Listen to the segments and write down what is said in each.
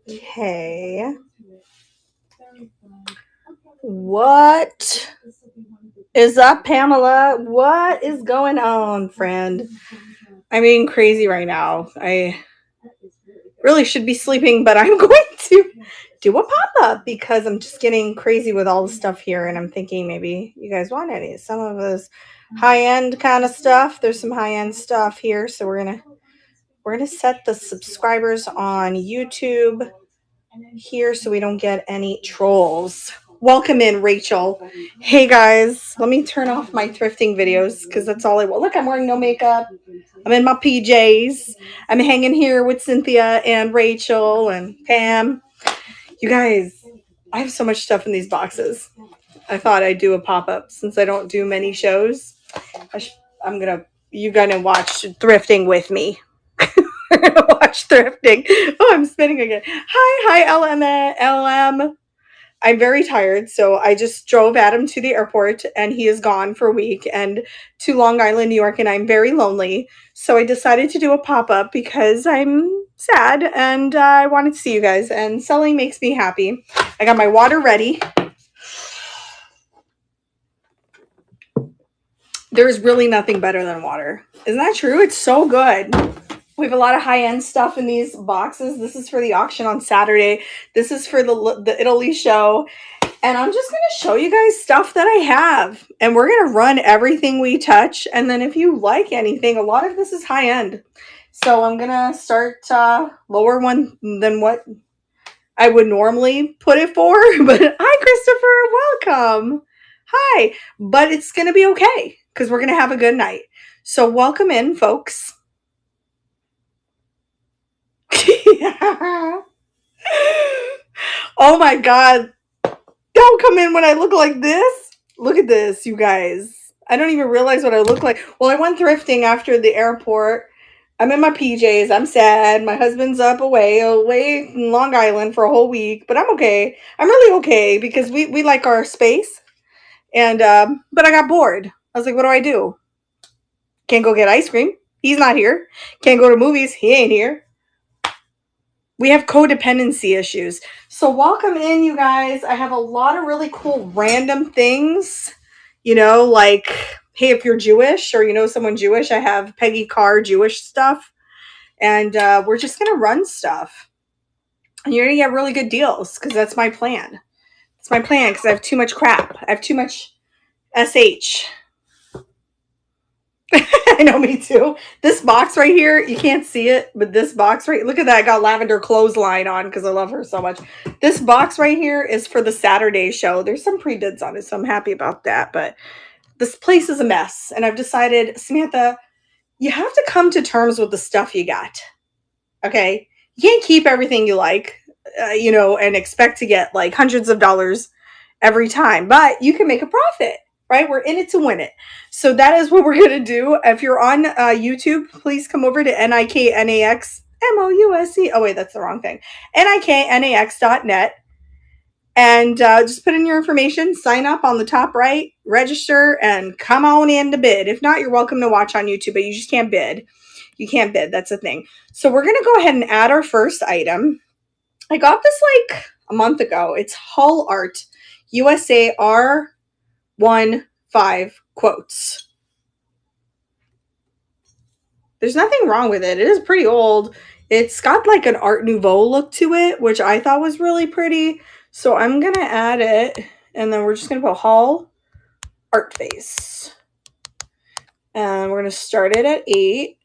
Okay. What is up, Pamela? What is going on, friend? I'm being crazy right now. I really should be sleeping, but I'm going to do a pop-up because I'm just getting crazy with all the stuff here, and I'm thinking maybe you guys want any. Some of this high-end kind of stuff. There's some high-end stuff here, so we're gonna set the subscribers on YouTube here so we don't get any trolls. Welcome in, Rachel. Hey guys, let me turn off my thrifting videos because that's all I want. Look, I'm wearing no makeup. I'm in my PJs. I'm hanging here with Cynthia and Rachel and Pam. You guys, I have so much stuff in these boxes. I thought I'd do a pop-up since I don't do many shows. You're gonna watch thrifting with me. We're gonna watch thrifting. Oh, I'm spinning again. Hi, LM. I'm very tired, so I just drove Adam to the airport, and he is gone for a week and to Long Island, New York, and I'm very lonely. So I decided to do a pop-up because I'm sad and I wanted to see you guys, and selling makes me happy. I got my water ready. There's really nothing better than water. Isn't that true? It's so good. We have a lot of high-end stuff in these boxes. This is for the auction on Saturday. This is for the Italy show. And I'm just going to show you guys stuff that I have. And we're going to run everything we touch. And then if you like anything, a lot of this is high-end. So I'm going to start lower one than what I would normally put it for. But hi, Christopher. Welcome. Hi. But it's going to be okay because we're going to have a good night. So welcome in, folks. Oh my god, don't come in when I look like this. Look at this, you guys. I don't even realize what I look like. Well, I went thrifting after the airport. I'm in my PJs. I'm sad. My husband's up away in Long Island for a whole week, but I'm okay. I'm really okay because we like our space. And but I got bored. I was like, what do? Can't go get ice cream. He's not here. Can't go to movies. He ain't here. We have codependency issues. So welcome in, you guys. I have a lot of really cool random things, like, hey, if you're Jewish or you know someone Jewish, I have Peggy Car Jewish stuff. And we're just going to run stuff. And you're going to get really good deals because that's my plan. It's my plan because I have too much crap. I have too much SH. I know, me too. This box right here, you can't see it, but this box right, look at that. I got Lavender Clothesline on because I love her so much. This box right here is for the Saturday show. There's some pre-bids on it, so I'm happy about that. But this place is a mess. And I've decided, Samantha, you have to come to terms with the stuff you got. Okay? You can't keep everything you like, and expect to get like hundreds of dollars every time. But you can make a profit. Right? We're in it to win it. So that is what we're going to do. If you're on YouTube, please come over to NIKNAXMOUSE. Oh, wait, that's the wrong thing. NIKNAX.net. And just put in your information, sign up on the top right, register, and come on in to bid. If not, you're welcome to watch on YouTube, but you just can't bid. You can't bid. That's the thing. So we're going to go ahead and add our first item. I got this like a month ago. It's Hull Art USA R15 quotes. There's nothing wrong with it. It is pretty old. It's got like an Art Nouveau look to it, which I thought was really pretty. So I'm going to add it, and then we're just going to put Hull Art Vase. And we're going to start it at 8.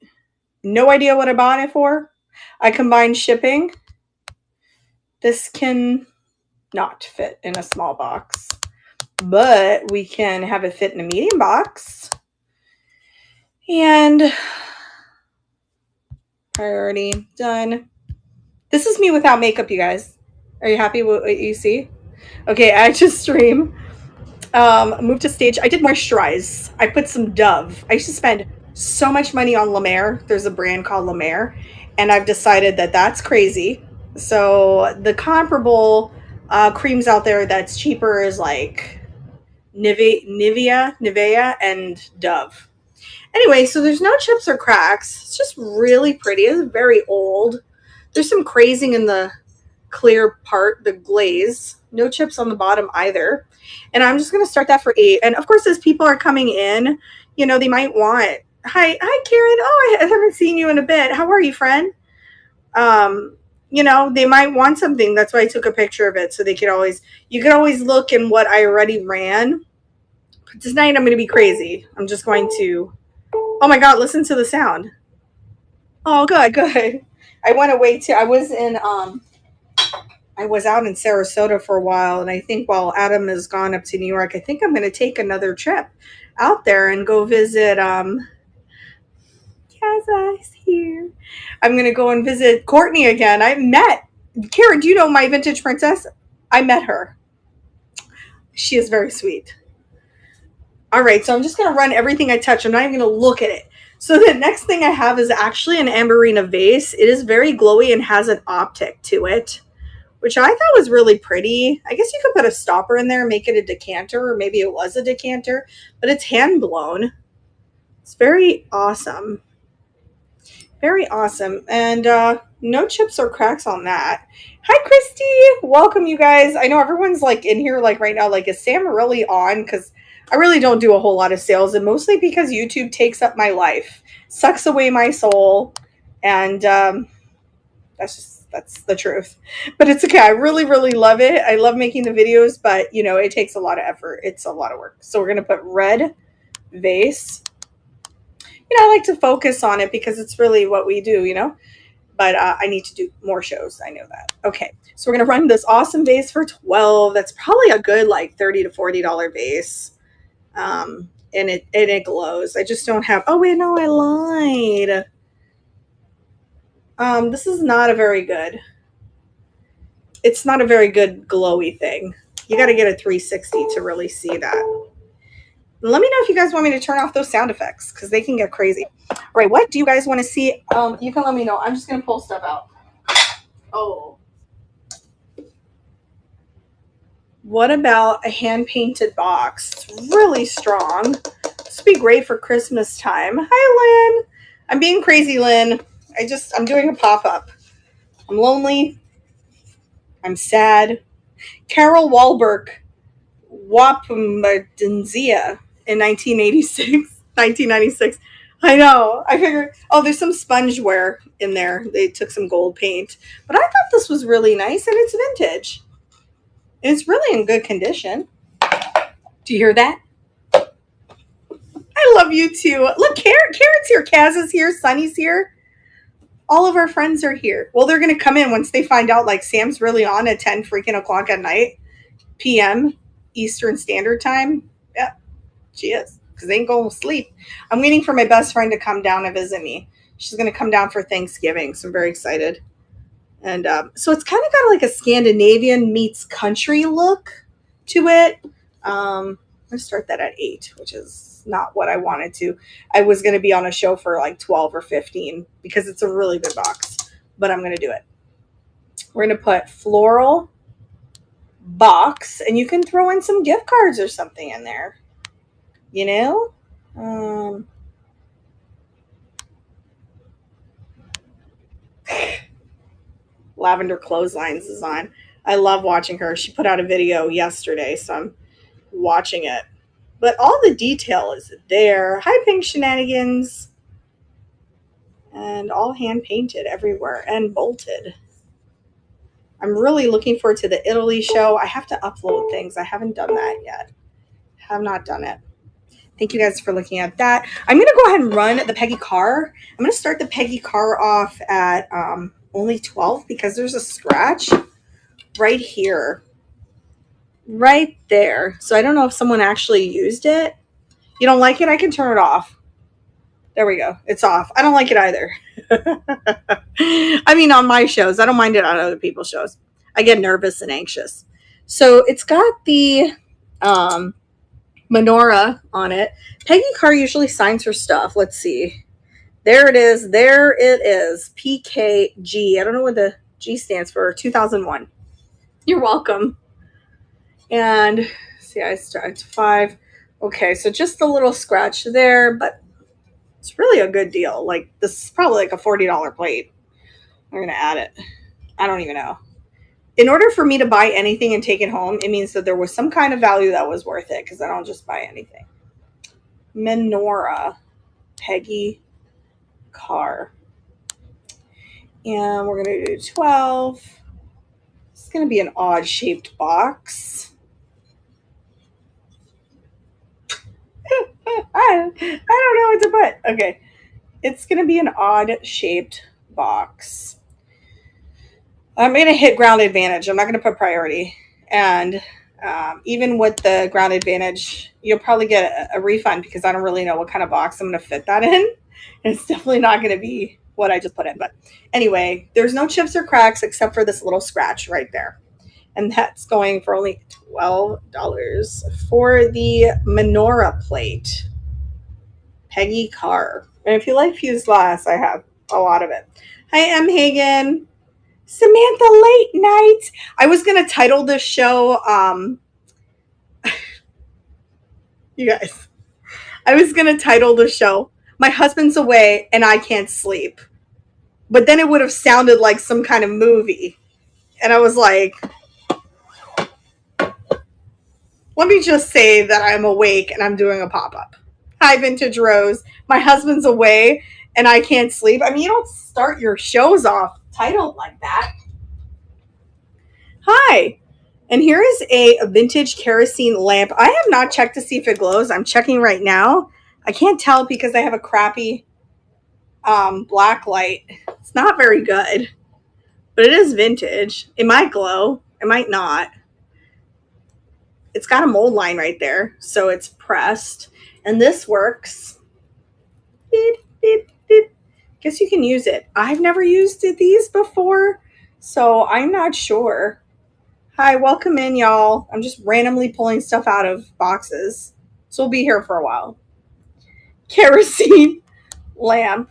No idea what I bought it for. I combined shipping. This can not fit in a small box, but we can have it fit in a medium box. And priority done. This is me without makeup, you guys. Are you happy with what you see? Okay, I just stream. Move to stage. I did moisturize. I put some Dove. I used to spend so much money on La Mer. There's a brand called La Mer, and I've decided that that's crazy. So the comparable creams out there that's cheaper is like Nivea and Dove. Anyway, so there's no chips or cracks. It's just really pretty. It's very old. There's some crazing in the clear part, the glaze. No chips on the bottom either. And I'm just going to start that for 8. And of course, as people are coming in, you know, they might want, hi, Karen. Oh, I haven't seen you in a bit. How are you, friend? You know, they might want something. That's why I took a picture of it. So they could always, you could always look in what I already ran. But tonight I'm going to be crazy. I'm just going to, oh my God, listen to the sound. Oh, good, good. I went away to, I was out in Sarasota for a while, and I think while Adam has gone up to New York, I think I'm going to take another trip out there and go visit, Kaza's here. I'm going to go and visit Courtney again. I met, Karen, do you know my vintage princess? I met her. She is very sweet. All right, so I'm just going to run everything I touch. I'm not even going to look at it. So the next thing I have is actually an Amberina Vase. It is very glowy and has an optic to it, which I thought was really pretty. I guess you could put a stopper in there and make it a decanter, or maybe it was a decanter, but it's hand blown. It's very awesome. Very awesome. And no chips or cracks on that. Hi, Christy. Welcome, you guys. I know everyone's like in here like right now, like, is Sam really on? Because I really don't do a whole lot of sales, and mostly because YouTube takes up my life, sucks away my soul, and that's the truth. But it's okay. I really, really love it. I love making the videos, but you know, it takes a lot of effort. It's a lot of work. So we're going to put red vase. You know, I like to focus on it because it's really what we do, you know, but I need to do more shows. I know that. Okay. So we're going to run this awesome vase for 12. That's probably a good, like $30 to $40 vase. And it glows. I just don't have, oh wait, no, I lied. This is not a very good, it's not a very good glowy thing. You got to get a 360 to really see that. Let me know if you guys want me to turn off those sound effects, because they can get crazy. All right, what do you guys want to see? You can let me know. I'm just going to pull stuff out. Oh. What about a hand-painted box? It's really strong. This would be great for Christmas time. Hi, Lynn. I'm being crazy, Lynn. I'm doing a pop-up. I'm lonely. I'm sad. Carol Walberg, Wapumardenzia in 1996. I know. I figured, oh, there's some spongeware in there. They took some gold paint. But I thought this was really nice, and it's vintage. And it's really in good condition. Do you hear that? I love you too. Look, Karen's here. Kaz is here. Sunny's here. All of our friends are here. Well, they're going to come in once they find out, like, Sam's really on at 10 freaking o'clock at night, p.m. Eastern Standard Time. Yeah, she is, because they ain't going to sleep. I'm waiting for my best friend to come down and visit me. She's going to come down for Thanksgiving, so I'm very excited. And so it's kind of got like a Scandinavian meets country look to it. I'm going to start that at 8, which is not what I wanted to. I was going to be on a show for like 12 or 15 because it's a really good box, but I'm going to do it. We're going to put floral box, and you can throw in some gift cards or something in there, you know? Lavender Clotheslines is on. I love watching her. She put out a video yesterday, so I'm watching it. But all the detail is there. Hi, Pink Shenanigans. And all hand painted everywhere and bolted. I'm really looking forward to the Italy show. I have to upload things. I haven't done that yet. Have not done it. Thank you guys for looking at that. I'm going to go ahead and run the Peggy Car. I'm going to start the Peggy Car off at only 12 because there's a scratch right here. Right there. So I don't know if someone actually used it. You don't like it? I can turn it off. There we go. It's off. I don't like it either. I mean, on my shows. I don't mind it on other people's shows. I get nervous and anxious. So it's got the menorah on it. Peggy Car usually signs her stuff. Let's see. There it is. There it is. PKG. I don't know what the G stands for. 2001. You're welcome. And see, I start 5. Okay, so just a little scratch there, but It's really a good deal. Like this is probably like a $40 plate. We're gonna add it. I don't even know. In order for me to buy anything and take it home, it means that there was some kind of value that was worth it because I don't just buy anything. Menorah, Peggy Car. And we're going to do 12. It's going to be an odd shaped box. I don't know what to put. Okay. It's going to be an odd shaped box. I'm going to hit ground advantage. I'm not going to put priority. And even with the ground advantage, you'll probably get a refund because I don't really know what kind of box I'm going to fit that in. And it's definitely not going to be what I just put in. But anyway, there's no chips or cracks except for this little scratch right there. And that's going for only $12 for the menorah plate. Peggy Car. And if you like fused glass, I have a lot of it. Hi, M. Hagen. Samantha Late Night. I was going to title this show, you guys, I was going to title the show, My Husband's Away and I Can't Sleep. But then it would have sounded like some kind of movie. And I was like, let me just say that I'm awake and I'm doing a pop-up. Hi, Vintage Rose. My husband's away and I can't sleep. I mean, you don't start your shows off titled like that. Hi. And here is a vintage kerosene lamp. I have not checked to see if it glows. I'm checking right now. I can't tell because I have a crappy black light. It's not very good, but it is vintage. It might glow. It might not. It's got a mold line right there, so it's pressed. And this works. Beep, beep, beep. Guess you can use it. I've never used these before, so I'm not sure. Hi, welcome in, y'all. I'm just randomly pulling stuff out of boxes, so we'll be here for a while. Kerosene lamp.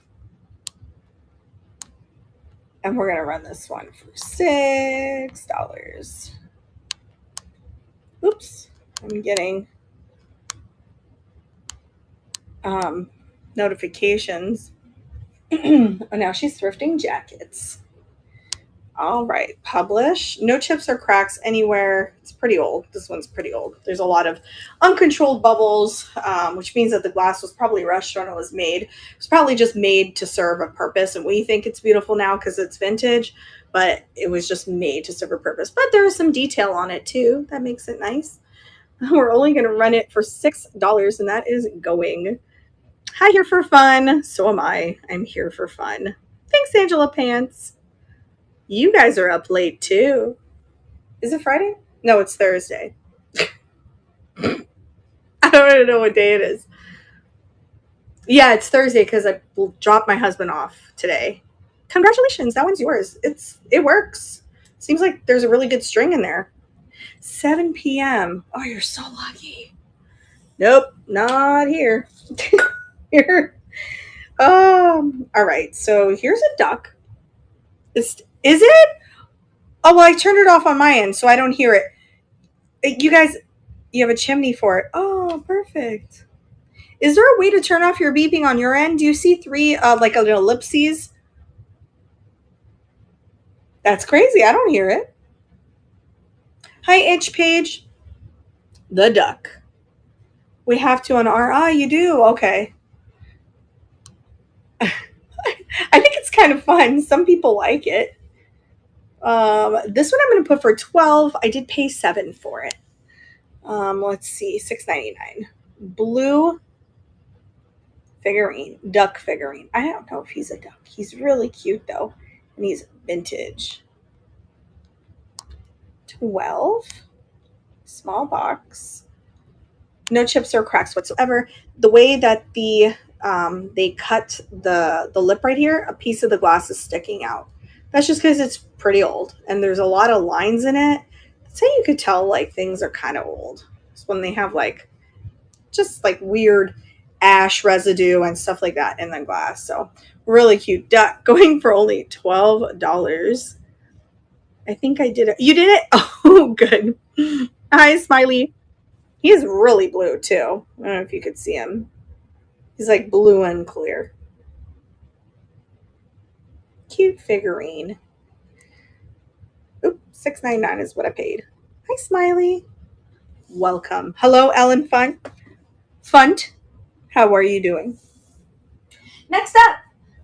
And we're going to run this one for $6. Oops, I'm getting notifications. Oh, now she's thrifting jackets. All right, publish. No chips or cracks anywhere. It's pretty old. This one's pretty old. There's a lot of uncontrolled bubbles, which means that the glass was probably rushed when it was made. It was probably just made to serve a purpose, and we think it's beautiful now because it's vintage, but it was just made to serve a purpose. But there is some detail on it too. That makes it nice. We're only going to run it for $6, and that is going. Hi, here for fun. So am I. I'm here for fun. Thanks, Angela Pants. You guys are up late too. Is it Friday? No, it's Thursday. I don't even know what day it is. Yeah, it's Thursday because I dropped my husband off today. Congratulations, that one's yours. It works. Seems like there's a really good string in there. 7 p.m. Oh, you're so lucky. Nope, not here. Here. All right, so here's a duck. Is it? Oh, well, I turned it off on my end, so I don't hear it. You guys, you have a chimney for it. Oh, perfect. Is there a way to turn off your beeping on your end? Do you see three, like an ellipses? That's crazy. I don't hear it. Hi, Itch Page. The duck. We have to on our... Ah, you do? Okay. I think it's kind of fun. Some people like it. This one I'm going to put for 12. I did pay 7 for it. Let's see, $6.99. Blue figurine, duck figurine. I don't know if he's a duck. He's really cute though, and he's vintage. 12. Small box. No chips or cracks whatsoever. The way that they cut the lip right here, a piece of the glass is sticking out. That's just because it's pretty old and there's a lot of lines in it. That's how you could tell like things are kind of old. It's when they have like just like weird ash residue and stuff like that in the glass. So really cute duck, going for only $12. I think I did it. You did it? Oh, good. Hi, Smiley. He is really blue too. I don't know if you could see him. He's like blue and clear. Cute figurine. Oop, $6.99 is what I paid. Hi, Smiley. Welcome. Hello, Ellen Funt. How are you doing? Next up,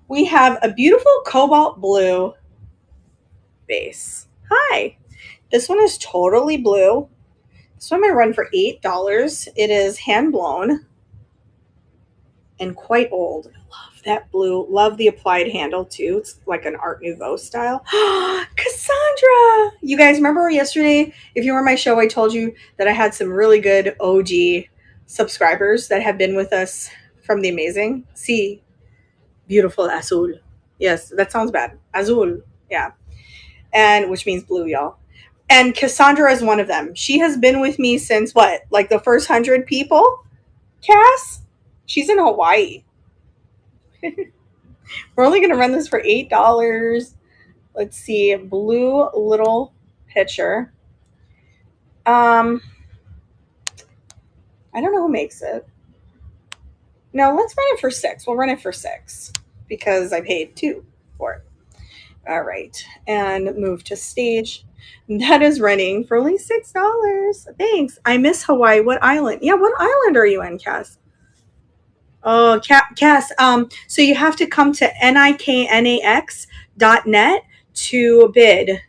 we have a beautiful cobalt blue vase. Hi. This one is totally blue. This one I run for $8. It is hand blown and quite old. I love that blue. Love the applied handle too. It's like an Art Nouveau style. Cassandra! You guys remember yesterday, if you were on my show, I told you that I had some really good OG subscribers that have been with us from the amazing. See, beautiful azul. Yes, that sounds bad. Azul. Yeah. And which means blue, y'all. And Cassandra is one of them. She has been with me since what? Like the first 100 people? Cass? She's in Hawaii. We're only going to run this for $8. Let's see. Blue little pitcher. I don't know who makes it. No, let's run it for $6. We'll run it for $6 because I paid $2 for it. All right. And move to stage. That is running for only $6. Thanks. I miss Hawaii. What island? Yeah, what island are you in, Cass? Oh, Cass. So you have to come to niknax.net to bid.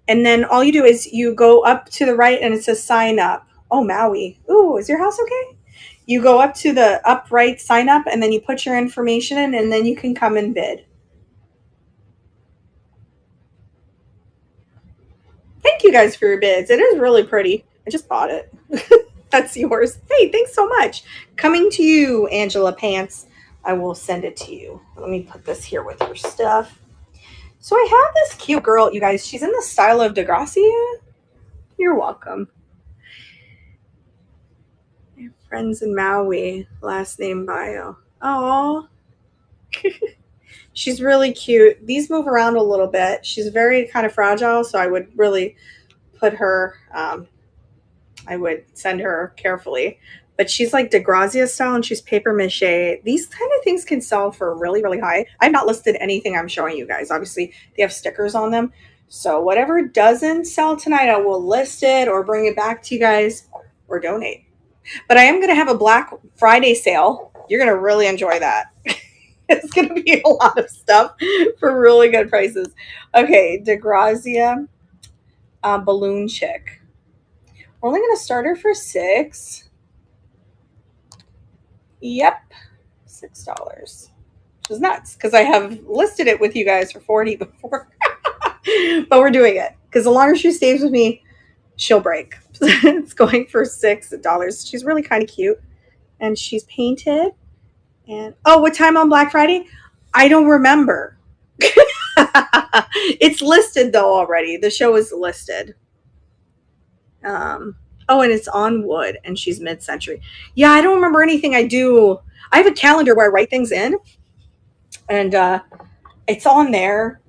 And then all you do is you go up to the right and it says sign up. Oh, Maui. Ooh, is your house okay? You go up to the upright sign up and then you put your information in and then you can come and bid. Thank you guys for your bids. It is really pretty. I just bought it. That's yours. Hey, thanks so much. Coming to you, Angela Pants. I will send it to you. Let me put this here with your stuff. So I have this cute girl, you guys. She's in the style of DeGracia. You're welcome. Friends in Maui, last name bio. Oh, she's really cute. These move around a little bit. She's very kind of fragile, so I would really put her, I would send her carefully. But she's like DeGrazia style and she's paper mache. These kind of things can sell for really, really high. I've not listed anything I'm showing you guys. Obviously, they have stickers on them. So whatever doesn't sell tonight, I will list it or bring it back to you guys or donate. But I am going to have a Black Friday sale. You're going to really enjoy that. It's going to be a lot of stuff for really good prices. Okay, DeGrazia Balloon Chick. We're only going to start her for $6. Yep, $6. Which is nuts because I have listed it with you guys for $40 before. But we're doing it because the longer she stays with me, she'll break. It's going for $6. She's really kind of cute. And she's painted. And oh, what time on Black Friday? I don't remember. It's listed though already. The show is listed. Oh, and it's on wood and she's mid-century. Yeah, I don't remember anything I do. I have a calendar where I write things in. And it's on there.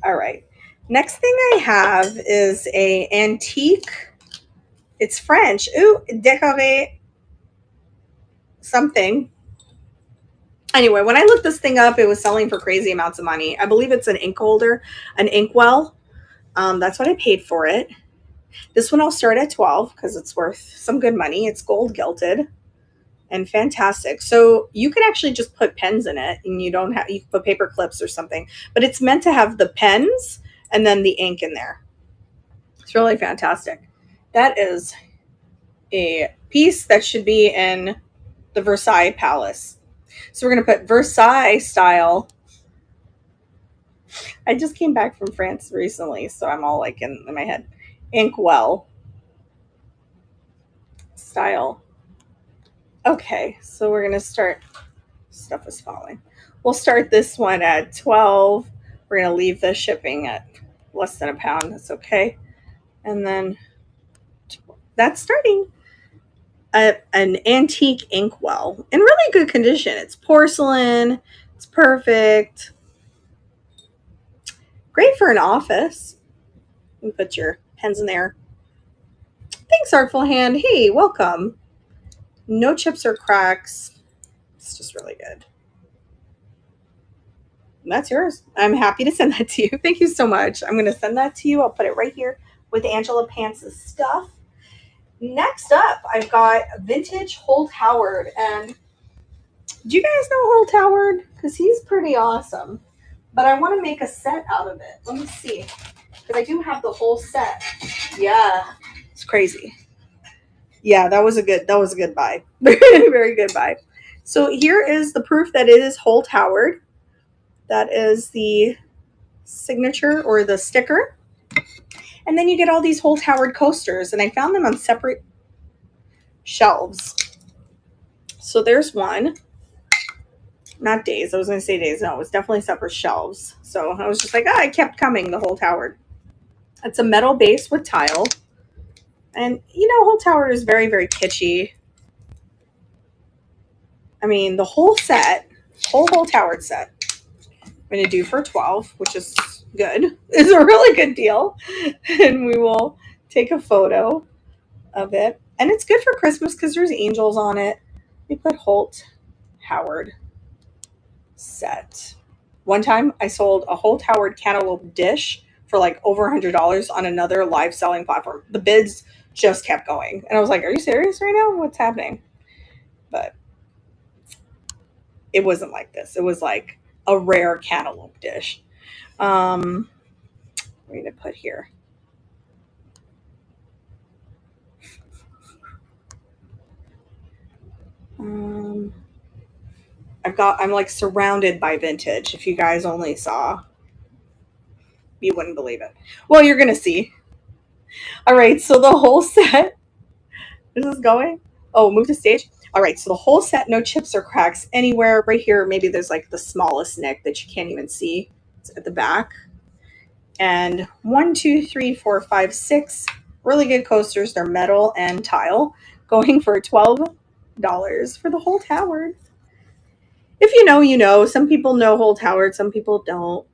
All right. Next thing I have is a antique. It's French. Ooh, décoré something. Anyway, when I looked this thing up, it was selling for crazy amounts of money. I believe it's an ink holder, an inkwell. That's what I paid for it. This one I'll start at $12 because it's worth some good money. It's gold gilded and fantastic. So you can actually just put pens in it and you can put paper clips or something, but it's meant to have the pens and then the ink in there. It's really fantastic. That is a piece that should be in the Versailles Palace. So we're going to put Versailles style. I just came back from France recently, so I'm all like in my head. Inkwell style. Okay, so we're going to start. Stuff is falling. We'll start this one at $12. We're going to leave the shipping at less than £1. That's okay. And then that's starting. An antique inkwell in really good condition. It's porcelain. It's perfect. Great for an office. You can put your pens in there. Thanks, Artful Hand. Hey, welcome. No chips or cracks. It's just really good. And that's yours. I'm happy to send that to you. Thank you so much. I'm going to send that to you. I'll put it right here with Angela Pants' stuff. Next up, I've got vintage Holt Howard. And do you guys know Holt Howard? Because he's pretty awesome. But I want to make a set out of it. Let me see. Because I do have the whole set. Yeah. It's crazy. Yeah, that was a good buy. Very good buy. So here is the proof that it is Holt Howard. That is the signature or the sticker. And then you get all these Holt Howard coasters, and I found them on separate shelves. So there's one. Not days. I was going to say days. No, it was definitely separate shelves. So I was just like, it kept coming, the Holt Howard. It's a metal base with tile. And, you know, Holt Howard is very, very kitschy. I mean, the whole set, whole Holt Howard set, I'm going to do for $12, which is good. It's a really good deal. And we will take a photo of it. And it's good for Christmas because there's angels on it. We put Holt Howard set. One time I sold a Holt Howard cantaloupe dish for like over $100 on another live selling platform. The bids just kept going. And I was like, are you serious right now? What's happening? But it wasn't like this. It was like a rare cantaloupe dish. I'm going to put here. I'm like surrounded by vintage. If you guys only saw, you wouldn't believe it. Well, you're going to see. All right. So the whole set, this is going. Oh, move to stage. All right. So the whole set, no chips or cracks anywhere. Right here, maybe there's like the smallest nick that you can't even see. It's at the back. And 1, 2, 3, 4, 5, 6 really good coasters. They're metal and tile, going for $12 for the Holt Howard. If you know, you know. Some people know Holt Howard, some people don't.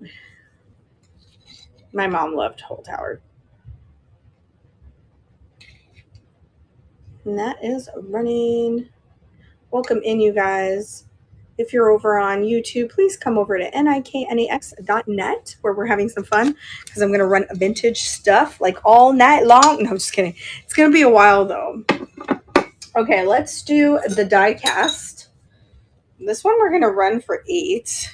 My mom loved Holt Howard. And that is running. Welcome in, you guys. If you're over on YouTube, please come over to niknax.net where we're having some fun because I'm going to run vintage stuff like all night long. No, I'm just kidding. It's going to be a while, though. Okay, let's do the die cast. This one we're going to run for $8.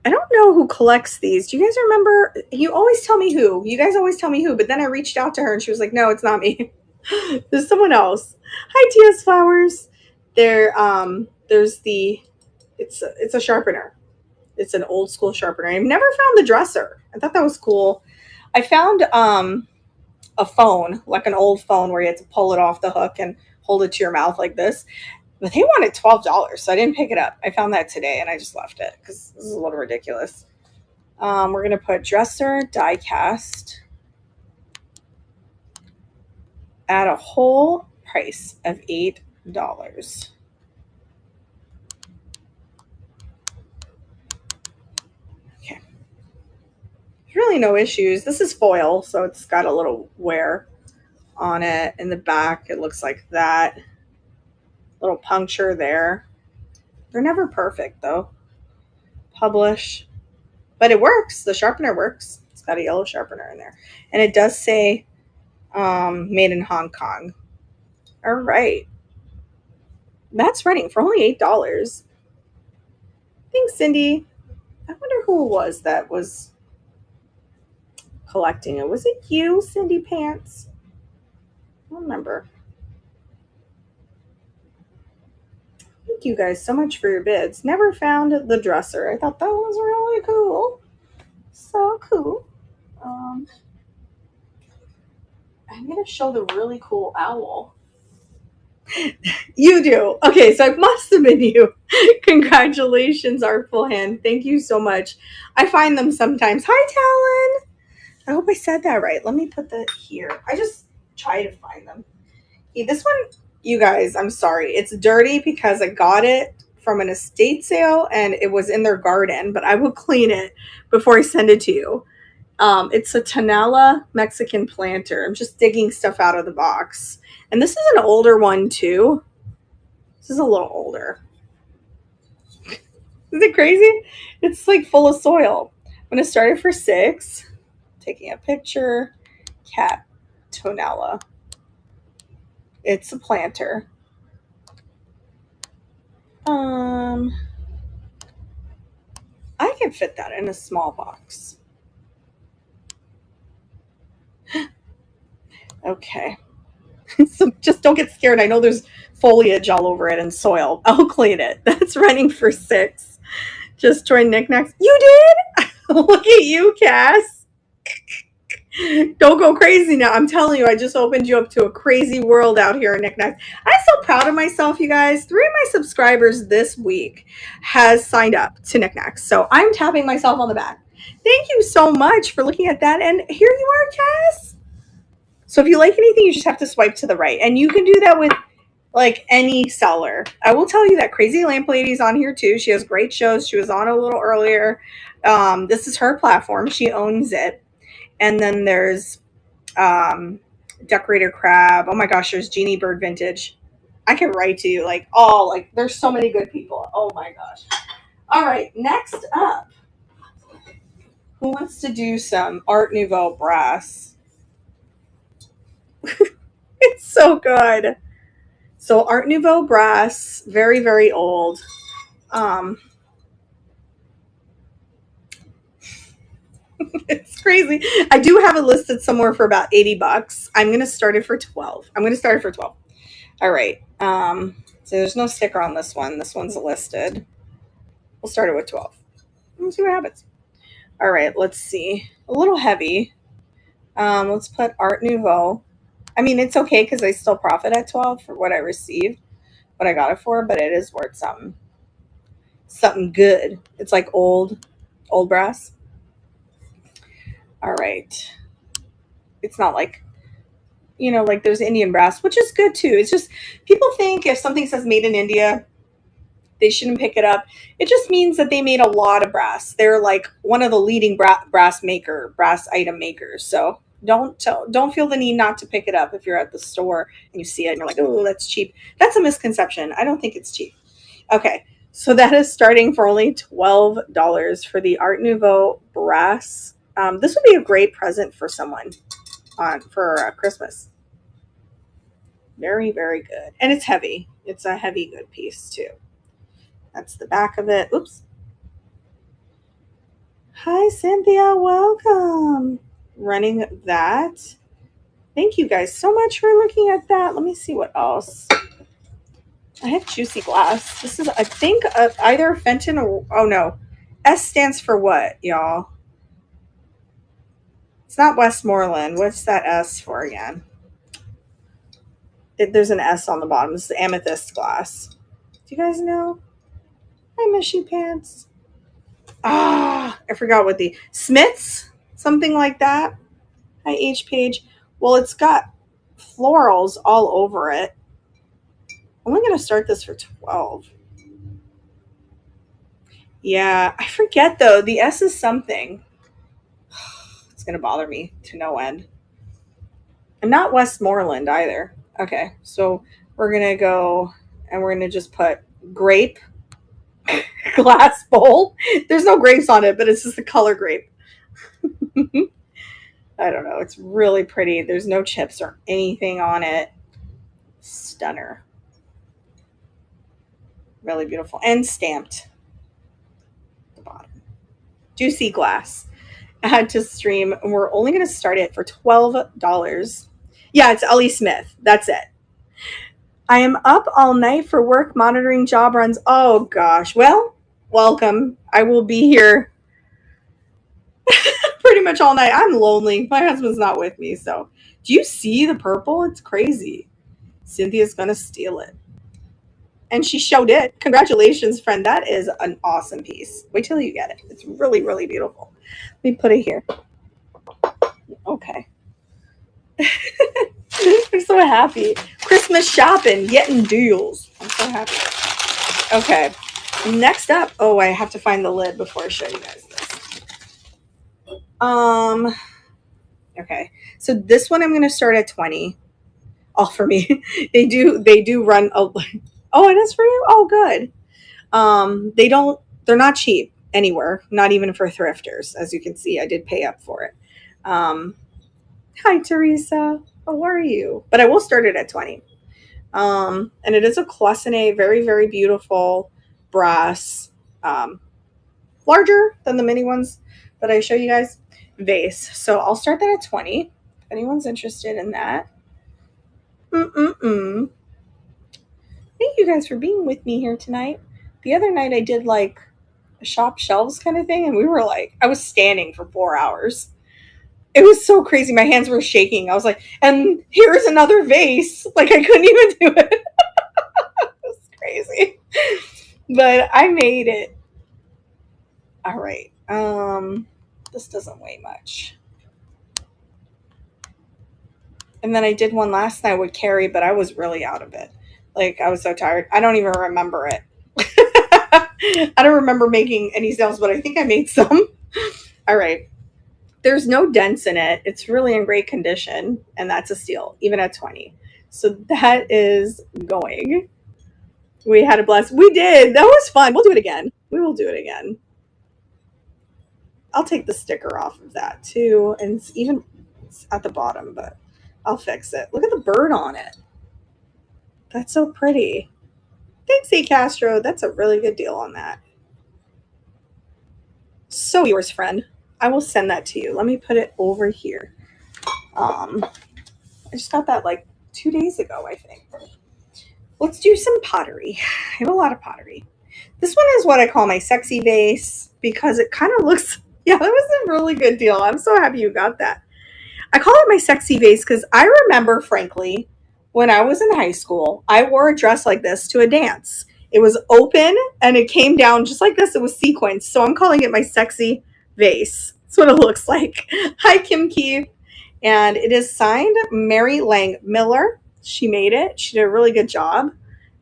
I don't know who collects these. Do you guys remember? You always tell me who. You guys always tell me who. But then I reached out to her and she was like, no, it's not me. There's someone else. Hi, T.S. Flowers. There's the, it's a sharpener. It's an old school sharpener. I've never found the dresser. I thought that was cool. I found a phone, like an old phone where you had to pull it off the hook and hold it to your mouth like this. But they wanted $12, so I didn't pick it up. I found that today, and I just left it because this is a little ridiculous. We're going to put dresser, die cast at a whole price of $8. Okay. There's really no issues. This is foil, so it's got a little wear on it. In the back, it looks like that. Little puncture there. They're never perfect, though. Publish. But it works. The sharpener works. It's got a yellow sharpener in there. And it does say made in Hong Kong. All right. That's running for only $8. Thanks, Cindy. I wonder who it was that was collecting it. Was it you, Cindy Pants? I don't remember. Thank you guys so much for your bids. Never found the dresser. I thought that was really cool. So cool. I'm going to show the really cool owl. You do. Okay, so it must have been you. Congratulations, Artful Hand. Thank you so much. I find them sometimes. Hi, Talon. I hope I said that right. Let me put that here. I just try to find them. This one, you guys, I'm sorry. It's dirty because I got it from an estate sale and it was in their garden, but I will clean it before I send it to you. It's a Tonala Mexican planter. I'm just digging stuff out of the box. And this is an older one too. This is a little older. Is it crazy? It's like full of soil. I'm going to start it for 6. Taking a picture. Cat Tonella. It's a planter. I can fit that in a small box. Okay. So just don't get scared. I know there's foliage all over it and soil. I'll clean it. That's running for 6. Just join knickknacks. You did? Look at you, Cass. Don't go crazy now. I'm telling you, I just opened you up to a crazy world out here in knickknacks. I'm so proud of myself, you guys. 3 of my subscribers this week has signed up to knickknacks. So I'm tapping myself on the back. Thank you so much for looking at that. And here you are, Cass. So if you like anything, you just have to swipe to the right. And you can do that with like any seller. I will tell you that Crazy Lamp Lady's on here too. She has great shows. She was on a little earlier. This is her platform. She owns it. And then there's Decorator Crab. Oh my gosh, there's Genie Bird Vintage. I can write to you like there's so many good people. Oh my gosh. All right, next up. Who wants to do some Art Nouveau Brass? It's so good. So Art Nouveau Brass, very, very old. It's crazy. I do have it listed somewhere for about $80. I'm going to start it for 12. All right. So there's no sticker on this one. This one's listed. We'll start it with 12. Let's see what happens. All right. Let's see. A little heavy. Let's put Art Nouveau. I mean, it's okay because I still profit at 12 for what I received, what I got it for, but it is worth something. Something good. It's like old brass. All right. It's not like, like there's Indian brass, which is good too. It's just people think if something says made in India, they shouldn't pick it up. It just means that they made a lot of brass. They're like one of the leading brass item makers. So don't feel the need not to pick it up if you're at the store and you see it and you're like, oh, that's cheap. That's a misconception. I don't think it's cheap. Okay. So that is starting for only $12 for the Art Nouveau Brass. This would be a great present for someone for Christmas. Very, very good. And it's heavy. It's a heavy, good piece too. That's the back of it. Oops. Hi, Cynthia. Welcome. Running that. Thank you guys so much for looking at that. Let me see what else. I have juicy glass. This is, I think, either Fenton or, oh no. S stands for what, y'all? It's not Westmoreland. What's that S for again? There's an S on the bottom. It's the Amethyst glass. Do you guys know? I miss you, pants. I forgot what the Smiths, something like that. Hi, H page. Well, it's got florals all over it. I'm only going to start this for 12. Yeah, I forget though. The S is something. It's going to bother me to no end. And not Westmoreland either. Okay, so we're going to go and we're going to just put grape glass bowl. There's no grapes on it, but it's just the color grape. I don't know. It's really pretty. There's no chips or anything on it. Stunner. Really beautiful. And stamped. At the bottom. Juicy glass. Add to stream. And we're only going to start it for $12. Yeah, it's Ellie Smith. That's it. I am up all night for work monitoring job runs. Oh, gosh. Well, welcome. I will be here pretty much all night. I'm lonely. My husband's not with me. So, do you see the purple? It's crazy. Cynthia's going to steal it. And she showed it. Congratulations, friend. That is an awesome piece. Wait till you get it. It's really, really beautiful. Let me put it here. Okay. I'm so happy. Christmas shopping, getting deals. I'm so happy. Okay. Next up. Oh, I have to find the lid before I show you guys this. Okay. So this one I'm going to start at 20. all for me. They do run a, oh, it is for you? Oh, good. They're not cheap anywhere, not even for thrifters. As you can see, I did pay up for it. Um, Hi, Teresa. How are you? But I will start it at 20. And it is a cloisonne, very, very beautiful brass, um, larger than the mini ones that I show you guys, vase. So I'll start that at 20 if anyone's interested in that. Mm-mm-mm. Thank you guys for being with me here tonight. The other night I did like a shop shelves kind of thing, and we were like, I was standing for 4 hours. It was so crazy. My hands were shaking. I was like, and here's another vase. Like I couldn't even do it. It was crazy. But I made it. All right. This doesn't weigh much. And then I did one last night with Carrie, but I was really out of it. Like I was so tired. I don't even remember it. I don't remember making any sales, but I think I made some. All right. There's no dents in it. It's really in great condition, and that's a steal, even at 20. So that is going. We had a blast. We did. That was fun. We'll do it again. We will do it again. I'll take the sticker off of that too, and it's at the bottom, but I'll fix it. Look at the bird on it. That's so pretty. Thanks, A. Castro. That's a really good deal on that. So yours, friend. I will send that to you. Let me put it over here. I just got that like 2 days ago, I think. Let's do some pottery. I have a lot of pottery. This one is what I call my sexy vase because it kind of looks, yeah, that was a really good deal. I'm so happy you got that. I call it my sexy vase because I remember, frankly, when I was in high school, I wore a dress like this to a dance. It was open and it came down just like this. It was sequenced. So I'm calling it my sexy vase. That's what it looks like. Hi, Kim Keith. And it is signed Mary Lang Miller. She made it. She did a really good job.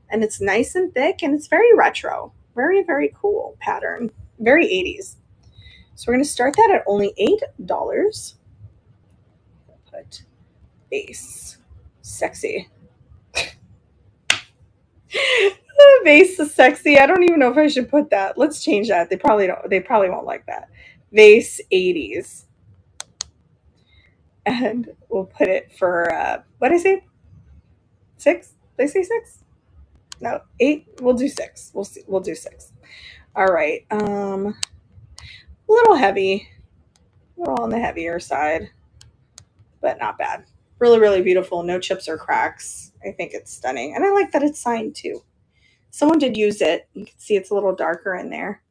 And it's nice and thick and it's very retro. Very, very cool pattern. Very 80s. So we're going to start that at only $8. Put base. Sexy. Vase is sexy. I don't even know if I should put that. Let's change that. They probably don't. They probably won't like that. Vase 80s. And we'll put it for, what did I say? 6? Did I say 6? No, 8. We'll do 6. We'll see. We'll do 6. All right. A little heavy. A little on the heavier side. But not bad. Really, really beautiful. No chips or cracks. I think it's stunning. And I like that it's signed too. Someone did use it. You can see it's a little darker in there.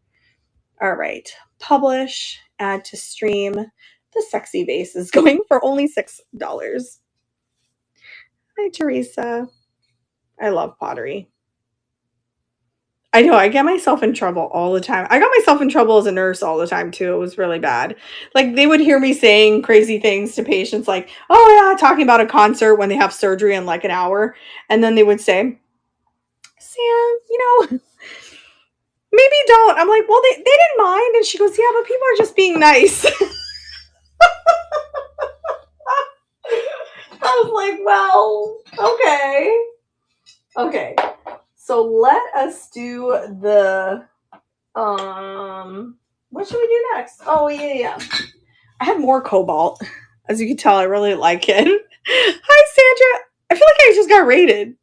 All right. Publish. Add to stream. The sexy vase is going for only $6. Hi, Teresa. I love pottery. I know, I get myself in trouble all the time. I got myself in trouble as a nurse all the time too. It was really bad. Like they would hear me saying crazy things to patients like, "Oh yeah," talking about a concert when they have surgery in like an hour, and then they would say, "Sam, maybe don't." I'm like, "Well, they didn't mind." And she goes, "Yeah, but people are just being nice." I was like, "Well, okay. Okay. So let us do the what should we do next? Oh yeah. I have more cobalt. As you can tell, I really like it. Hi Sandra. I feel like I just got raided.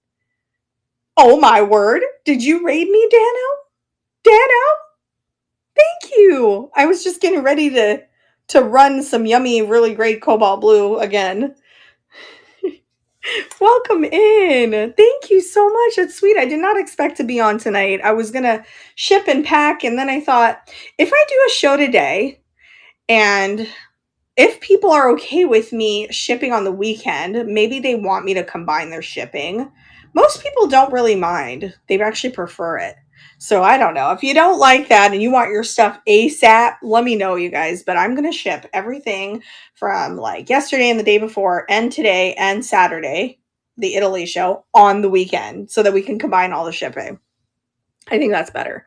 Oh my word. Did you raid me, Dano? Dano? Thank you. I was just getting ready to run some yummy, really great cobalt blue again. Welcome in. Thank you so much. It's sweet. I did not expect to be on tonight. I was going to ship and pack, and then I thought, if I do a show today, and if people are okay with me shipping on the weekend, maybe they want me to combine their shipping. Most people don't really mind. They actually prefer it. So I don't know. If you don't like that and you want your stuff ASAP, let me know, you guys. But I'm going to ship everything from like yesterday and the day before and today and Saturday, the Italy show, on the weekend so that we can combine all the shipping. I think that's better.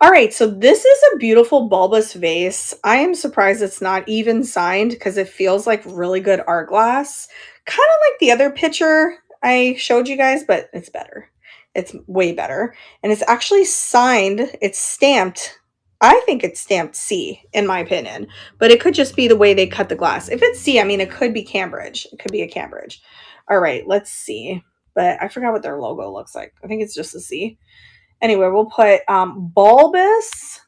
All right, so this is a beautiful bulbous vase. I am surprised it's not even signed because it feels like really good art glass. Kind of like the other picture. I showed you guys, but it's better. It's way better. And it's actually signed. It's stamped. I think it's stamped C, in my opinion. But it could just be the way they cut the glass. If it's C, I mean, it could be Cambridge. It could be a Cambridge. All right, let's see. But I forgot what their logo looks like. I think it's just a C. Anyway, we'll put bulbous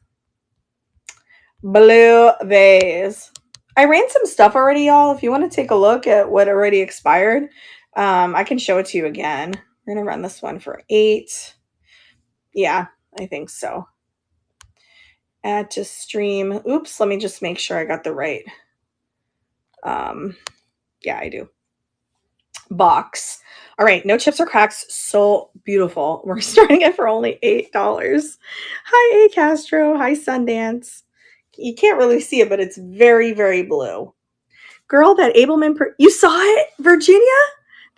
blue vase. I ran some stuff already, y'all. If you want to take a look at what already expired, I can show it to you again. We're going to run this one for 8. Yeah, I think so. Add to stream. Oops, let me just make sure I got the right. Yeah, I do. Box. All right, no chips or cracks. So beautiful. We're starting it for only $8. Hi, A Castro. Hi, Sundance. You can't really see it, but it's very, very blue. Girl, that Abelman, you saw it, Virginia?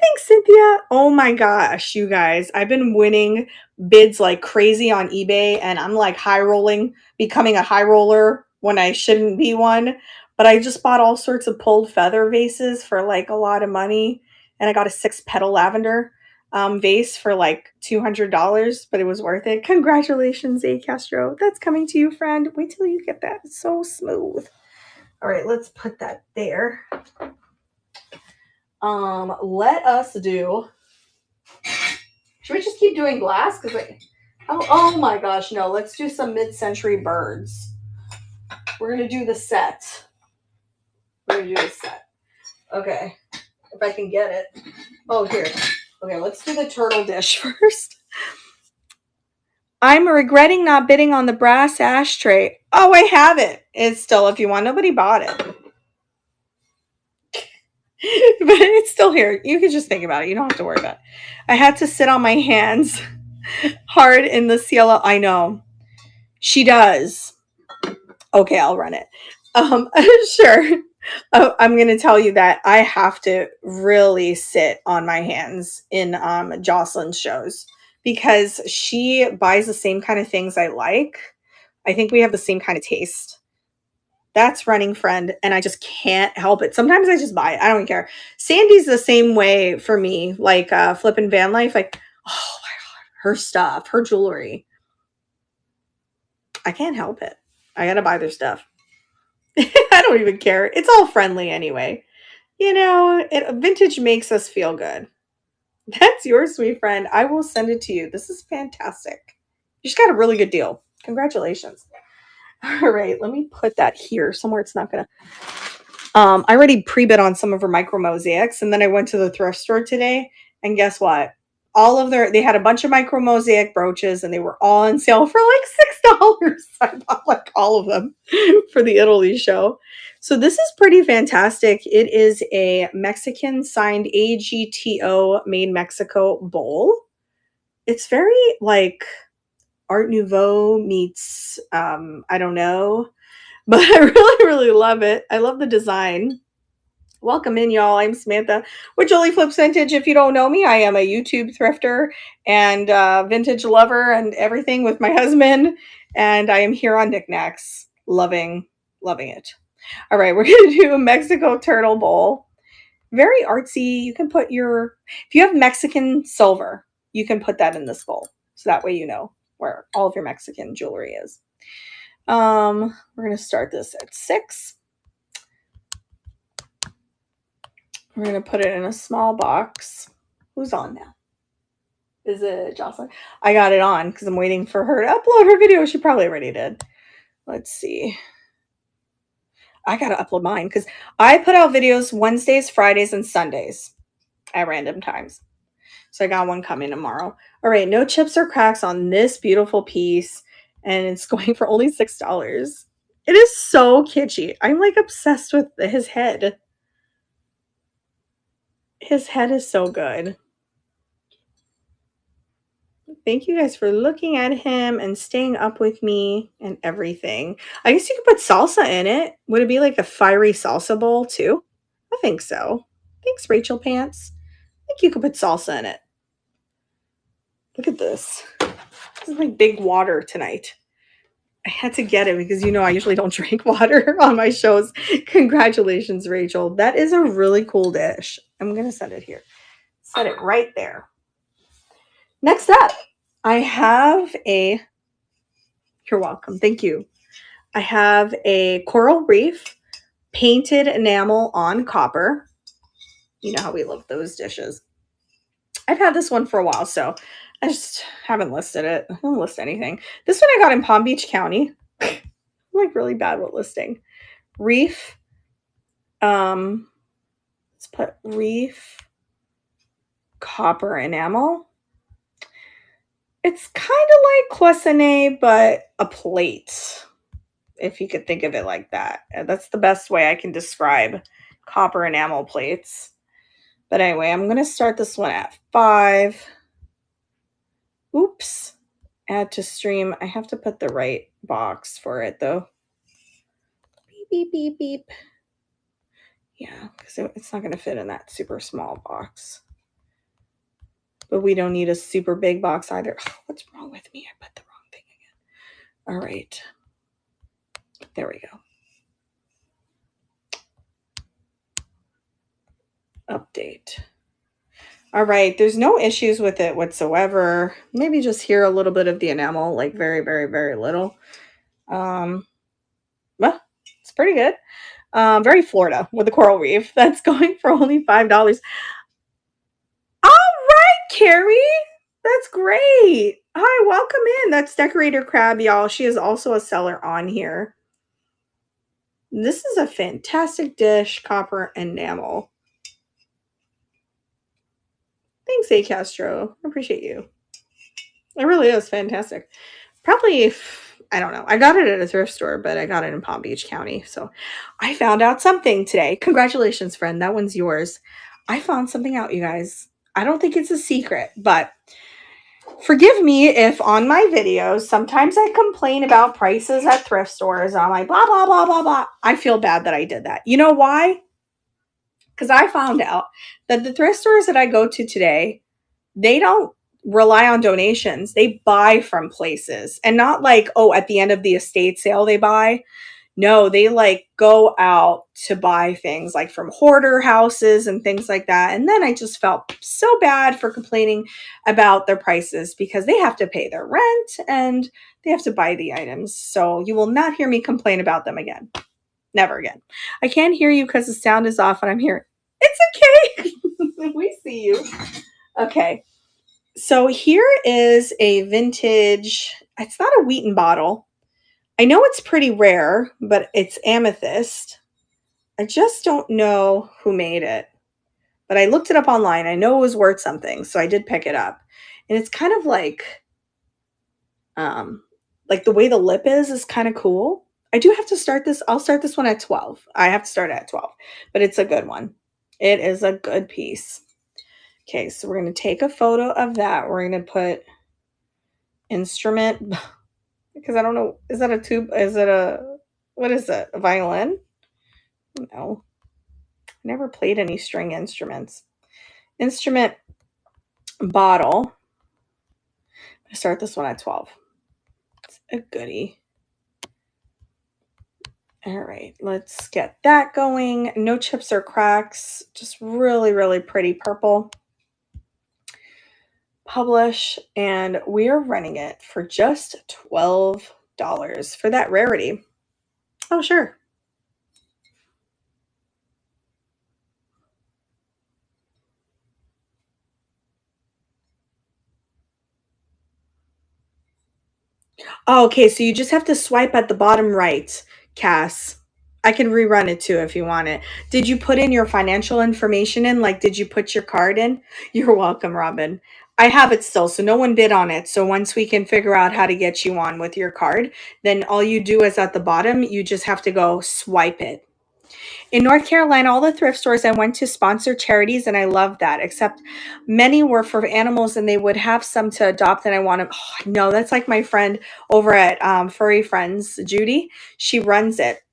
Thanks, Cynthia. Oh my gosh, you guys. I've been winning bids like crazy on eBay, and I'm like high rolling, becoming a high roller when I shouldn't be one. But I just bought all sorts of pulled feather vases for like a lot of money. And I got a 6-petal lavender vase for like $200, but it was worth it. Congratulations, A Castro. That's coming to you, friend. Wait till you get that. It's so smooth. All right, let's put that there. Let us do. Should we just keep doing glass? Because oh my gosh, no. Let's do some mid-century birds. We're gonna do the set. Okay, if I can get it. Oh, here. Okay, let's do the turtle dish first. I'm regretting not bidding on the brass ashtray. Oh, I have it. It's still, if you want, nobody bought it. But it's still here. You can just think about it. You don't have to worry about it. I had to sit on my hands hard in the cielo. I know. She does. Okay, I'll run it. Sure. I'm going to tell you that I have to really sit on my hands in Jocelyn's shows because she buys the same kind of things I like. I think we have the same kind of taste. That's running, friend, and I just can't help it. Sometimes I just buy it. I don't care. Sandy's the same way for me, like flipping van life. Like, oh my God, her stuff, her jewelry. I can't help it. I got to buy their stuff. I don't even care. It's all friendly anyway. You know, vintage makes us feel good. That's yours, sweet friend. I will send it to you. This is fantastic. You just got a really good deal. Congratulations. All right, let me put that here somewhere it's not going to. I already pre-bid on some of her micro mosaics, and then I went to the thrift store today, and guess what? They had a bunch of micro mosaic brooches, and they were all on sale for like $6. I bought like all of them for the Italy show. So this is pretty fantastic. It is a Mexican signed AGTO made Mexico bowl. It's very like Art Nouveau meets, I don't know, but I really, really love it. I love the design. Welcome in, y'all. I'm Samantha with Jolie Flips Vintage. If you don't know me, I am a YouTube thrifter and vintage lover and everything with my husband. And I am here on Knickknacks. Loving it. All right, we're going to do a Mexico turtle bowl. Very artsy. You can put if you have Mexican silver, you can put that in this bowl. So that way you know where all of your Mexican jewelry is. We're going to start this at 6. We're going to put it in a small box. Who's on now? Is it Jocelyn? I got it on because I'm waiting for her to upload her video. She probably already did. Let's see. I got to upload mine because I put out videos Wednesdays, Fridays, and Sundays at random times. So I got one coming tomorrow. All right, no chips or cracks on this beautiful piece. And it's going for only $6. It is so kitschy. I'm like obsessed with his head. His head is so good. Thank you guys for looking at him and staying up with me and everything. I guess you could put salsa in it. Would it be like a fiery salsa bowl too? I think so. Thanks, Rachel Pants. I think you could put salsa in it. Look at this. This is like big water tonight. I had to get it because, you know, I usually don't drink water on my shows. Congratulations, Rachel. That is a really cool dish. I'm going to send it here. Set it right there. Next up, I have a, you're welcome, thank you. I have a coral reef painted enamel on copper. You know how we love those dishes. I've had this one for a while, so I just haven't listed it. I don't list anything. This one I got in Palm Beach County. I'm like really bad with listing. Reef. Let's put reef copper enamel. It's kind of like cloisonné, but a plate, if you could think of it like that. That's the best way I can describe copper enamel plates. But anyway, I'm going to start this one at 5. Oops. Add to stream. I have to put the right box for it, though. Beep, beep, beep, beep. Yeah, because it's not going to fit in that super small box. But we don't need a super big box either. Oh, what's wrong with me? I put the wrong thing again. All right. There we go. Update. All right. There's no issues with it whatsoever. Maybe just here a little bit of the enamel, like very, very, very little. Well, it's pretty good. Very Florida with the coral reef. That's going for only $5. All right, Carrie. That's great. Hi, welcome in. That's Decorator Crab, y'all. She is also a seller on here. This is a fantastic dish, copper enamel. Thanks, A. Castro. I appreciate you. It really is fantastic. Probably, I don't know. I got it at a thrift store, but I got it in Palm Beach County. So I found out something today. Congratulations, friend. That one's yours. I found something out, you guys. I don't think it's a secret, but forgive me if on my videos, sometimes I complain about prices at thrift stores. I'm like, blah, blah, blah, blah, blah. I feel bad that I did that. You know why? Because I found out that the thrift stores that I go to today, they don't rely on donations. They buy from places, and not like, oh, at the end of the estate sale they buy. No, they like go out to buy things like from hoarder houses and things like that. And then I just felt so bad for complaining about their prices because they have to pay their rent and they have to buy the items. So you will not hear me complain about them again. Never again. I can't hear you because the sound is off and I'm here. It's okay. We see you. Okay. So here is a vintage, it's not a Wheaton bottle. I know it's pretty rare, but it's Amethyst. I just don't know who made it, but I looked it up online. I know it was worth something, so I did pick it up. And it's kind of like the way the lip is kind of cool. I do have to start this. I'll start this one at 12. I have to start at 12, but it's a good one. It is a good piece. Okay, so we're going to take a photo of that. We're going to put instrument, because I don't know. Is that a tube? Is it what is it? A violin? No. I never played any string instruments. Instrument bottle. I'm going to start this one at 12. It's a goodie. All right, let's get that going. No chips or cracks. Just really, really pretty purple. Publish, and we are running it for just $12 for that rarity. Oh, sure. Oh, okay, so you just have to swipe at the bottom right, Cass. I can rerun it too if you want it. Did you put in your financial information in? Like, did you put your card in? You're welcome, Robin. I have it still, so no one bid on it. So once we can figure out how to get you on with your card, then all you do is at the bottom, you just have to go swipe it. In North Carolina, all the thrift stores I went to sponsor charities, and I love that, except many were for animals and they would have some to adopt. And I want to, no, that's like my friend over at Furry Friends, Judy. She runs it.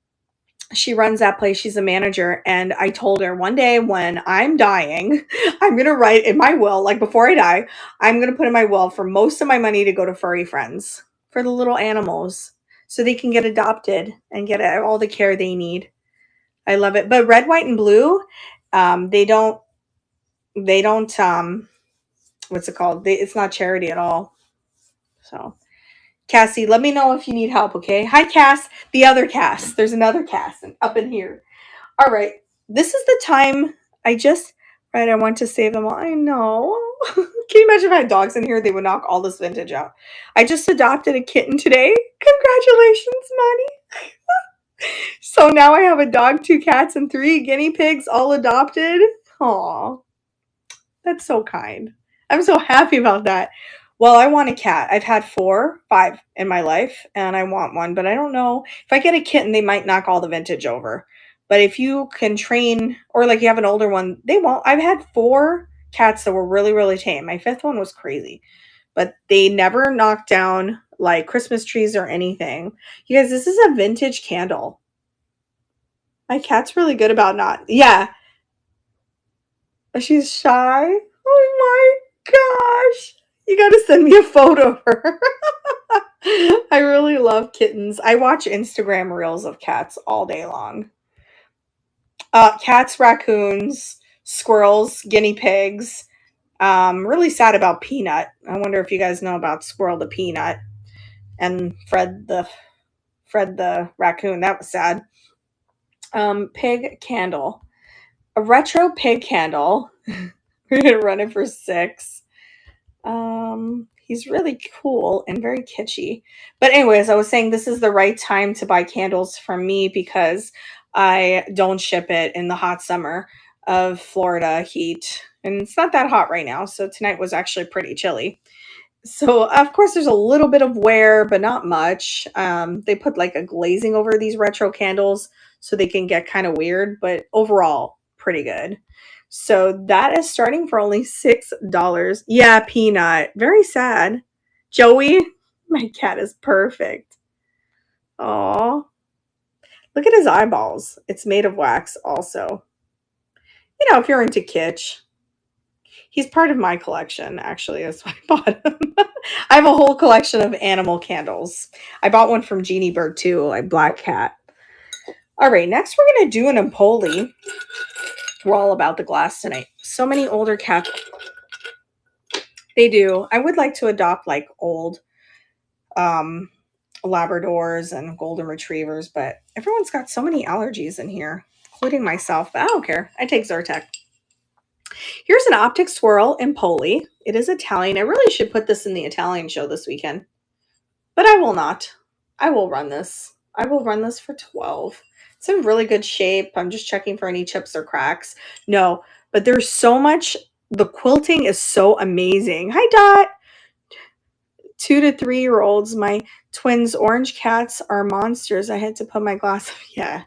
She runs that place. She's a manager. And I told her one day when I'm dying, I'm going to write in my will, like before I die, I'm going to put in my will for most of my money to go to Furry Friends for the little animals so they can get adopted and get all the care they need. I love it. But red, white, and blue, they don't They don't, what's it called? It's not charity at all. So, Cassie, let me know if you need help, okay? Hi, Cass. The other Cass. There's another Cass up in here. All right. This is the time right, I want to save them all. I know. Can you imagine if I had dogs in here? They would knock all this vintage out. I just adopted a kitten today. Congratulations, Monty. So now I have a dog, 2 cats, and 3 guinea pigs all adopted. Aw, that's so kind. I'm so happy about that. Well, I want a cat. I've had 5 in my life, and I want one, but I don't know. If I get a kitten, they might knock all the vintage over. But if you can train, or like you have an older one, they won't. I've had 4 cats that were really, really tame. My 5th one was crazy, but they never knocked down like Christmas trees or anything. You guys, this is a vintage candle. My cat's really good about not. Yeah, she's shy. Oh my gosh. You got to send me a photo of her. I really love kittens. I watch Instagram reels of cats all day long. Cats, raccoons, squirrels, guinea pigs. Really sad about Peanut. I wonder if you guys know about Squirrel the Peanut and Fred the raccoon. That was sad. Pig candle. A retro pig candle. We're gonna run it for 6. He's really cool and very kitschy. But anyways, I was saying this is the right time to buy candles from me because I don't ship it in the hot summer of Florida heat. And it's not that hot right now, so tonight was actually pretty chilly. So of course there's a little bit of wear, but not much. They put like a glazing over these retro candles so they can get kind of weird, but overall pretty good. So that is starting for only $6. Yeah, Peanut. Very sad. Joey, my cat is perfect. Aw. Look at his eyeballs. It's made of wax also. You know, if you're into kitsch. He's part of my collection, actually. That's why I bought him. I have a whole collection of animal candles. I bought one from Jeannie Bird too, a black cat. All right, next we're going to do an Empoli. We're all about the glass tonight. So many older cats. They do. I would like to adopt like old Labradors and Golden Retrievers, but everyone's got so many allergies in here, including myself. But I don't care. I take Zyrtec. Here's an Optic Swirl Empoli. It is Italian. I really should put this in the Italian show this weekend, but I will not. I will run this. I will run this for 12. It's in really good shape. I'm just checking for any chips or cracks. No, but there's so much. The quilting is so amazing. Hi, Dot. 2 to 3-year-olds. My twins' orange cats are monsters. I had to put my glass. Yeah.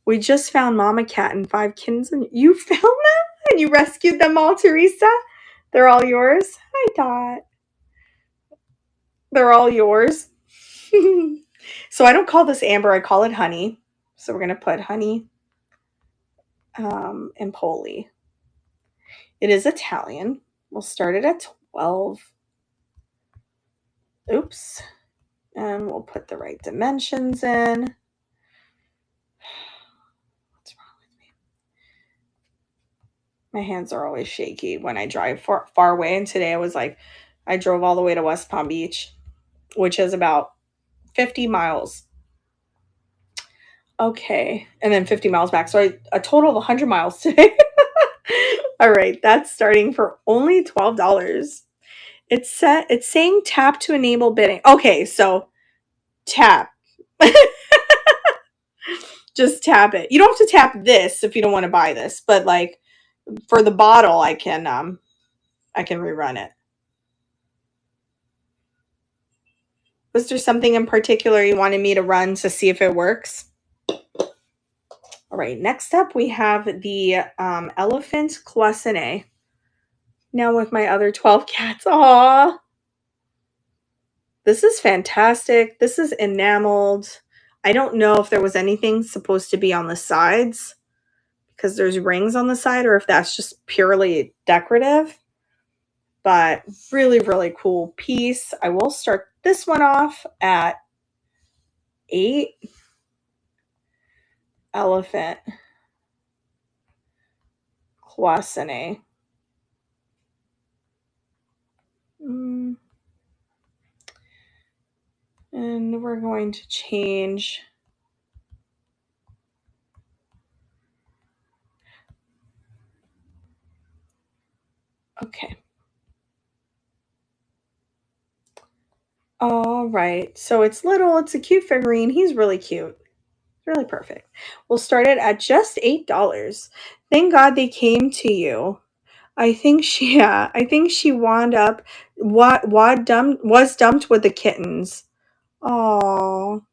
We just found Mama Cat and 5 kittens. And you found them? And you rescued them all, Teresa? They're all yours? Hi, Dot. They're all yours. So I don't call this amber. I call it honey. So we're going to put honey Empoli. It is Italian. We'll start it at 12. Oops. And we'll put the right dimensions in. What's wrong with me? My hands are always shaky when I drive far away. And today I drove all the way to West Palm Beach, which is about 50 miles. Okay. And then 50 miles back. So a total of 100 miles today. All right. That's starting for only $12. It's saying tap to enable bidding. Okay. So tap. Just tap it. You don't have to tap this if you don't want to buy this, but like for the bottle, I can rerun it. Was there something in particular you wanted me to run to see if it works? All right, next up we have the Elephant Cloisonné. Now with my other 12 cats. Aww. This is fantastic. This is enameled. I don't know if there was anything supposed to be on the sides because there's rings on the side or if that's just purely decorative. But really, really cool piece. I will start this one off at 8. Elephant Cloisonné. And we're going to change. Okay. All right. So it's little. It's a cute figurine. He's really cute. Really perfect. We'll start it at just $8. Thank God they came to you. I think she, yeah, I think she wound up, was dumped with the kittens. Oh,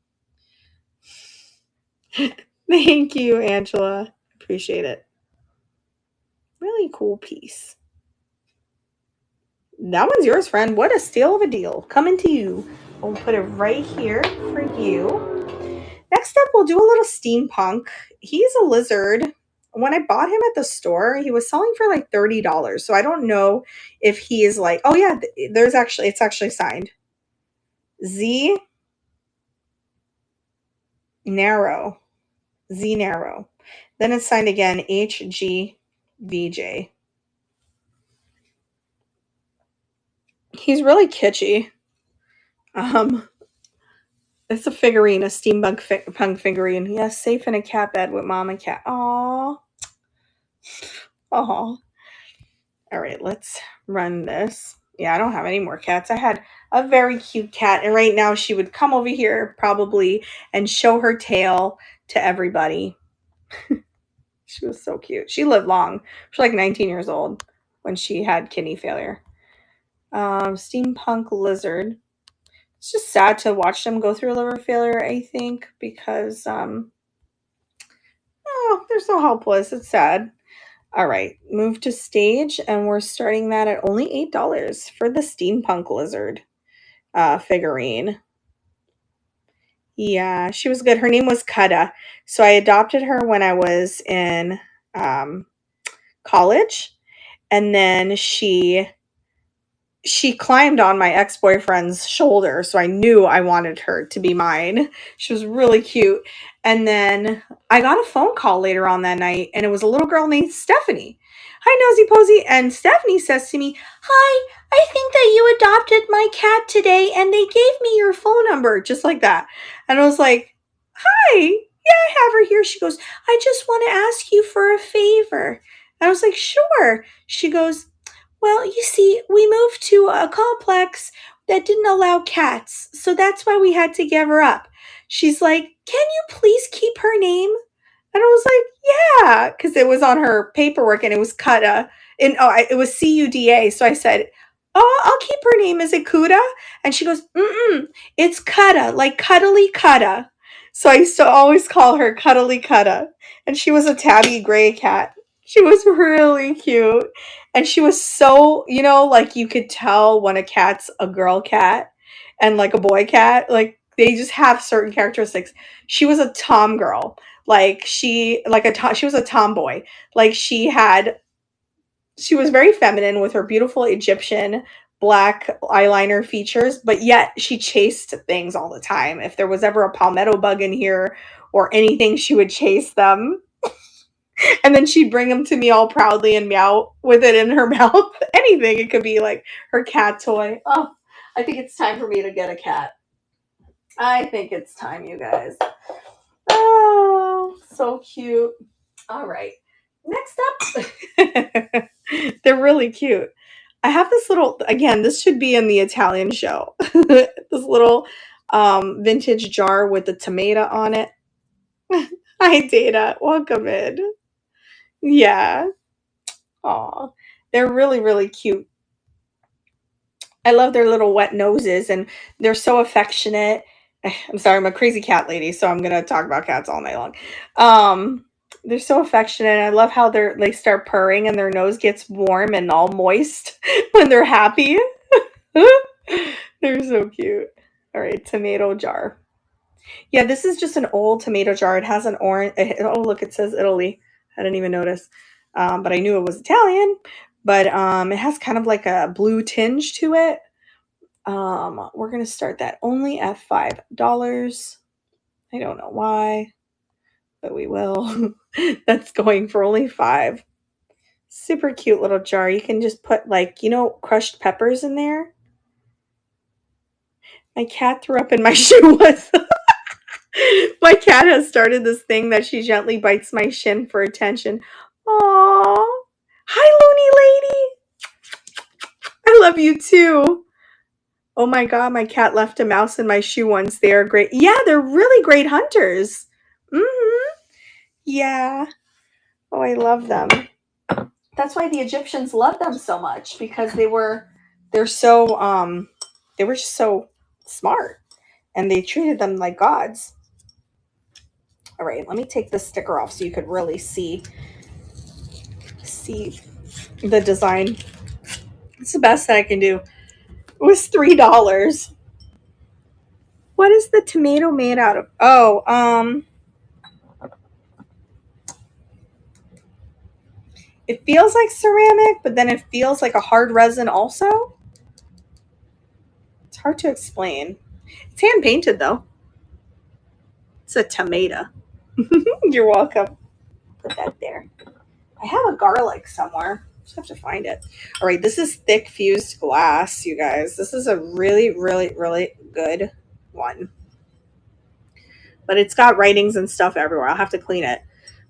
thank you, Angela. Appreciate it. Really cool piece. That one's yours, friend. What a steal of a deal. Coming to you. We'll put it right here for you. Next up, we'll do a little steampunk. He's a lizard. When I bought him at the store, he was selling for like $30. So I don't know if he is like, oh yeah, it's actually signed. Z Narrow. Z Narrow. Then it's signed again, HGVJ. He's really kitschy. It's a figurine, a steampunk punk figurine. Yes, safe in a cat bed with mom and cat. Aww. Aww. All right, let's run this. Yeah, I don't have any more cats. I had a very cute cat, and right now she would come over here probably and show her tail to everybody. She was so cute. She lived long. She was like 19 years old when she had kidney failure. Steampunk Lizard. It's just sad to watch them go through liver failure, I think, because they're so helpless. It's sad. All right, move to stage, and we're starting that at only $8 for the Steampunk Lizard figurine. Yeah, she was good. Her name was Kutta. So I adopted her when I was in college, and then she climbed on my ex-boyfriend's shoulder, so I knew I wanted her to be mine. She was really cute. And then I got a phone call later on that night, and it was a little girl named Stephanie. Hi, Nosy Posy. And Stephanie says to me, hi, I think that you adopted my cat today, and they gave me your phone number, just like that. And I was like, hi, yeah, I have her here. She goes, I just want to ask you for a favor. And I was like, sure. She goes, well, you see, we moved to a complex that didn't allow cats, so that's why we had to give her up. She's like, can you please keep her name? And I was like, yeah, because it was on her paperwork and it was Kutta. It was Cuda. So I said, oh, I'll keep her name. Is it Kuda? And she goes, it's Kutta, like cuddly Kutta. So I used to always call her Cuddly Kutta. And she was a tabby gray cat. She was really cute. And she was so, like you could tell when a cat's a girl cat and like a boy cat, like they just have certain characteristics. She was a tom girl. She was a tomboy. She was very feminine with her beautiful Egyptian black eyeliner features, but yet she chased things all the time. If there was ever a palmetto bug in here or anything, she would chase them. And then she'd bring them to me all proudly and meow with it in her mouth. Anything. It could be like her cat toy. Oh, I think it's time for me to get a cat. I think it's time, you guys. Oh, so cute. All right. Next up. They're really cute. I have this little, again, this should be in the Italian show. This little vintage jar with the tomato on it. Hi, Data. Welcome in. Yeah. Aw. They're really, really cute. I love their little wet noses, and they're so affectionate. I'm sorry, I'm a crazy cat lady, so I'm gonna talk about cats all night long. They're so affectionate. I love how they start purring and their nose gets warm and all moist when they're happy. They're so cute. All right, tomato jar. Yeah, this is just an old tomato jar. It has an orange. Oh, look, it says Italy. I didn't even notice. But I knew it was Italian. But it has kind of like a blue tinge to it. We're going to start that only at $5. I don't know why, but we will. That's going for only $5. Super cute little jar. You can just put crushed peppers in there. My cat threw up in my shoe. My cat has started this thing that she gently bites my shin for attention. Aww. Hi, Loony Lady. I love you too. Oh my god, my cat left a mouse in my shoe once. They are great. Yeah, they're really great hunters. Mm-hmm. Yeah. Oh, I love them. That's why the Egyptians loved them so much, because they're so they were so smart and they treated them like gods. All right, let me take this sticker off so you could really see the design. It's the best that I can do. It was $3. What is the tomato made out of? Oh, it feels like ceramic, but then it feels like a hard resin also. It's hard to explain. It's hand painted though. It's a tomato. You're welcome. Put that there. I have a garlic somewhere. Just have to find it. All right, this is thick fused glass, you guys. This is a really, really, really good one. But it's got writings and stuff everywhere. I'll have to clean it.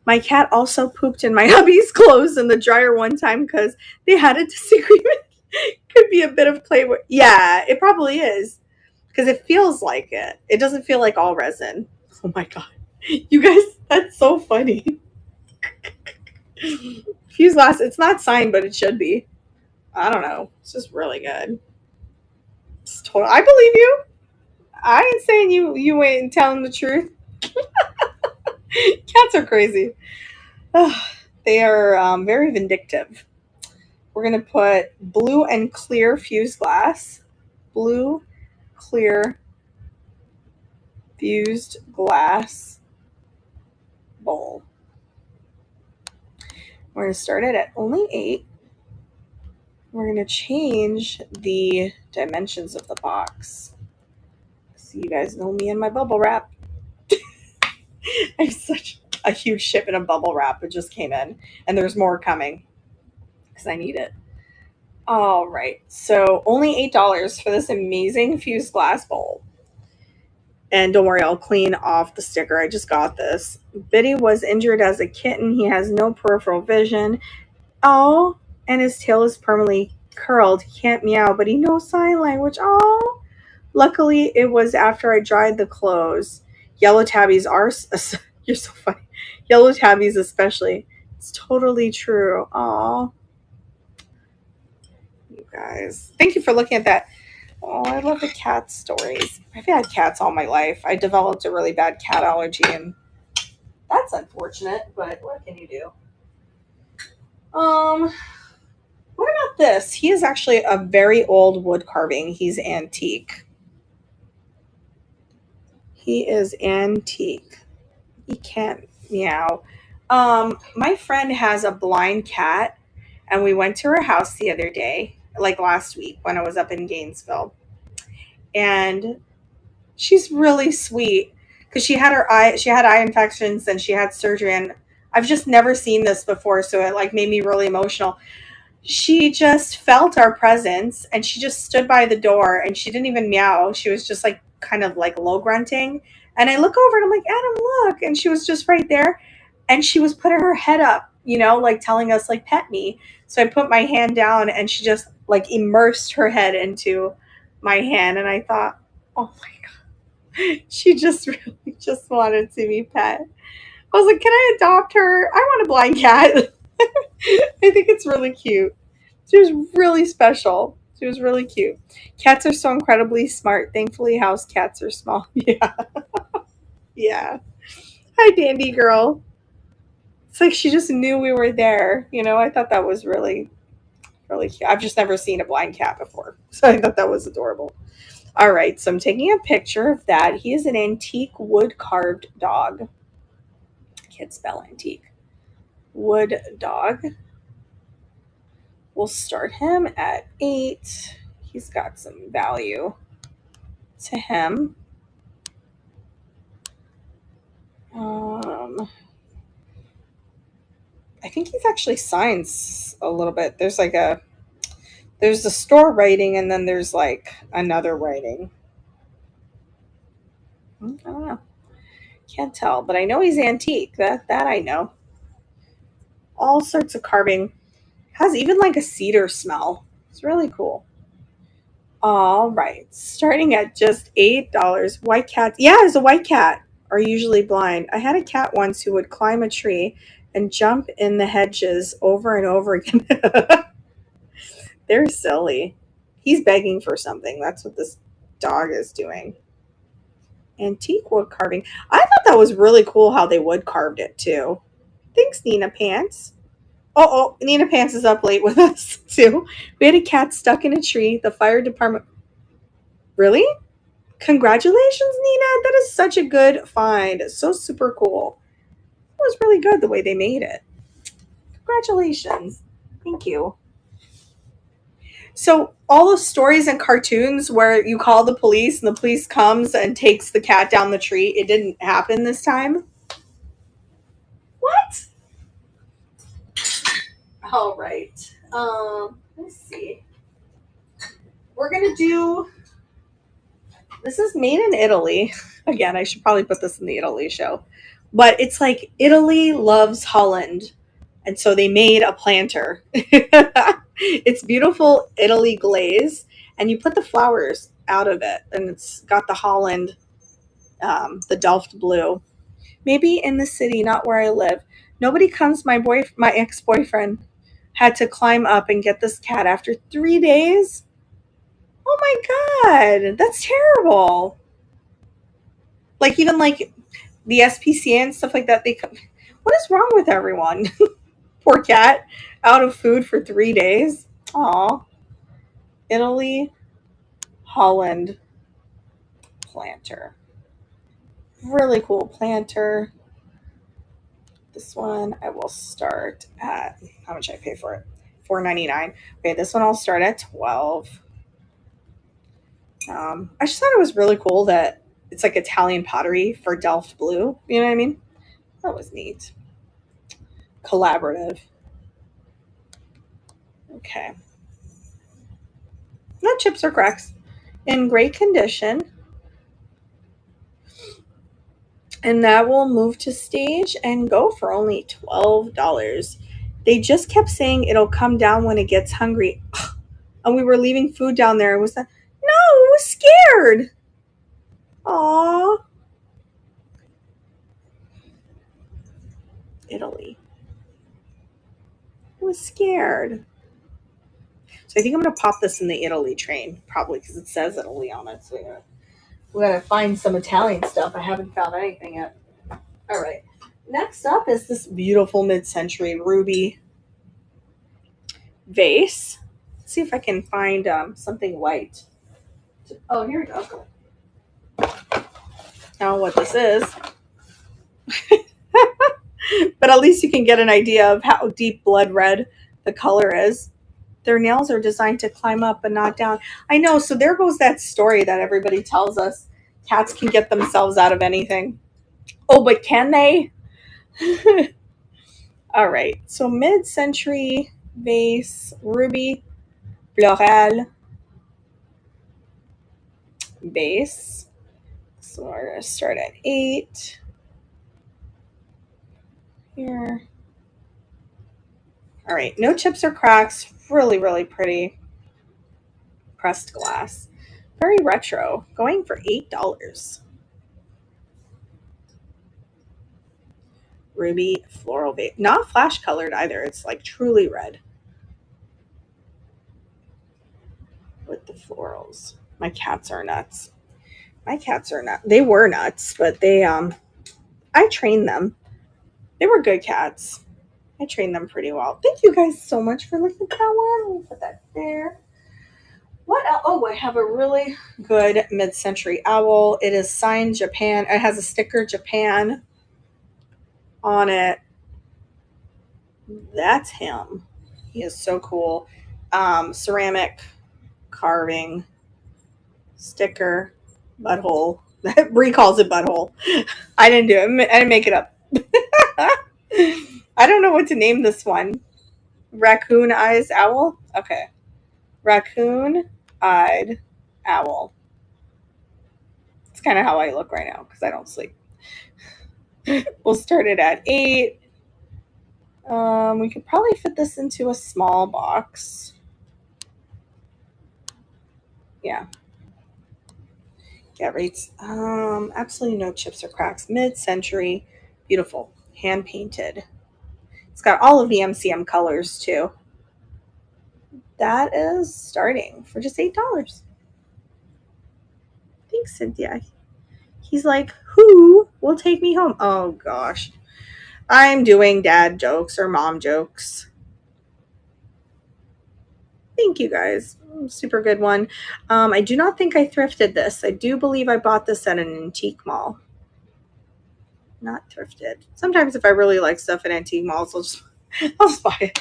My cat also pooped in my hubby's clothes in the dryer one time because they had a disagreement. Could be a bit of play with. Yeah, it probably is. Because it feels like it. It doesn't feel like all resin. Oh my god. You guys, that's so funny. Fused glass, it's not signed, but it should be. I don't know. It's just really good. It's total. I believe you. I ain't saying you ain't telling the truth. Cats are crazy. They are very vindictive. We're going to put blue and clear fused glass. Blue, clear, fused glass bowl. We're going to start it at only 8. We're going to change the dimensions of the box. So you guys know me and my bubble wrap. I have such a huge shipment of bubble wrap. It just came in. And there's more coming because I need it. All right. So only $8 for this amazing fused glass bowl. And don't worry, I'll clean off the sticker. I just got this. Biddy was injured as a kitten. He has no peripheral vision. Oh, and his tail is permanently curled. He can't meow, but he knows sign language. Oh, luckily it was after I dried the clothes. Yellow tabbies are, you're so funny. Yellow tabbies especially. It's totally true. Oh, you guys. Thank you for looking at that. Oh, I love the cat stories. I've had cats all my life. I developed a really bad cat allergy, and that's unfortunate, but what can you do? What about this? He is actually a very old wood carving. He's antique. He is antique. He can't meow. My friend has a blind cat, and we went to her house the other day, like last week when I was up in Gainesville. And she's really sweet because she had eye infections and she had surgery, and I've just never seen this before, so it like made me really emotional. She just felt our presence and she just stood by the door and she didn't even meow. She was just like kind of like low grunting. And I look over and I'm like, Adam, look. And she was just right there. And she was putting her head up, like telling us like pet me. So I put my hand down and she just like immersed her head into my hand. And I thought, oh my God, she just really just wanted to be pet. I was like, can I adopt her? I want a blind cat. I think it's really cute. She was really special. She was really cute. Cats are so incredibly smart. Thankfully, house cats are small. Yeah. Yeah. Hi, Dandy Girl. It's like she just knew we were there. I thought that was really, really cute. I've just never seen a blind cat before. So I thought that was adorable. All right. So I'm taking a picture of that. He is an antique wood carved dog. Can't spell antique. Wood dog. We'll start him at 8. He's got some value to him. I think he's actually signed a little bit. There's the store writing and then there's like another writing. I don't know. Can't tell, but I know he's antique. That I know. All sorts of carving. Has even like a cedar smell. It's really cool. All right, starting at just $8. White cats. Yeah, it's a white cat. Are usually blind. I had a cat once who would climb a tree and jump in the hedges over and over again. They're silly. He's begging for something. That's what this dog is doing. Antique wood carving. I thought that was really cool how they wood carved it too. Thanks, Nina Pants. Oh, Nina Pants is up late with us too. We had a cat stuck in a tree. The fire department. Really? Congratulations, Nina. That is such a good find. So super cool. It was really good the way they made it. Congratulations. Thank you. So all the stories and cartoons where you call the police and the police comes and takes the cat down the tree, it didn't happen this time. What? All right. Let's see. We're gonna do. This is made in Italy. Again, I should probably put this in the Italy show, but it's like Italy loves Holland, and so they made a planter. It's beautiful Italy glaze, and you put the flowers out of it, and it's got the Holland, the Delft blue. Maybe in the city, not where I live. Nobody comes. My ex boyfriend had to climb up and get this cat after 3 days. Oh my god, that's terrible. Like even like the SPCA and stuff like that. What is wrong with everyone? Poor cat, out of food for 3 days. Aw, Italy, Holland planter. Really cool planter. This one I will start at how much I pay for it? $4.99. Okay, this one I'll start at 12. I just thought it was really cool that it's like Italian pottery for Delft blue. You know what I mean? That was neat. Collaborative. Okay. No chips or cracks. In great condition. And that will move to stage and go for only $12. They just kept saying it'll come down when it gets hungry. And we were leaving food down there. It was like, no, it was scared. Aw. Italy. It was scared. So I think I'm going to pop this in the Italy train, probably because it says Italy on it. So we gotta find some Italian stuff. I haven't found anything yet. All right. Next up is this beautiful mid-century ruby vase. Let's see if I can find something white. Oh, here we go. Now what this is. But at least you can get an idea of how deep blood red the color is. Their nails are designed to climb up and not down. I know, so there goes that story that everybody tells us. Cats can get themselves out of anything. Oh, but can they? All right, so mid-century vase, ruby, floral base. So we're going to start at 8. Here. All right, no chips or cracks. Really, really pretty. Pressed glass. Very retro. Going for $8. Ruby floral vase. Not flash colored either. It's like truly red. With the florals. My cats are nuts. My cats are nuts. They were nuts, but I trained them. They were good cats. I trained them pretty well. Thank you guys so much for looking at that one. Let me put that there. What else? Oh, I have a really good mid-century owl. It is signed Japan. It has a sticker Japan on it. That's him. He is so cool. Ceramic carving sticker butthole. Bree calls it butthole. I didn't do it. I didn't make it up. I don't know what to name this one. Raccoon eyes owl? Okay. Raccoon eyed owl. It's kind of how I look right now because I don't sleep. We'll start it at 8. We could probably fit this into a small box. Yeah. Yeah, rates. Absolutely no chips or cracks. Mid-century. Beautiful. Hand painted. It's got all of the MCM colors too. That is starting for just $8. Thanks, Cynthia. He's like, who will take me home? Oh gosh. I'm doing dad jokes or mom jokes. Thank you guys. Super good one. I do not think I thrifted this. I do believe I bought this at an antique mall. Not thrifted. Sometimes if I really like stuff at antique malls, I'll just buy it.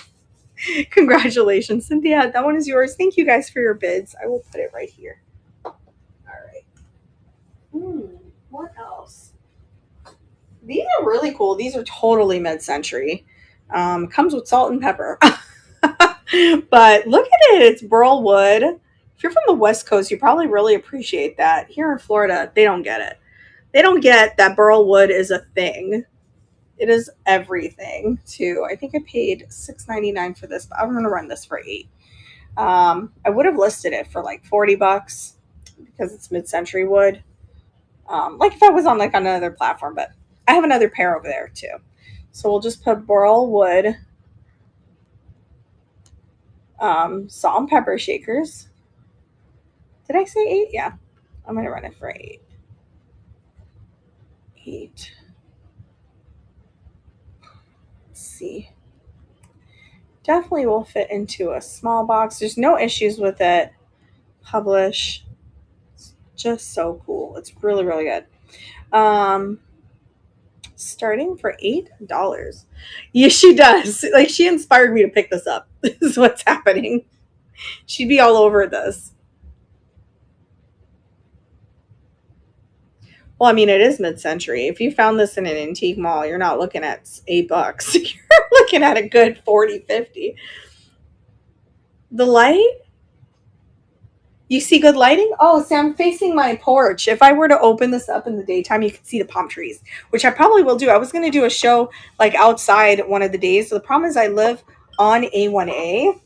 Congratulations, Cynthia. That one is yours. Thank you guys for your bids. I will put it right here. All right. What else? These are really cool. These are totally mid-century. Comes with salt and pepper. But look at it. It's burl wood. If you're from the West Coast, you probably really appreciate that. Here in Florida, they don't get it. They don't get that burl wood is a thing. It is everything, too. I think I paid $6.99 for this, but I'm going to run this for $8. I would have listed it for like $40 because it's mid-century wood. Like if I was on like another platform, but I have another pair over there, too. So we'll just put burl wood. Salt and pepper shakers. Did I say 8? Yeah. I'm going to run it for 8. 8. Let's see. Definitely will fit into a small box. There's no issues with it. Publish. It's just so cool. It's really, really good. Starting for $8. Yes, she does. Like, she inspired me to pick this up. This is what's happening. She'd be all over this. Well, I mean, it is mid-century. If you found this in an antique mall, you're not looking at $8. You're looking at a good 40, 50. The light? You see good lighting? Oh, see, I'm facing my porch. If I were to open this up in the daytime, you could see the palm trees, which I probably will do. I was going to do a show like outside one of the days. So the problem is I live on A1A,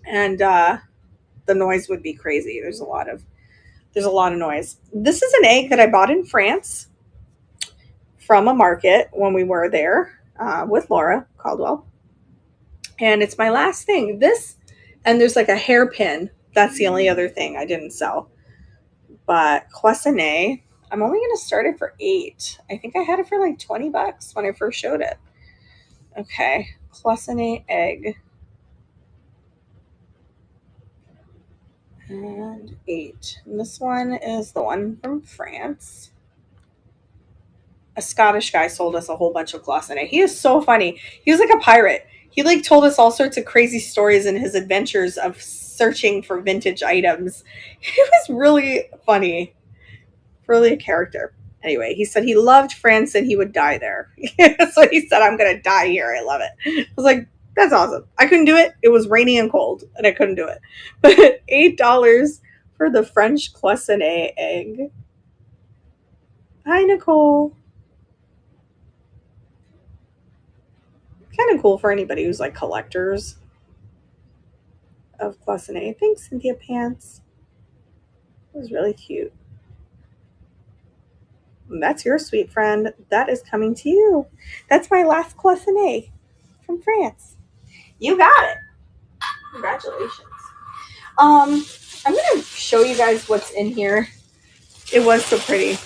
and the noise would be crazy. There's a lot of noise. This is an egg that I bought in France from a market when we were there with Laura Caldwell. And it's my last thing. This, and there's like a hairpin. That's the only other thing I didn't sell. But Cloisonné, I'm only going to start it for $8. I think I had it for like $20 when I first showed it. Okay, Cloisonné egg. And $8. And this one is the one from France. A Scottish guy sold us a whole bunch of Cloisonné. He is so funny. He was like a pirate. He like told us all sorts of crazy stories in his adventures of searching for vintage items. It was really funny. Really a character. Anyway, he said he loved France and he would die there. So he said, I'm going to die here. I love it. I was like, that's awesome. I couldn't do it. It was rainy and cold and I couldn't do it. But $8 for the French Cloisonné egg. Hi, Nicole. Kind of cool for anybody who's like collectors of Cloisonné. Thanks, Cynthia Pants. It was really cute. And that's your sweet friend. That is coming to you. That's my last Cloisonné from France. You got it. Congratulations. I'm going to show you guys what's in here. It was so pretty.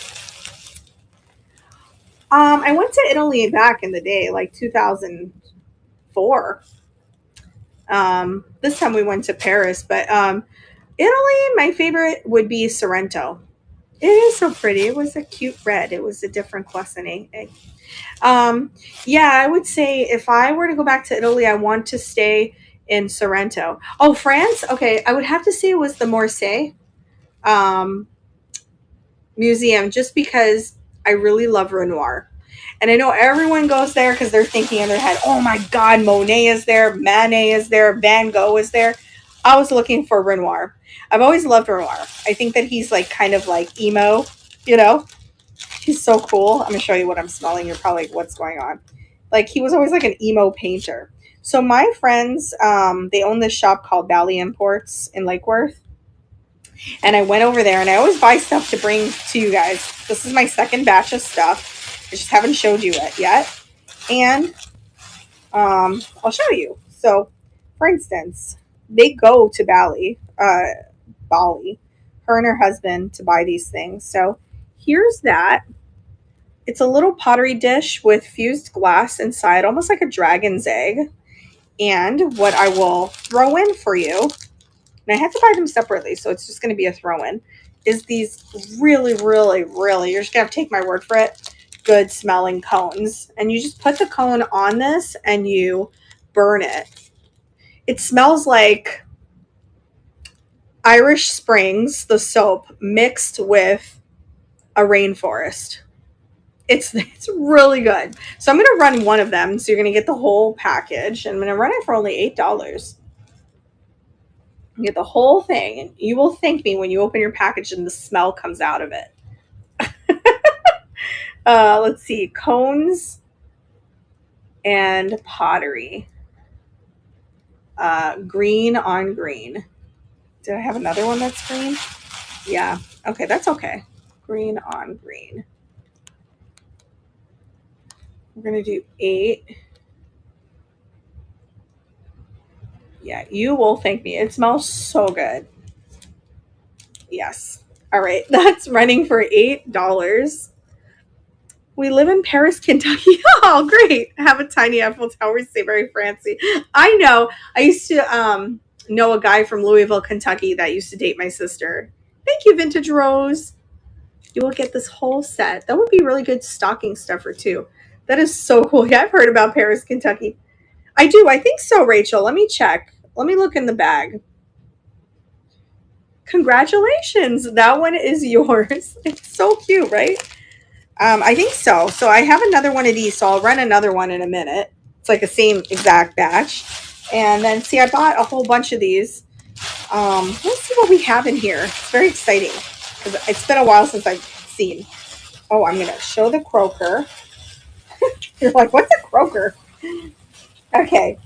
I went to Italy back in the day, like 2004. This time we went to Paris, but Italy, my favorite would be Sorrento. It is so pretty. It was a cute red. It was a different Cloisonné egg. Yeah, I would say if I were to go back to Italy, I want to stay in Sorrento. Oh, France? Okay, I would have to say it was the Morsay museum just because I really love Renoir. And I know everyone goes there because they're thinking in their head, oh my God, Monet is there, Manet is there, Van Gogh is there. I was looking for Renoir. I've always loved Renoir. I think that he's like kind of like emo you know? He's so cool. I'm gonna show you what I'm smelling. You're probably like, what's going on? Like, he was always like an emo painter. So my friends, they own this shop called Valley Imports in Lake Worth. And I went over there, and I always buy stuff to bring to you guys. This is my second batch of stuff. I just haven't showed you it yet. And I'll show you. So, for instance, they go to Bali, her and her husband, to buy these things. So here's that. It's a little pottery dish with fused glass inside, almost like a dragon's egg. And what I will throw in for you, and I have to buy them separately, so it's just going to be a throw in, is these really, really, really, you're just going to have to take my word for it, good smelling cones. And you just put the cone on this and you burn it. It smells like Irish Springs, the soap, mixed with a rainforest. It's really good. So I'm going to run one of them. So you're going to get the whole package. And I'm going to run it for only $8. You get the whole thing. And you will thank me when you open your package and the smell comes out of it. Let's see. Cones and pottery. Green on green. Did I have another one that's green? Yeah. Okay, that's okay. Green on green. We're going to do 8. Yeah, you will thank me. It smells so good. Yes. All right. That's running for $8. We live in Paris, Kentucky. Oh, great. Have a tiny Eiffel Tower. Stay very fancy. I know. I used to know a guy from Louisville, Kentucky that used to date my sister. Thank you, Vintage Rose. You will get this whole set. That would be really good stocking stuffer, too. That is so cool. Yeah, I've heard about Paris, Kentucky. I do. I think so, Rachel. Let me check. Let me look in the bag. Congratulations. That one is yours. It's so cute, right? I think so. So I have another one of these, so I'll run another one in a minute. It's like the same exact batch. And then, see, I bought a whole bunch of these. Let's see what we have in here. It's very exciting because it's been a while since I've seen. Oh, I'm going to show the croaker. You're like, what's a croaker? Okay.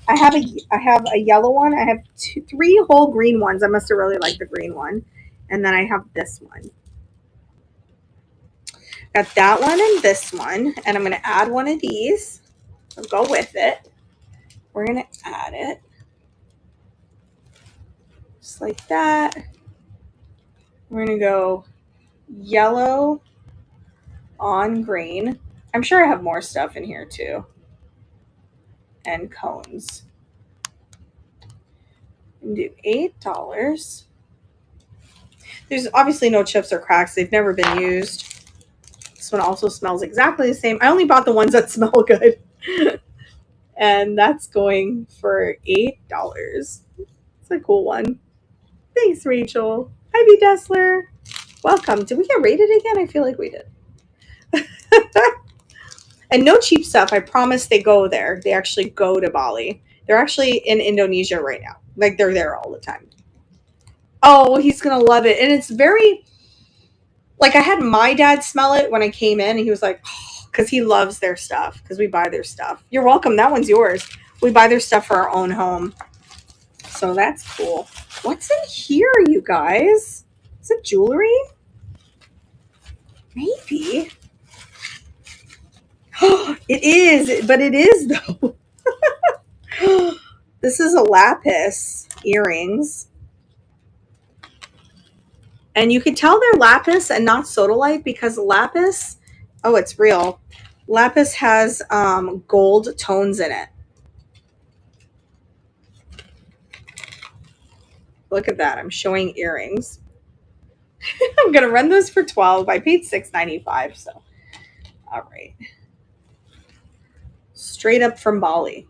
I have a yellow one. I have 3 whole green ones. I must have really liked the green one. And then I have this one. Got that one and this one. And I'm going to add one of these. I'll go with it. We're going to add it. Just like that. We're going to go yellow on green. I'm sure I have more stuff in here too. And cones. And do $8. There's obviously no chips or cracks. They've never been used. This one also smells exactly the same. I only bought the ones that smell good. And that's going for $8. It's a cool one. Thanks, Rachel. Hi, B. Dessler. Welcome. Did we get rated again? I feel like we did. And no cheap stuff. I promise they go there. They actually go to Bali. They're actually in Indonesia right now. Like, they're there all the time. Oh, he's going to love it. And it's very, like, I had my dad smell it when I came in. And he was like, oh, because he loves their stuff. Because we buy their stuff. You're welcome. That one's yours. We buy their stuff for our own home. So that's cool. What's in here, you guys? Is it jewelry? Maybe. It is, but it is though. This is a lapis earrings. And you can tell they're lapis and not sodalite because lapis, oh, it's real. Lapis has gold tones in it. Look at that. I'm showing earrings. I'm going to run those for $12. I paid $6.95. So, all right. Straight up from Bali.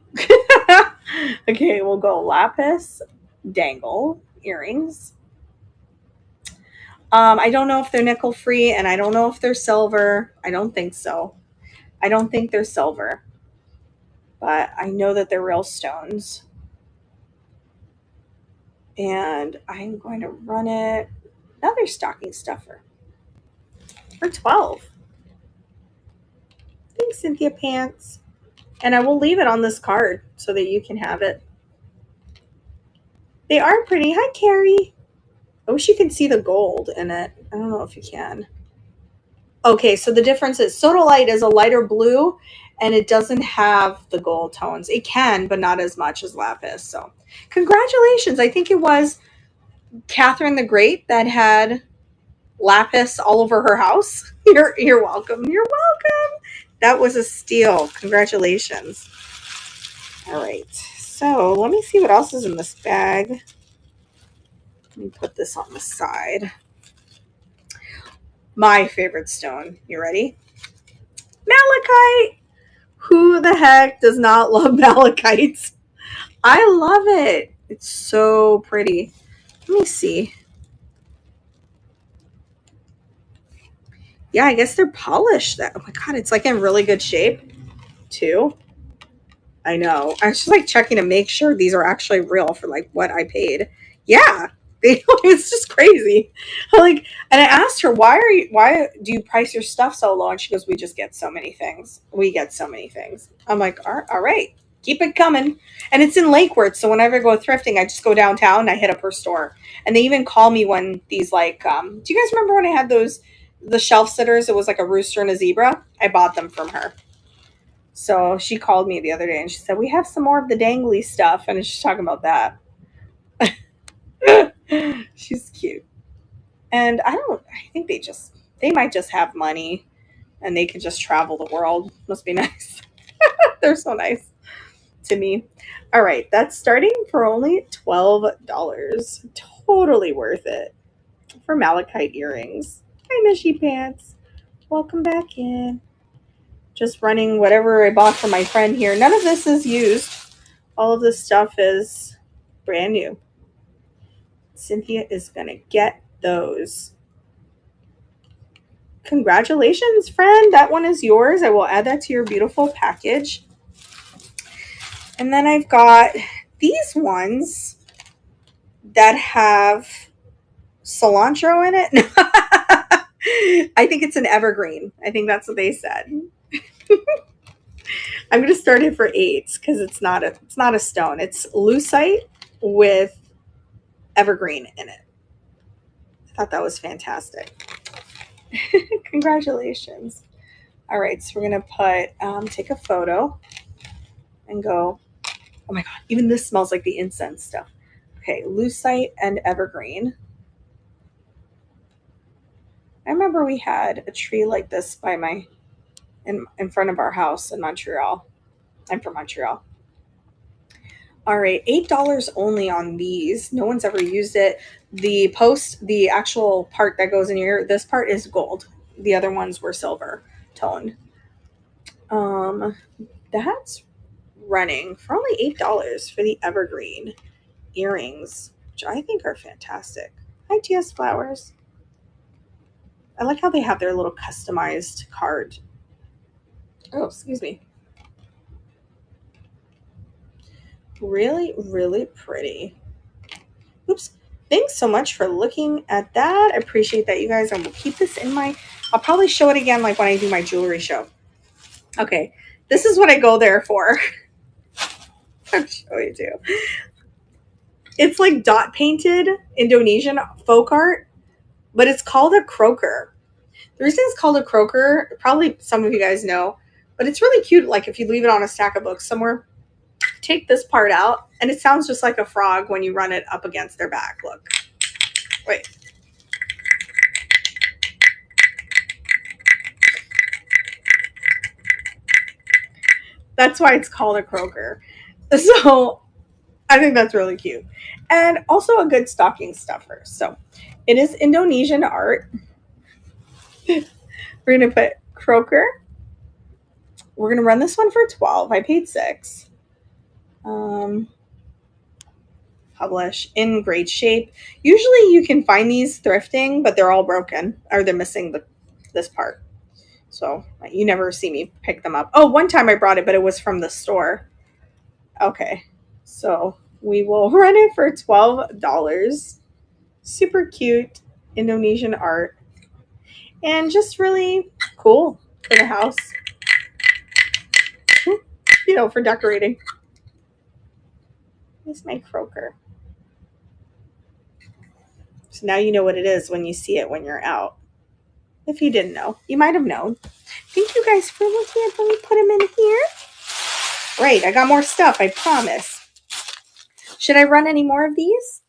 Okay, we'll go lapis, dangle, earrings. I don't know if they're nickel free and I don't know if they're silver. I don't think so. I don't think they're silver. But I know that they're real stones. And I'm going to run it. Another stocking stuffer. for 12. Thanks, Cynthia Pants. And I will leave it on this card so that you can have it. They are pretty. Hi, Carrie. I wish you could see the gold in it. I don't know if you can. Okay, so the difference is Sodalite is a lighter blue, and it doesn't have the gold tones. It can, but not as much as Lapis. So congratulations. I think it was Catherine the Great that had Lapis all over her house. You're welcome. You're welcome. That was a steal. Congratulations. All right. So let me see what else is in this bag. Let me put this on the side. My favorite stone. You ready? Malachite. Who the heck does not love malachites? I love it. It's so pretty. Let me see. Yeah, I guess they're polished. Oh my God, it's like in really good shape too. I know. I was just like checking to make sure these are actually real for like what I paid. Yeah. It's just crazy. Like, and I asked her, why do you price your stuff so low? And she goes, we just get so many things. We get so many things. I'm like, all right, keep it coming. And it's in Lake Worth. So whenever I go thrifting, I just go downtown and I hit up her store. And they even call me when these like, do you guys remember when I had the shelf sitters? It was like a rooster and a zebra. I bought them from her. So she called me the other day and she said, we have some more of the dangly stuff. And she's talking about that. She's cute. And I think they might just have money and they can just travel the world. Must be nice. They're so nice to me. All right. That's starting for only $12. Totally worth it for malachite earrings. Hi, Mishy Pants. Welcome back in. Just running whatever I bought for my friend here. None of this is used. All of this stuff is brand new. Cynthia is going to get those. Congratulations, friend. That one is yours. I will add that to your beautiful package. And then I've got these ones that have cilantro in it. I think it's an evergreen. I think that's what they said. I'm going to start it for 8 because it's not a stone. It's lucite with evergreen in it. I thought that was fantastic. Congratulations. All right, so we're going to put, take a photo and go, oh my God, even this smells like the incense stuff. Okay, lucite and evergreen. I remember we had a tree like this by in front of our house in Montreal. I'm from Montreal. All right, $8 only on these. No one's ever used it. The actual part that goes in here, this part is gold. The other ones were silver toned. That's running for only $8 for the evergreen earrings, which I think are fantastic. Hi, TS Flowers. I like how they have their little customized card. Oh, excuse me. Really, really pretty. Oops. Thanks so much for looking at that. I appreciate that, you guys. I will keep this in I'll probably show it again like when I do my jewelry show. Okay. This is what I go there for. I'll show you too. It's like dot painted Indonesian folk art, but it's called a croaker. The reason it's called a croaker, probably some of you guys know, but it's really cute. Like if you leave it on a stack of books somewhere, take this part out, and it sounds just like a frog when you run it up against their back. Look. Wait. That's why it's called a croaker. So I think that's really cute. And also a good stocking stuffer. So it is Indonesian art. We're going to put croaker. We're going to run this one for 12. I paid 6. Publish in great shape. Usually you can find these thrifting, but they're all broken or they're missing this part. So you never see me pick them up. Oh, one time I brought it, but it was from the store. Okay. So we will run it for $12. Super cute Indonesian art. and just really cool for the house, you know, for decorating. Here's my croaker. So now you know what it is when you see it when you're out. If you didn't know, you might have known. Thank you guys for looking at. Let me put them in here. Right, I got more stuff, I promise. Should I run any more of these?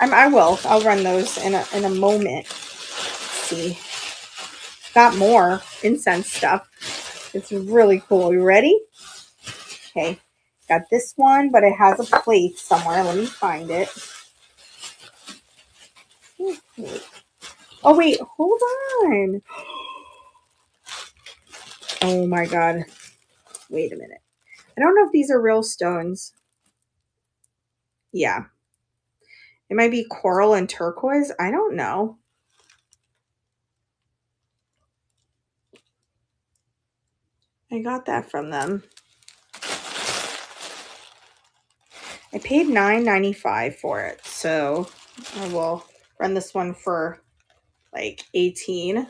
I will. I'll run those in a moment. Let's see. Got more incense stuff. It's really cool. You ready? Okay. Got this one, but it has a plate somewhere. Let me find it. Oh, wait. Hold on. Oh, my God. Wait a minute. I don't know if these are real stones. Yeah. It might be coral and turquoise. I don't know. I got that from them. I paid $9.95 for it, so I will run this one for like $18.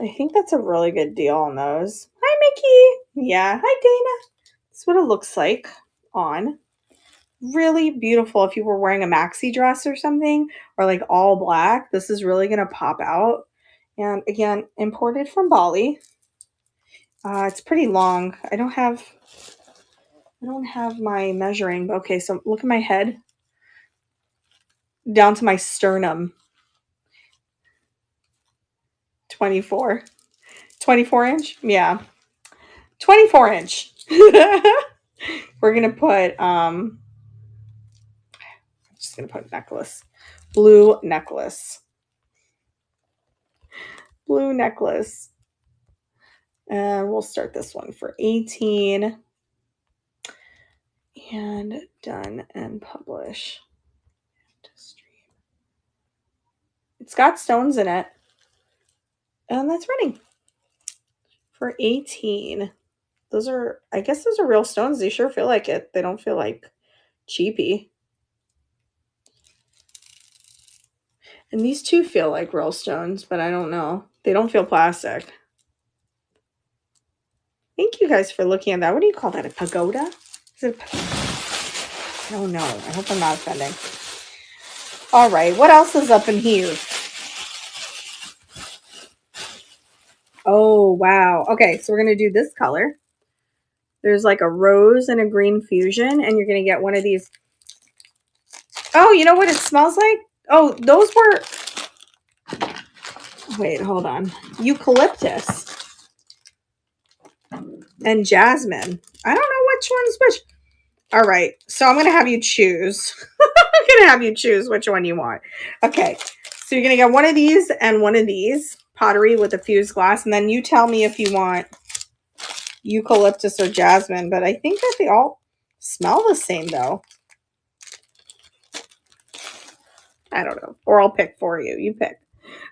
I think that's a really good deal on those. Hi, Mickey. Yeah, hi, Dana. That's what it looks like on. Really beautiful if you were wearing a maxi dress or something, or like all black. This is really going to pop out. And again, imported from Bali. It's pretty long. I don't have my measuring. Okay, so look at my head down to my sternum. 24 inch. Yeah, 24 inch. We're gonna put I'm just gonna put necklace, blue necklace, and we'll start this one for 18 and done and publish. It's got stones in it, and that's running for 18. I guess those are real stones. They sure feel like it. They don't feel like cheapy. And these two feel like real stones, but I don't know. They don't feel plastic. Thank you guys for looking at that. What do you call that? A pagoda? Is it I don't know. I hope I'm not offending. All right. What else is up in here? Oh, wow. Okay. So we're going to do this color. There's like a rose and a green fusion, and you're going to get one of these. Oh, you know what it smells like? Oh, those were... Wait, hold on. Eucalyptus and jasmine. I don't know which one's which. All right. So I'm going to have you choose. I'm going to have you choose which one you want. Okay. So you're going to get one of these and one of these. Pottery with a fused glass. And then you tell me if you want eucalyptus or jasmine. But I think that they all smell the same, though. I don't know. Or I'll pick for you. You pick.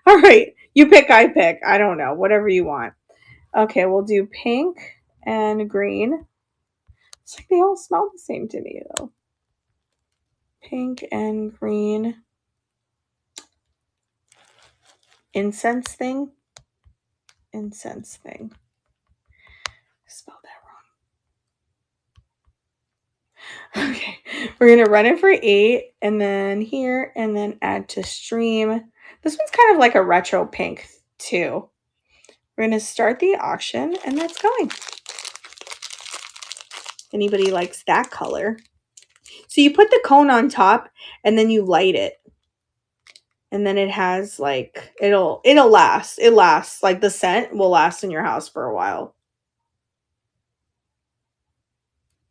All right. You pick, I pick. I don't know. Whatever you want. Okay. We'll do pink and green. It's like they all smell the same to me, though. Pink and green. Incense thing. I spelled that wrong. Okay. We're going to run it for 8 and then here and then add to stream. This one's kind of like a retro pink too. We're going to start the auction and that's going. Anybody likes that color? So you put the cone on top and then you light it. And then it has like, it'll last. It lasts. Like the scent will last in your house for a while.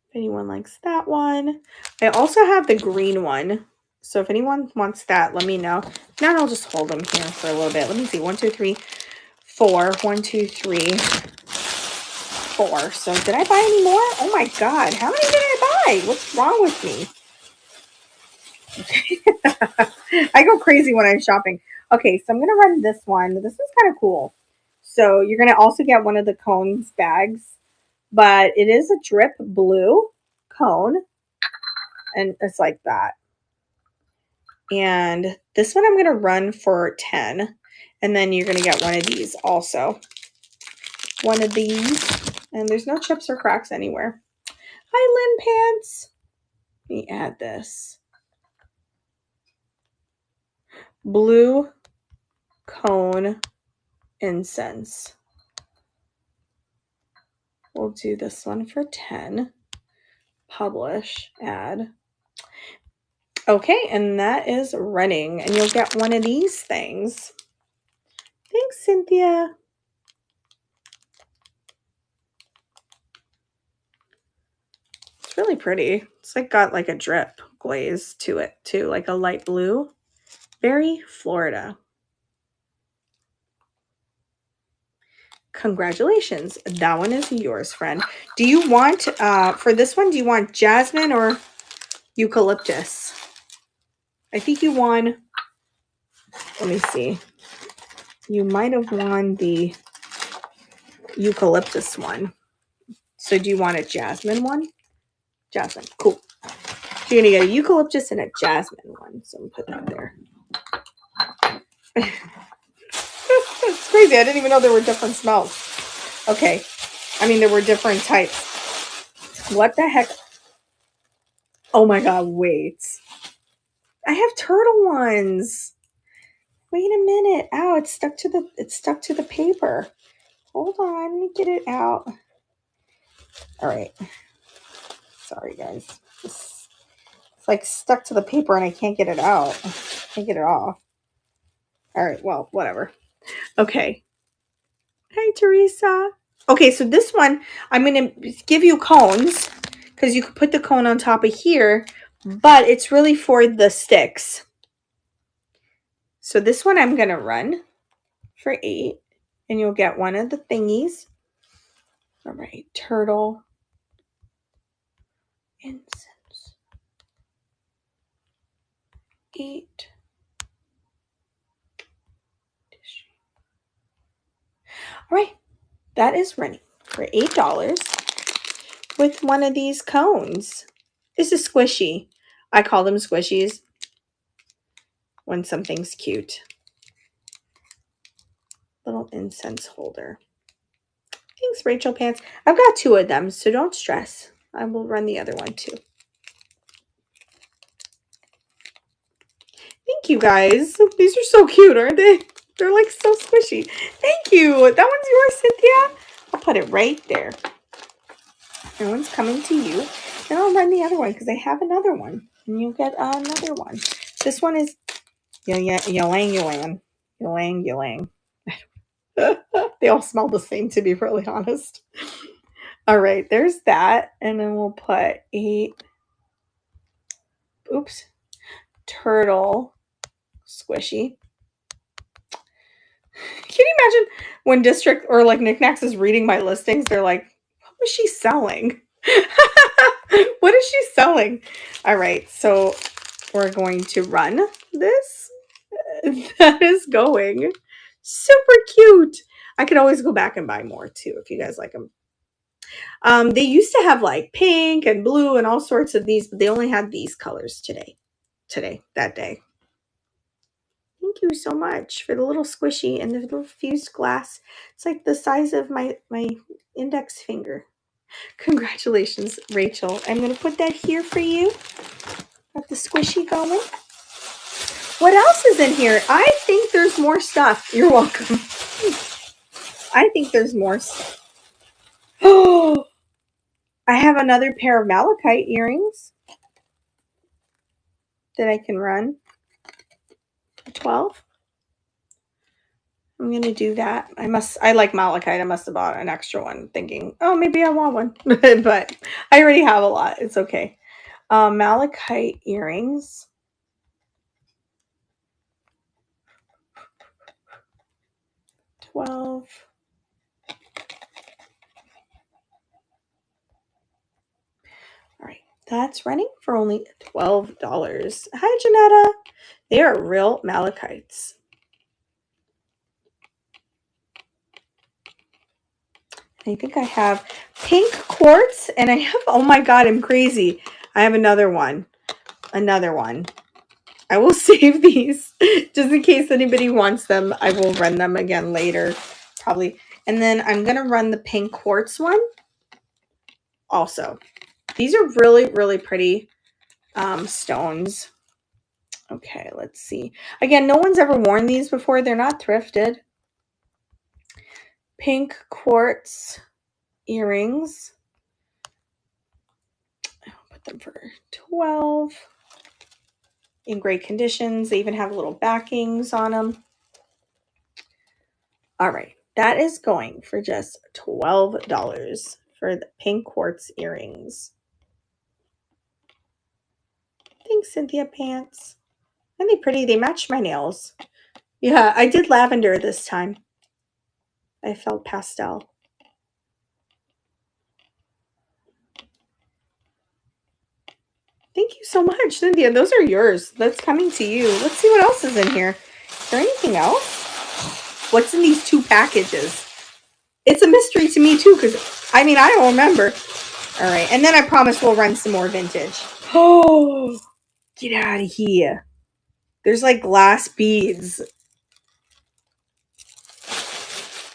If anyone likes that one. I also have the green one. So if anyone wants that, let me know. Now I'll just hold them here for a little bit. Let me see. 1, 2, 3, 4. 1, 2, 3, 4. So did I buy any more? Oh my God. How many did I buy? What's wrong with me? I go crazy when I'm shopping. Okay, so I'm going to run this one. This is kind of cool. So you're going to also get one of the cones bags, but it is a drip blue cone, and it's like that. And this one I'm going to run for 10. And then you're going to get one of these also. One of these. And there's no chips or cracks anywhere. Hi, Lynn Pants. Let me add this. Blue cone incense. We'll do this one for 10. Publish, add. Okay, and that is running. And you'll get one of these things. Thanks, Cynthia. It's really pretty. It's like got like a drip glaze to it too, like a light blue. Very Florida. Congratulations. That one is yours, friend. Do you want, for this one, do you want jasmine or eucalyptus? I think you won, let me see. You might have won the eucalyptus one. So do you want a jasmine one? Jasmine, cool. So you're gonna get a eucalyptus and a jasmine one. So I'm put that there. It's crazy. I didn't even know there were different smells. Okay. I mean, there were different types. What the heck? Oh my God, wait. I have turtle ones. Wait a minute. Ow, it's stuck to the paper. Hold on, let me get it out. All right. Sorry, guys. It's like stuck to the paper and I can't get it out. I can't get it off. All right, well, whatever. Okay. Hi, Teresa. Okay, so this one, I'm going to give you cones because you could put the cone on top of here, but it's really for the sticks. So this one I'm going to run for 8, and you'll get one of the thingies. All right, turtle incense. 8. All right, that is running for $8 with one of these cones. This is squishy. I call them squishies when something's cute. Little incense holder. Thanks, Rachel Pants. I've got 2 of them, so don't stress. I will run the other one too. Thank you, guys. These are so cute, aren't they? They're like so squishy. Thank you. That one's yours, Cynthia. I'll put it right there. That one's coming to you. And I'll run the other one because I have another one. And you'll get another one. This one is ylang. They all smell the same, to be really honest. All right, there's that. And then we'll put 8. Oops. Turtle squishy. Can you imagine when District or like Knickknacks is reading my listings? They're like, what was she selling? What is she selling? All right, so we're going to run this. That is going super cute. I could always go back and buy more too if you guys like them. They used to have like pink and blue and all sorts of these, but they only had these colors that day. Thank you so much for the little squishy and the little fused glass. It's like the size of my index finger. Congratulations, Rachel. I'm going to put that here for you. Got the squishy going. What else is in here? I think there's more stuff. You're welcome. I think there's more stuff. Oh, I have another pair of malachite earrings that I can run. 12. I'm going to do that. I like malachite. I must have bought an extra one thinking, oh, maybe I want one. But I already have a lot. It's okay. Malachite earrings. 12. All right. That's running for only $12. Hi, Janetta. They are real malachites. I think I have pink quartz and I have, oh my God, I'm crazy. I have another one. I will save these just in case anybody wants them. I will run them again later, probably. And then I'm going to run the pink quartz one also. These are really, really pretty stones. Okay, let's see. Again, no one's ever worn these before. They're not thrifted. Pink quartz earrings. I'll put them for 12. In great conditions. They even have little backings on them. All right, that is going for just $12 for the pink quartz earrings. Thanks, Cynthia Pants. Aren't they pretty? They match my nails. Yeah, I did lavender this time. I felt pastel. Thank you so much, Cynthia. Those are yours. That's coming to you. Let's see what else is in here. Is there anything else? What's in these 2 packages? It's a mystery to me, too, because, I mean, I don't remember. All right, and then I promise we'll run some more vintage. Oh, get out of here. There's like glass beads.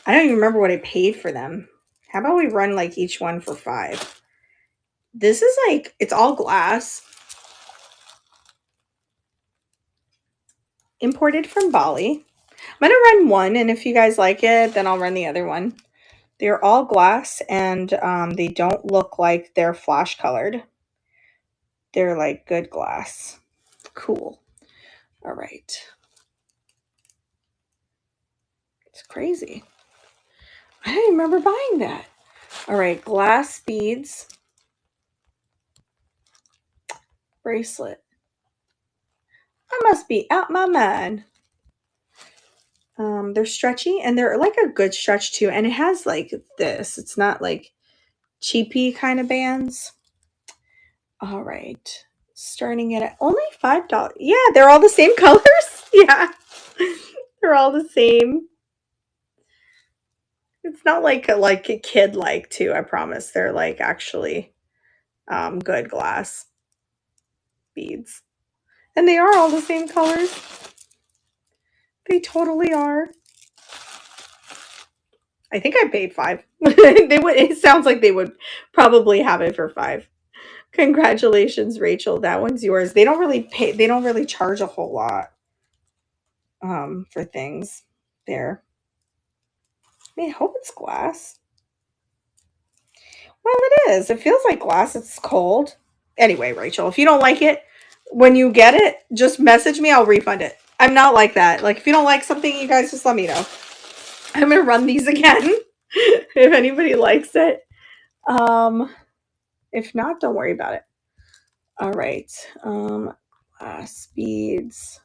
I don't even remember what I paid for them. How about we run like each one for $5? This is like, it's all glass. Imported from Bali. I'm going to run one, and if you guys like it, then I'll run the other one. They're all glass, and they don't look like they're flash colored. They're like good glass. Cool. All right. It's crazy. I don't remember buying that. All right, glass beads. Bracelet. I must be out my mind. They're stretchy, and they're like a good stretch too. And it has like this. It's not like cheapy kind of bands. All right. Starting it at only $5. Yeah, they're all the same colors. Yeah. They're all the same. It's not like a kid like too, I promise. They're like actually good glass beads. And they are all the same colors. They totally are. I think I paid $5. It sounds like they would probably have it for $5. Congratulations, Rachel. That one's yours. They don't really charge a whole lot for things there. I mean, I hope it's glass. Well, it is. It feels like glass. It's cold. Anyway, Rachel, if you don't like it, when you get it, just message me. I'll refund it. I'm not like that. Like, if you don't like something, you guys just let me know. I'm going to run these again if anybody likes it. If not, don't worry about it. All right. Glass beads.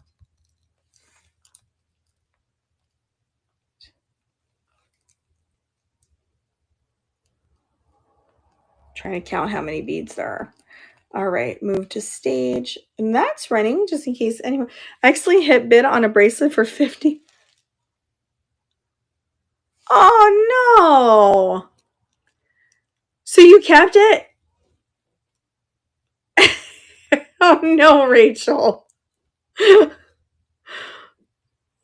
Trying to count how many beads there are. All right, move to stage. And that's running, just in case anyone. I actually hit bid on a bracelet for $50. Oh, no. So you kept it? Oh, no, Rachel.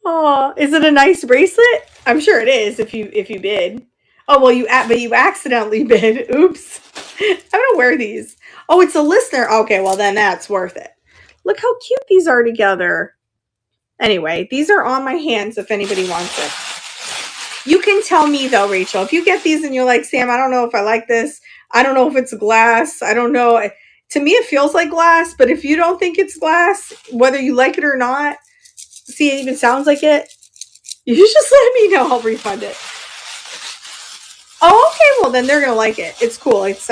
Oh, is it a nice bracelet? I'm sure it is if you bid. Oh, well, but you accidentally bid. Oops. I'm going to wear these. Oh, it's a listener. Okay, well, then that's worth it. Look how cute these are together. Anyway, these are on my hands if anybody wants it. You can tell me, though, Rachel. If you get these and you're like, Sam, I don't know if I like this. I don't know if it's glass. I don't know. To me, it feels like glass. But if you don't think it's glass, whether you like it or not, see, it even sounds like it. You just let me know. I'll refund it. Oh, okay. Well, then they're going to like it. It's cool. It's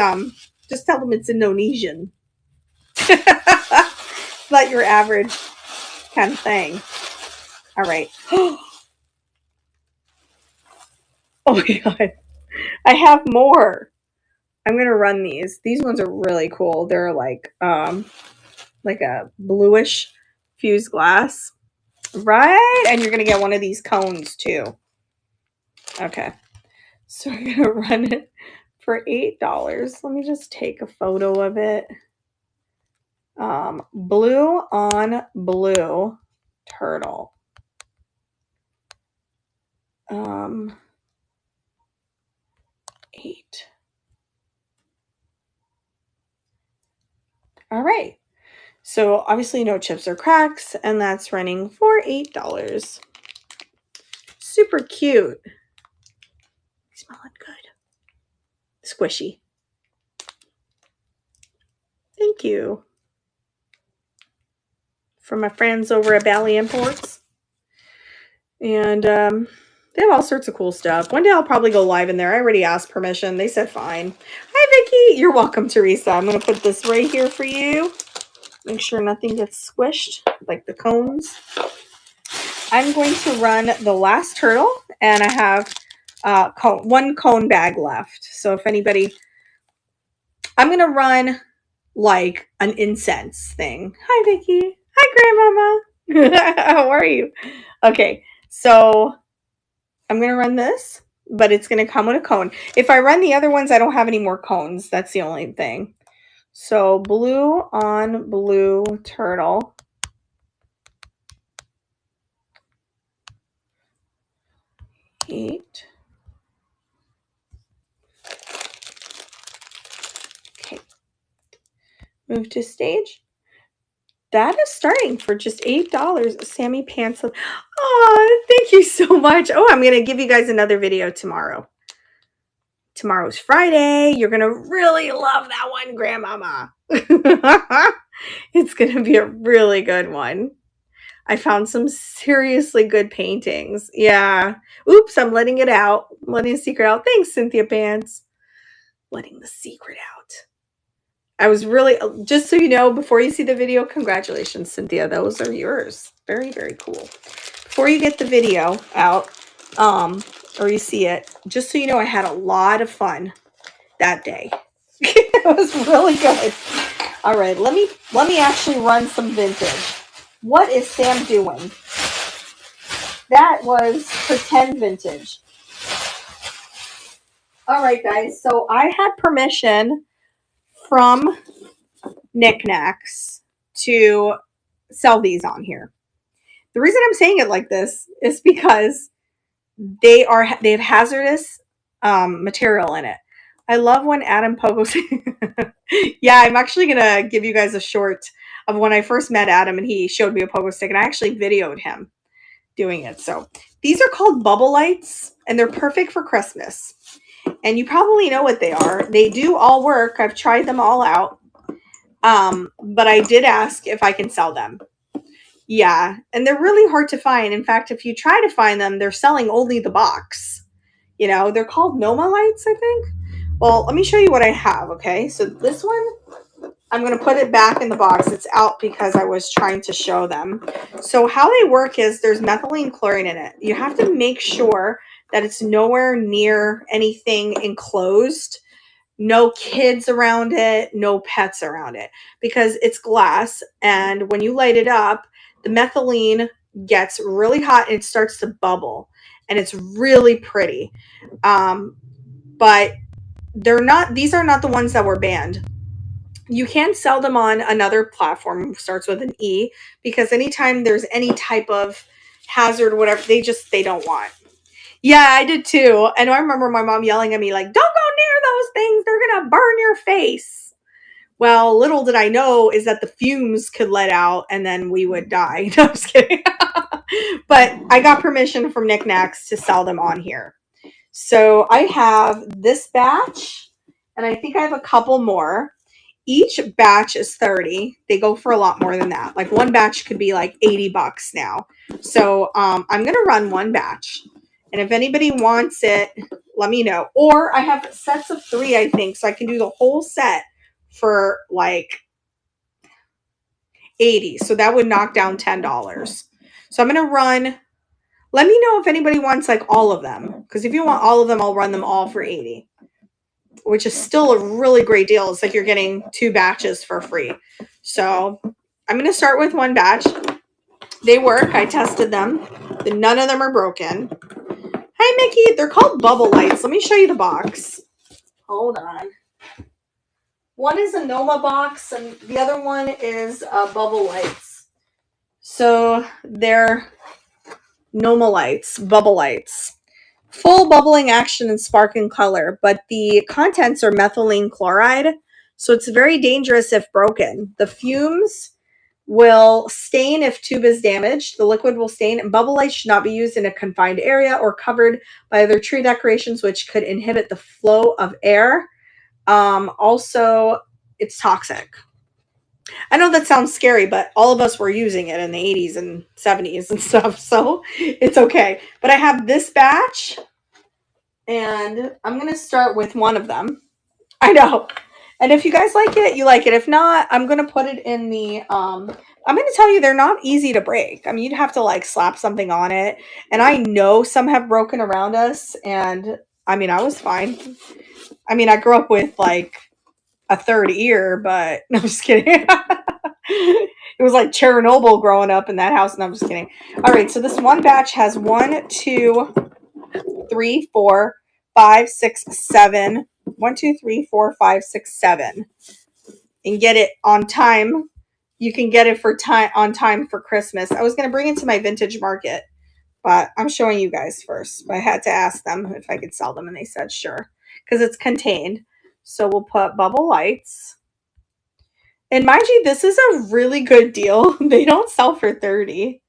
just tell them it's Indonesian. Not your average kind of thing. All right. Oh my God. I have more. I'm going to run these. These ones are really cool. They're like a bluish fused glass. Right? And you're going to get one of these cones too. Okay. So we're going to run it for $8. Let me just take a photo of it. Blue on blue turtle. 8. All right. So obviously no chips or cracks, and that's running for $8. Super cute. Smelling good. Squishy. Thank you. From my friends over at Bally Imports. And they have all sorts of cool stuff. One day I'll probably go live in there. I already asked permission. They said fine. Hi, Vicky. You're welcome, Teresa. I'm going to put this right here for you. Make sure nothing gets squished, like the cones. I'm going to run the last turtle, and I have one cone bag left. So if anybody... I'm going to run like an incense thing. Hi, Vicky. Hi, Grandmama. How are you? Okay, so I'm going to run this, but it's going to come with a cone. If I run the other ones, I don't have any more cones. That's the only thing. So blue on blue turtle. Eight. Okay. Move to stage. That is starting for just $8. Sammy Pants. Oh, thank you so much. Oh, I'm going to give you guys another video tomorrow. Tomorrow's Friday. You're going to really love that one, Grandmama. It's going to be a really good one. I found some seriously good paintings. Yeah. Oops, I'm letting it out. I'm letting the secret out. Thanks, Cynthia Pants. Letting the secret out. I was really, just so you know, before you see the video, congratulations, Cynthia. Those are yours. Very, very cool. Before you get the video out, or you see it, just so you know, I had a lot of fun that day. It was really good. All right, let me actually run some vintage. What is Sam doing? That was pretend vintage. All right, guys. So I had permission from Knickknacks to sell these on here. The reason I'm saying it like this is because they have hazardous material in it. I love when Adam pogos. Yeah, I'm actually gonna give you guys a short of when I first met Adam and he showed me a pogo stick, and I actually videoed him doing it. So these are called bubble lights, and they're perfect for Christmas. And you probably know what they are. They do all work. I've tried them all out. But I did ask if I can sell them. Yeah, and they're really hard to find. In fact, if you try to find them, they're selling only the box. You know, they're called Noma lights, I think. Well, let me show you what I have, okay? So this one, I'm going to put it back in the box. It's out because I was trying to show them. So how they work is there's methylene chlorine in it. You have to make sure that it's nowhere near anything enclosed. No kids around it, no pets around it, because it's glass, and when you light it up, the methylene gets really hot and it starts to bubble, and it's really pretty. But these are not the ones that were banned. You can sell them on another platform, starts with an E, because anytime there's any type of hazard, whatever, they don't want. Yeah, I did too. And I remember my mom yelling at me like, don't go near those things. They're going to burn your face. Well, little did I know is that the fumes could let out and then we would die. No, I'm just kidding. But I got permission from Knickknacks to sell them on here. So I have this batch, and I think I have a couple more. Each batch is 30. They go for a lot more than that. Like one batch could be like $80 now. So I'm going to run one batch. And if anybody wants it, let me know. Or I have sets of 3, I think. So I can do the whole set for like $80. So that would knock down $10. So I'm going to run. Let me know if anybody wants like all of them. Because if you want all of them, I'll run them all for $80. Which is still a really great deal. It's like you're getting 2 batches for free. So I'm going to start with one batch. They work. I tested them. None of them are broken. Hi, Mickey. They're called bubble lights. Let me show you the box. Hold on. One is a Noma box, and the other one is Bubble Lights. So they're Noma lights, bubble lights. Full bubbling action and spark and color, but the contents are methylene chloride, so it's very dangerous if broken. The fumes will stain if tube is damaged. The liquid will stain, and bubble lights should not be used in a confined area or covered by other tree decorations, which could inhibit the flow of air. Also, it's toxic. I know that sounds scary, but all of us were using it in the 80s and 70s and stuff, so it's okay. But I have this batch, and I'm going to start with one of them. I know. And if you guys like it, you like it. If not, I'm going to put it in the, I'm going to tell you, they're not easy to break. I mean, you'd have to like slap something on it. And I know some have broken around us, and I mean, I was fine. I mean, I grew up with like a third ear, but no, I'm just kidding. It was like Chernobyl growing up in that house. No, I'm just kidding. All right, so this one batch has 1, 2, 3, 4, 5, 6, 7. 1, 2, 3, 4, 5, 6, 7. And get it on time. You can get it for on time for Christmas. I was going to bring it to my vintage market, but I'm showing you guys first. But I had to ask them if I could sell them, and they said sure, because it's contained. So we'll put bubble lights. And mind you, this is a really good deal. They don't sell for $30.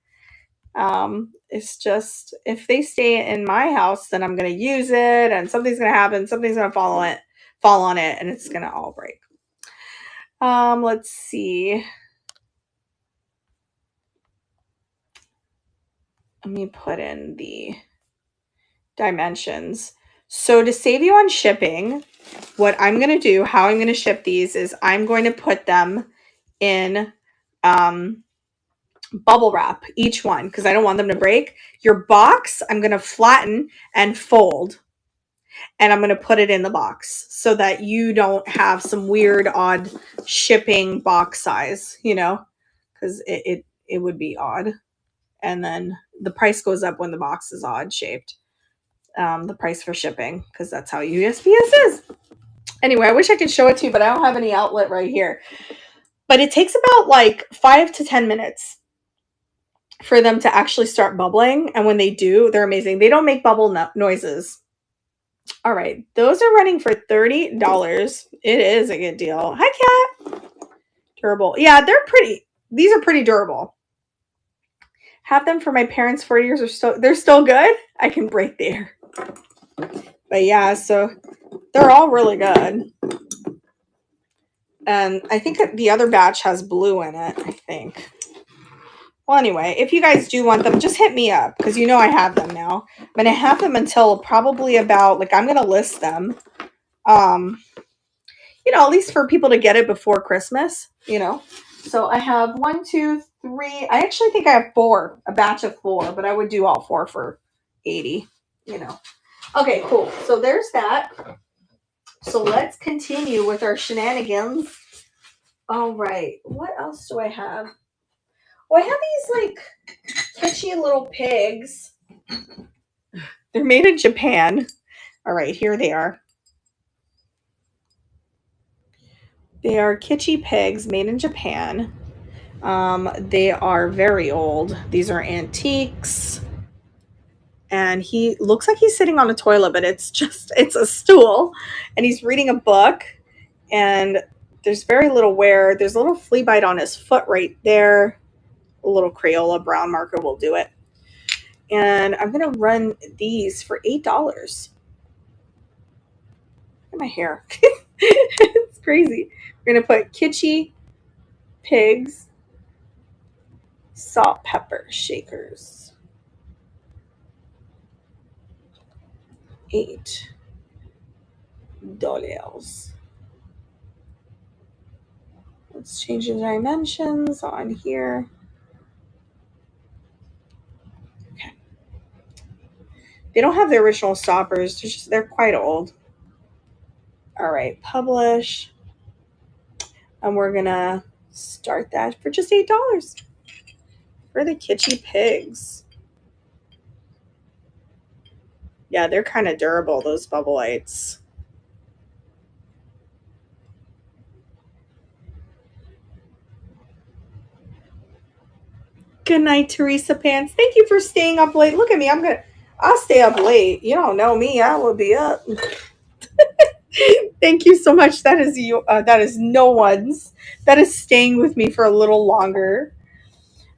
It's just, if they stay in my house, then I'm going to use it, and something's going to happen. Something's going to fall on it, and it's going to all break. Let's see. Let me put in the dimensions. So to save you on shipping, what I'm going to do, how I'm going to ship these, is I'm going to put them in bubble wrap, each one, because I don't want them to break. Your box, I'm going to flatten and fold, and I'm going to put it in the box so that you don't have some weird, odd shipping box size, you know, because it would be odd. And then the price goes up when the box is odd shaped. The price for shipping, because that's how USPS is. Anyway, I wish I could show it to you, but I don't have any outlet right here. But it takes about like 5 to 10 minutes for them to actually start bubbling. And when they do, they're amazing. They don't make bubble noises. All right. Those are running for $30. It is a good deal. Hi, Cat. Durable. Yeah, they're pretty. These are pretty durable. Have them for my parents' 40 years. They're still good. I can break the air. But yeah, so they're all really good. And I think the other batch has blue in it, I think. Well, anyway, if you guys do want them, just hit me up, because you know I have them now. I'm going to have them until probably about, like, I'm going to list them. You know, at least for people to get it before Christmas, you know. So I have 1, 2, 3. I actually think I have 4, a batch of 4, but I would do all 4 for $80, you know. Okay, cool. So there's that. So let's continue with our shenanigans. All right. What else do I have? Well, I have these like kitschy little pigs. They're made in Japan. All right, here they are. They are kitschy pigs made in Japan. They are very old. These are antiques. And he looks like he's sitting on a toilet, but it's a stool. And he's reading a book. And there's very little wear. There's a little flea bite on his foot right there. A little Crayola brown marker will do it. And I'm going to run these for $8. Look at my hair. It's crazy. We're going to put kitschy pigs, salt, pepper, shakers. $8. Let's change the dimensions on here. Okay. They don't have the original stoppers. They're quite old. All right, publish. And we're going to start that for just $8 for the kitschy pigs. Yeah, they're kind of durable, those bubble lights. Good night, Teresa Pants. Thank you for staying up late. Look at me. I'll stay up late. You don't know me. I will be up. Thank you so much. That is you. That is no one's. That is staying with me for a little longer.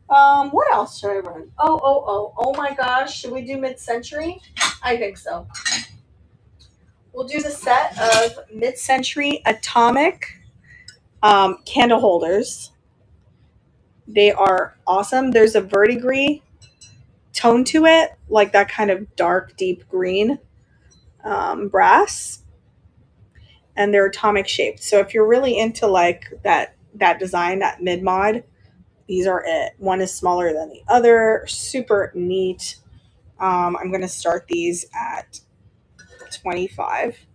What else should I run? Oh my gosh. Should we do mid-century? I think so. We'll do the set of mid-century atomic candle holders. They are awesome. There's a verdigris tone to it, like that kind of dark, deep green brass, and they're atomic shaped. So if you're really into like that design, that mid mod, these are it. One is smaller than the other. Super neat. I'm gonna start these at 25.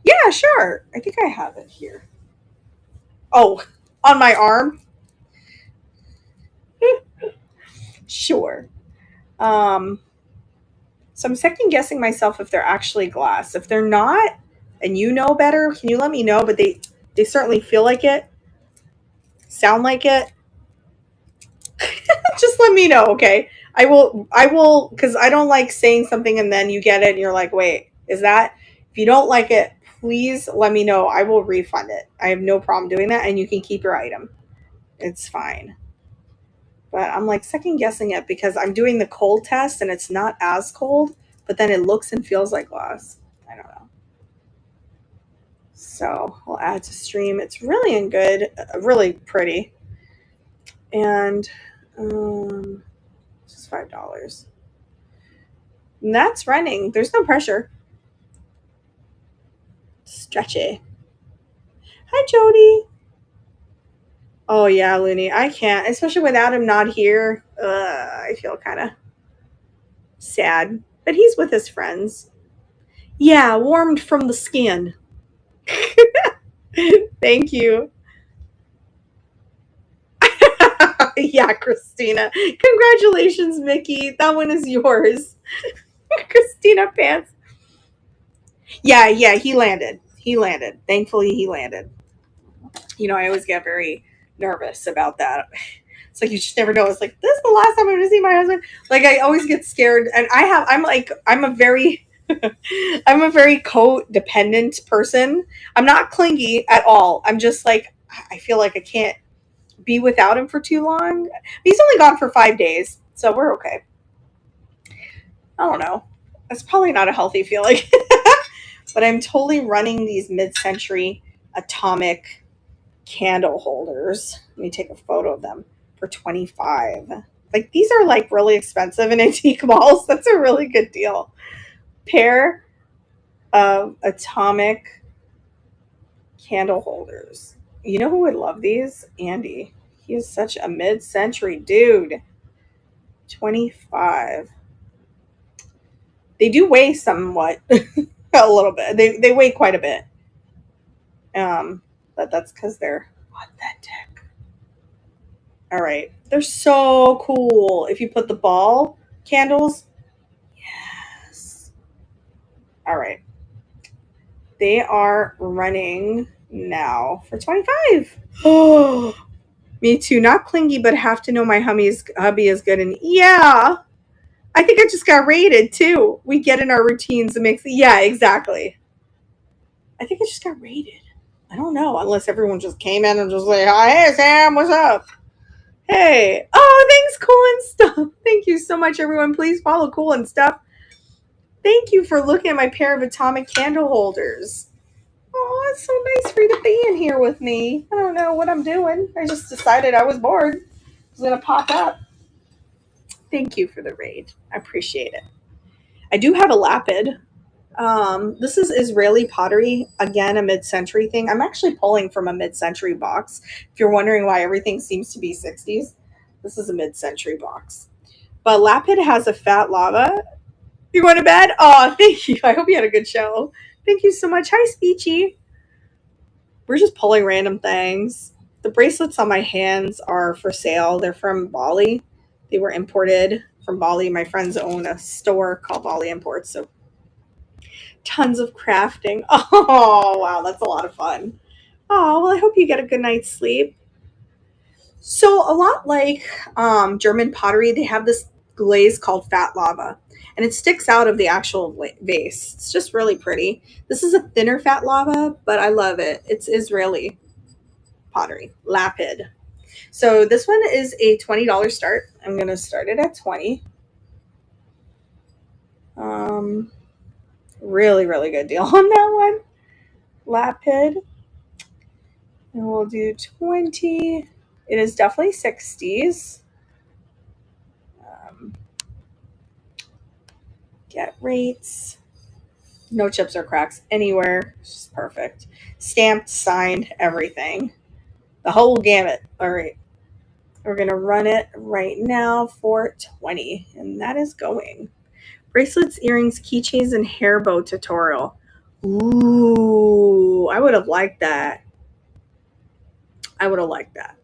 Yeah, sure. I think I have it here. Oh, on my arm. Sure. Um, so I'm second guessing myself if they're actually glass. If they're not, and you know better, can you let me know? But they certainly feel like it, sound like it. Just let me know, okay? I will because I don't like saying something and then you get it and you're like, wait, is that? If you don't like it, please let me know. I will refund it. I have no problem doing that, and you can keep your item. It's fine. But I'm like second guessing it because I'm doing the cold test and it's not as cold, but then it looks and feels like glass. I don't know. So we'll add to stream. It's really in good, really pretty. And just $5. And that's running. There's no pressure. Stretchy. Hi, Jody. Oh yeah, Looney. I can't, especially without him not here. I feel kind of sad, but he's with his friends. Yeah, warmed from the skin. Thank you. Yeah, Christina. Congratulations, Mickey. That one is yours. Christina Pants. Yeah, he landed. He landed. Thankfully, he landed. You know, I always get very nervous about that. It's like you just never know. It's like, this is the last time I'm gonna see my husband. Like I always get scared, and I'm a very I'm a very codependent person. I'm not clingy at all. I'm just like I feel like I can't be without him for too long. He's only gone for 5 days, so we're okay. I don't know. That's probably not a healthy feeling. But I'm totally running these mid-century atomic candle holders. Let me take a photo of them for 25. Like these are like really expensive in antique malls. That's a really good deal. Pair of atomic candle holders. You know who would love these? Andy. He is such a mid-century dude. 25. They do weigh somewhat. A little bit. They weigh quite a bit. But that's because they're authentic. All right. They're so cool. If you put the ball candles, yes. All right. They are running now for 25. Oh, me too. Not clingy, but have to know my hubby is good. And yeah, I think I just got rated too. We get in our routines and makes, yeah, exactly. I think I just got rated. I don't know, unless everyone just came in and just like, "Hi, hey Sam, what's up? Hey, oh, thanks, Cool and Stuff. Thank you so much, everyone. Please follow Cool and Stuff. Thank you for looking at my pair of atomic candle holders. Oh, it's so nice for you to be in here with me. I don't know what I'm doing. I just decided I was bored. I was gonna pop up. Thank you for the raid. I appreciate it. I do have a lapid. This is Israeli pottery. Again, a mid-century thing. I'm actually pulling from a mid-century box. If you're wondering why everything seems to be 60s, this is a mid-century box. But lapid has a fat lava. You going to bed? Oh, thank you. I hope you had a good show. Thank you so much. Hi, Speechy. We're just pulling random things. The bracelets on my hands are for sale. They're from Bali. They were imported from Bali. My friends own a store called Bali Imports, so tons of crafting. Oh, wow, that's a lot of fun. Oh, well, I hope you get a good night's sleep. So a lot like German pottery, they have this glaze called fat lava, and it sticks out of the actual vase. It's just really pretty. This is a thinner fat lava, but I love it. It's Israeli pottery, lapid. So this one is a $20 start. I'm gonna start it at 20. Um, really, really good deal on that one. Lapid, and we'll do 20. It is definitely 60s. Um, get rates. No chips or cracks anywhere. It's just perfect. Stamped, signed, everything. The whole gamut. All right. We're going to run it right now for 20. And that is going. Bracelets, earrings, keychains, and hair bow tutorial. Ooh, I would have liked that. I would have liked that.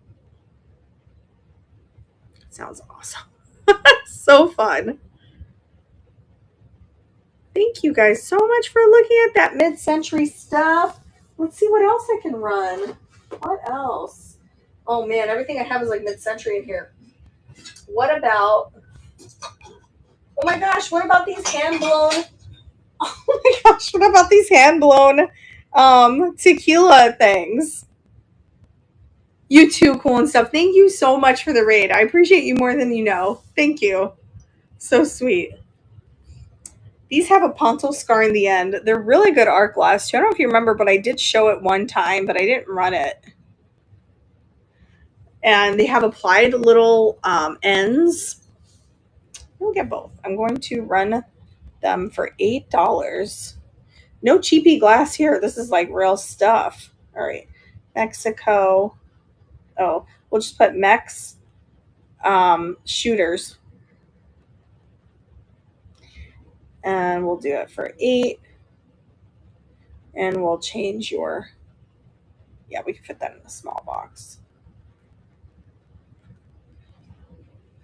Sounds awesome. So fun. Thank you guys so much for looking at that mid-century stuff. Let's see what else I can run. What else? Oh man, everything I have is like mid-century in here. What about, oh my gosh, what about these hand-blown, oh my gosh, what about these hand-blown tequila things? You too, cool and stuff. Thank you so much for the raid. I appreciate you more than you know. Thank you. So sweet. These have a ponto scar in the end. They're really good art glass. I don't know if you remember, but I did show it one time, but I didn't run it. And they have applied little ends. We'll get both. I'm going to run them for $8. No cheapy glass here. This is like real stuff. All right. Mexico. Oh, we'll just put Mex shooters. And we'll do it for 8. And we'll change your, yeah, we can fit that in a small box.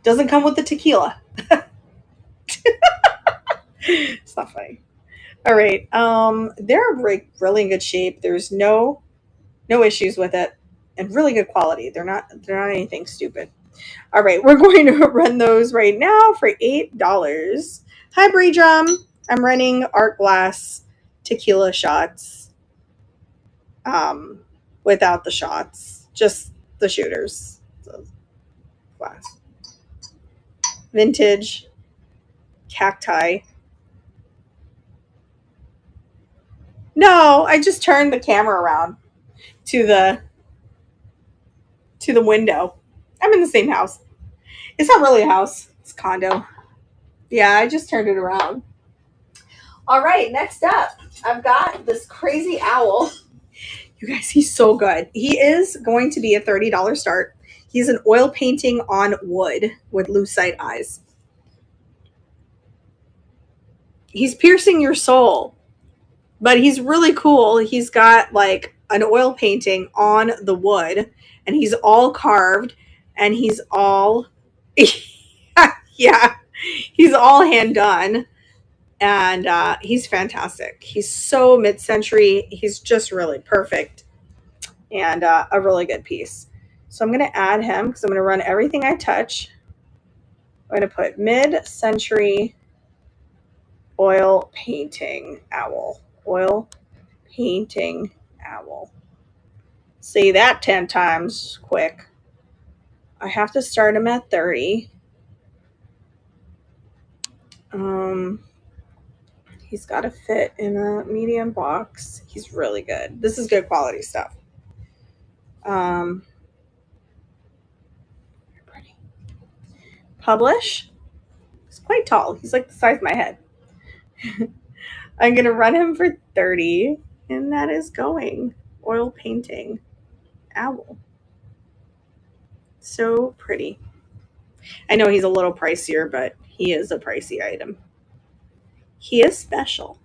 Doesn't come with the tequila. It's not funny. All right. They're really in good shape. There's no issues with it, and really good quality. They're not anything stupid. All right, we're going to run those right now for $8. Hi, Bree Drum. I'm running art glass tequila shots. Without the shots, just the shooters. So, glass. Vintage cacti. No, I just turned the camera around to the window. I'm in the same house. It's not really a house. It's a condo. Yeah, I just turned it around. All right, next up, I've got this crazy owl. You guys, he's so good. He is going to be a $30 start. He's an oil painting on wood with lucite eyes. He's piercing your soul, but he's really cool. He's got like an oil painting on the wood, and he's all carved, and he's all, yeah, he's all hand done. And he's fantastic. He's so mid-century. He's just really perfect, and a really good piece. So I'm going to add him because I'm going to run everything I touch. I'm going to put mid-century oil painting owl. Oil painting owl. Say that 10 times quick. I have to start him at 30. He's got to fit in a medium box. He's really good. This is good quality stuff. Pretty. Publish. He's quite tall. He's like the size of my head. I'm going to run him for 30, and that is going. Oil painting owl. So pretty. I know he's a little pricier, but he is a pricey item. He is special.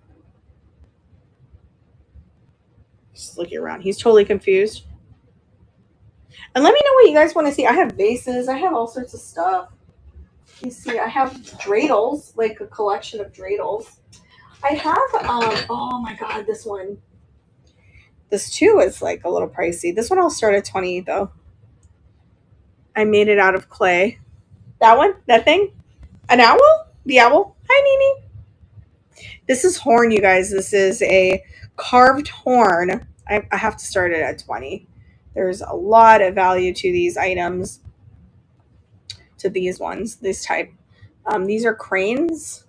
Just looking around. He's totally confused. And let me know what you guys want to see. I have vases. I have all sorts of stuff. You see, I have dreidels, like a collection of dreidels. I have, oh my God, this one. This too is like a little pricey. This one I'll start at 20 though. I made it out of clay. That one? That thing? An owl? The owl? Hi, Nini. This is horn, you guys. This is a carved horn. I have to start it at 20. There's a lot of value to these items, to these ones, this type. These are cranes.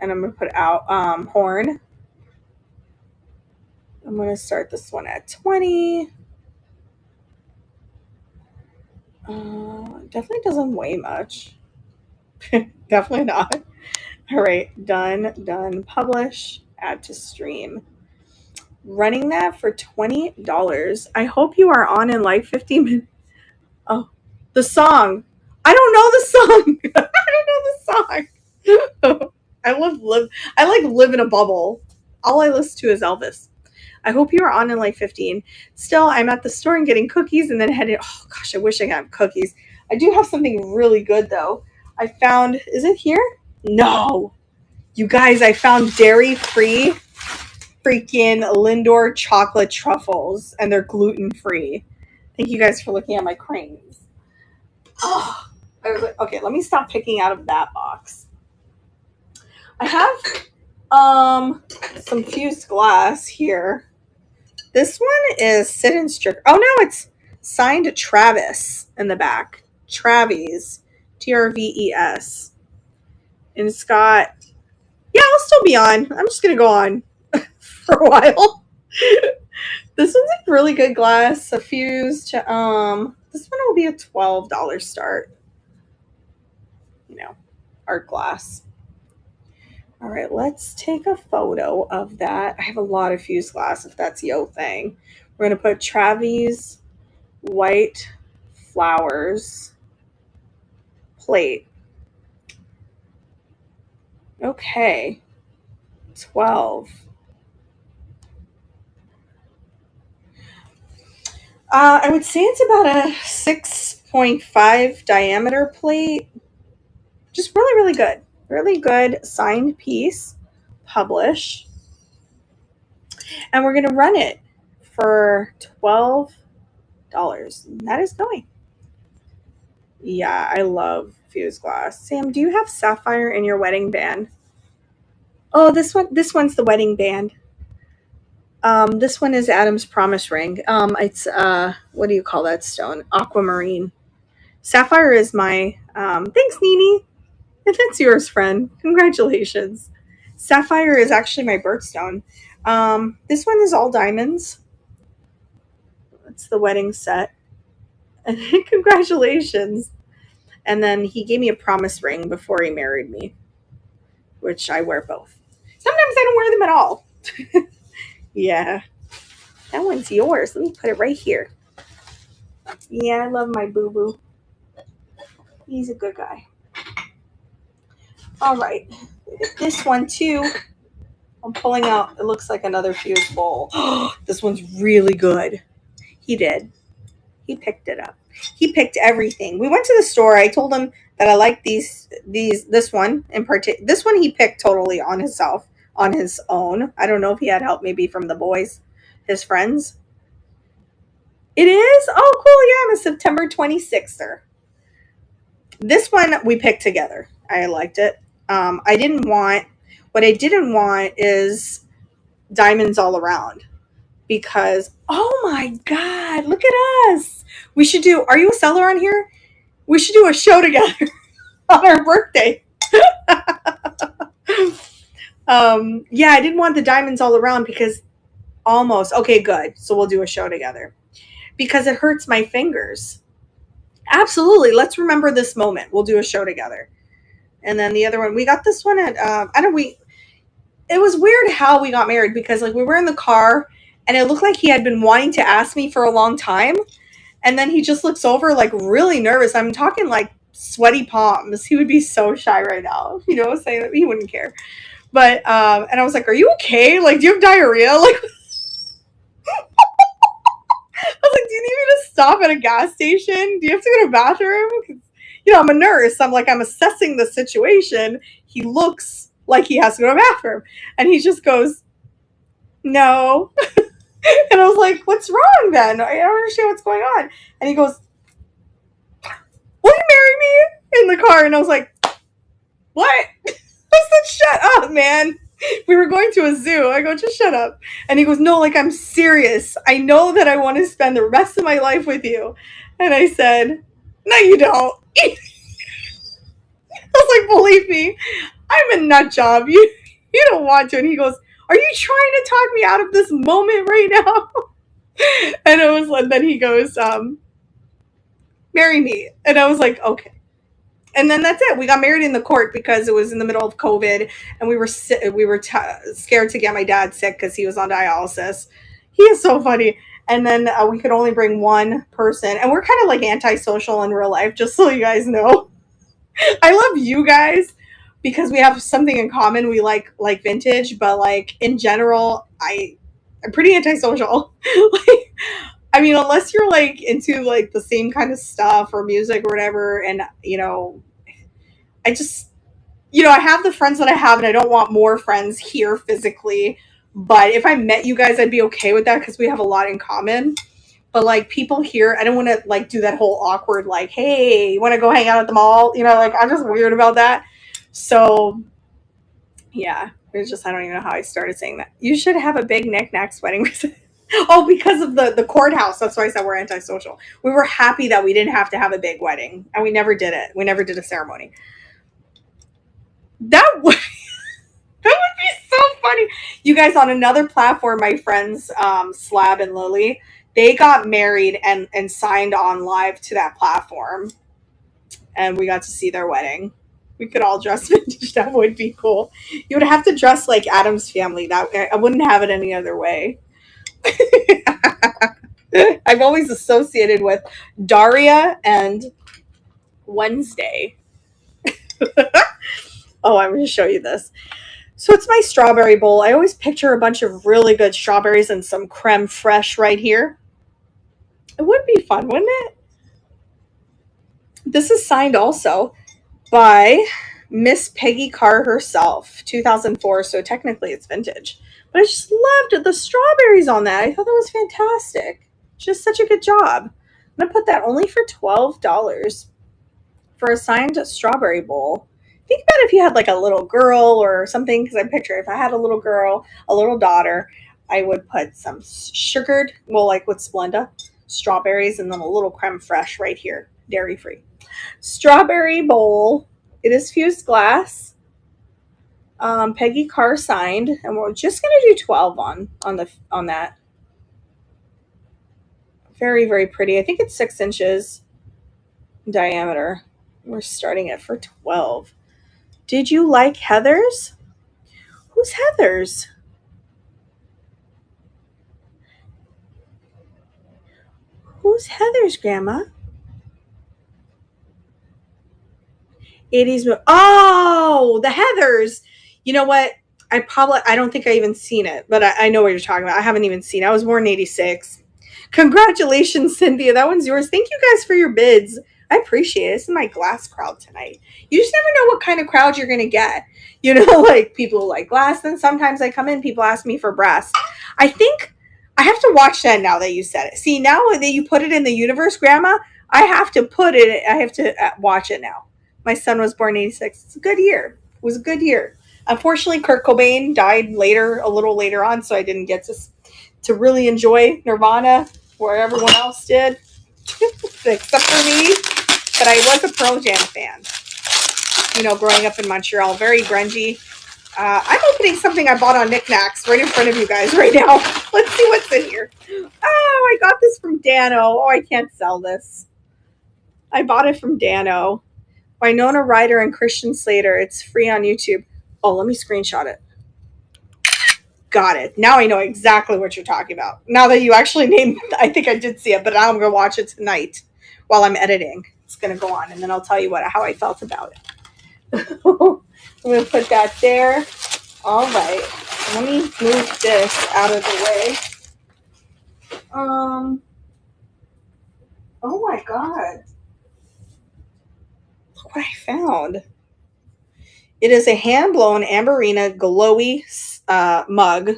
And I'm going to put out horn. I'm going to start this one at 20. Definitely doesn't weigh much. Definitely not. All right, done, publish, add to stream. Running that for $20. I hope you are on in like 15 minutes. Oh, the song. I don't know the song. I don't know the song. I like live in a bubble. All I listen to is Elvis. I hope you are on in like 15. Still, I'm at the store and getting cookies and then headed. Oh gosh, I wish I had cookies. I do have something really good though. I found, is it here? No. You guys, I found dairy-free freaking Lindor chocolate truffles and they're gluten-free. Thank you guys for looking at my cranes. Oh, I was like, okay, let me stop picking out of that box. I have some fused glass here. This one is sit and strict. Oh no, it's signed Travis in the back. Travis, Traves, and it's got. Yeah, I'll still be on. I'm just gonna go on for a while. This one's like really good glass. A fused. This one will be a $12 start. You know, art glass. All right, let's take a photo of that. I have a lot of fused glass if that's your thing. We're going to put Travis white flowers plate. Okay, 12. I would say it's about a 6.5 diameter plate. Just really, really good. Really good signed piece. Publish. And we're going to run it for $12. That is going. Yeah, I love fused glass. Sam, do you have sapphire in your wedding band? Oh, this one's the wedding band. This one is Adam's promise ring. It's what do you call that stone? Aquamarine. Sapphire is my thanks, Nini. And that's yours, friend. Congratulations. Sapphire is actually my birthstone. This one is all diamonds. It's the wedding set. Congratulations. And then he gave me a promise ring before he married me, which I wear both. Sometimes I don't wear them at all. Yeah. That one's yours. Let me put it right here. Yeah, I love my boo-boo. He's a good guy. All right. This one, too. I'm pulling out. It looks like another fused bowl. This one's really good. He did. He picked it up. He picked everything. We went to the store. I told him that I like this one in particular. This one he picked totally on himself, on his own. I don't know if he had help maybe from the boys, his friends. It is? Oh, cool. Yeah, I'm a September 26th. This one we picked together. I liked it. What I didn't want is diamonds all around. Because, oh my God, look at us. We should do, are you a seller on here? We should do a show together on our birthday. Yeah, I didn't want the diamonds all around because almost, okay, good. So we'll do a show together. Because it hurts my fingers. Absolutely. Let's remember this moment. We'll do a show together. And then the other one, we got this one at, it was weird how we got married because like we were in the car and it looked like he had been wanting to ask me for a long time. And then he just looks over like really nervous. I'm talking like sweaty palms. He would be so shy right now. You know, saying that he wouldn't care. But, and I was like, are you okay? Like, do you have diarrhea? Like, I was like, do you need me to stop at a gas station? Do you have to go to the bathroom? Because, you know, I'm a nurse. I'm like, I'm assessing the situation. He looks like he has to go to the bathroom. And he just goes, no. And I was like, what's wrong then? I don't understand what's going on. And he goes, will you marry me in the car? And I was like, what? I said, shut up, man. We were going to a zoo. I go, just shut up. And he goes, no, like, I'm serious. I know that I want to spend the rest of my life with you. And I said, no, you don't. I was like, believe me, I'm a nut job. You don't want to. And he goes, are you trying to talk me out of this moment right now? And it was like, then he goes, marry me. And I was like, okay. And then that's it. We got married in the court because it was in the middle of COVID, and we were scared to get my dad sick because he was on dialysis. He is so funny. And then we could only bring one person, and we're kind of like antisocial in real life, just so you guys know. I love you guys because we have something in common. We like vintage, but like in general, I'm pretty antisocial. Like, I mean, unless you're like into like the same kind of stuff or music or whatever, and I just, I have the friends that I have, and I don't want more friends here physically. But if I met you guys, I'd be okay with that because we have a lot in common. But like people here, I don't want to like do that whole awkward, like, hey, you want to go hang out at the mall? Like I'm just weird about that. So yeah, it's just, I don't even know how I started saying that. You should have a big knickknacks wedding. Oh, because of the courthouse. That's why I said we're antisocial. We were happy that we didn't have to have a big wedding, and we never did it. We never did a ceremony. That would that would be so funny. You guys, on another platform, my friends Slab and Lily, they got married and signed on live to that platform, and we got to see their wedding. We could all dress vintage. That would be cool. You would have to dress like Adam's family. That I wouldn't have it any other way. I've always associated with Daria and Wednesday. Oh, I'm going to show you this. So it's my strawberry bowl. I always picture a bunch of really good strawberries and some creme fraiche right here. It would be fun, wouldn't it? This is signed also by Miss Peggy Car herself, 2004. So technically it's vintage. But I just loved the strawberries on that. I thought that was fantastic. Just such a good job. I'm going to put that only for $12 for a signed strawberry bowl. Think about if you had like a little girl or something, because I picture if I had a little girl, a little daughter, I would put some sugared, well, like with Splenda, strawberries, and then a little creme fraiche right here, dairy free. Strawberry bowl. It is fused glass. Peggy Car signed, and we're just gonna do 12 on that. Very, very pretty. I think it's 6 inches in diameter. We're starting it for 12. Did you like Heather's? Who's Heather's? Who's Heather's, Grandma? 80s. Oh, the Heathers. You know what? I don't think I even seen it, but I know what you're talking about. I haven't even seen it. I was born in 86. Congratulations, Cynthia. That one's yours. Thank you guys for your bids. I appreciate it. This is my glass crowd tonight. You just never know what kind of crowd you're going to get. Like people like glass. And sometimes I come in, people ask me for brass. I think I have to watch that now that you said it. See, now that you put it in the universe, Grandma, I have to watch it now. My son was born in 86. It's a good year. It was a good year. Unfortunately, Kurt Cobain died a little later on, so I didn't get to really enjoy Nirvana where everyone else did, except for me. But I was a Pearl Jam fan. Growing up in Montreal, very grungy. I'm opening something I bought on Knickknacks right in front of you guys right now. Let's see what's in here. Oh, I got this from Dano. Oh, I can't sell this. I bought it from Dano. Winona Ryder and Christian Slater. It's free on YouTube. Oh, let me screenshot it. Got it. Now I know exactly what you're talking about. Now that you actually named, I think I did see it, but now I'm going to watch it tonight while I'm editing. It's going to go on, and then I'll tell you how I felt about it. I'm going to put that there. All right. Let me move this out of the way. Oh my God. Look what I found. It is a hand-blown Amberina glowy mug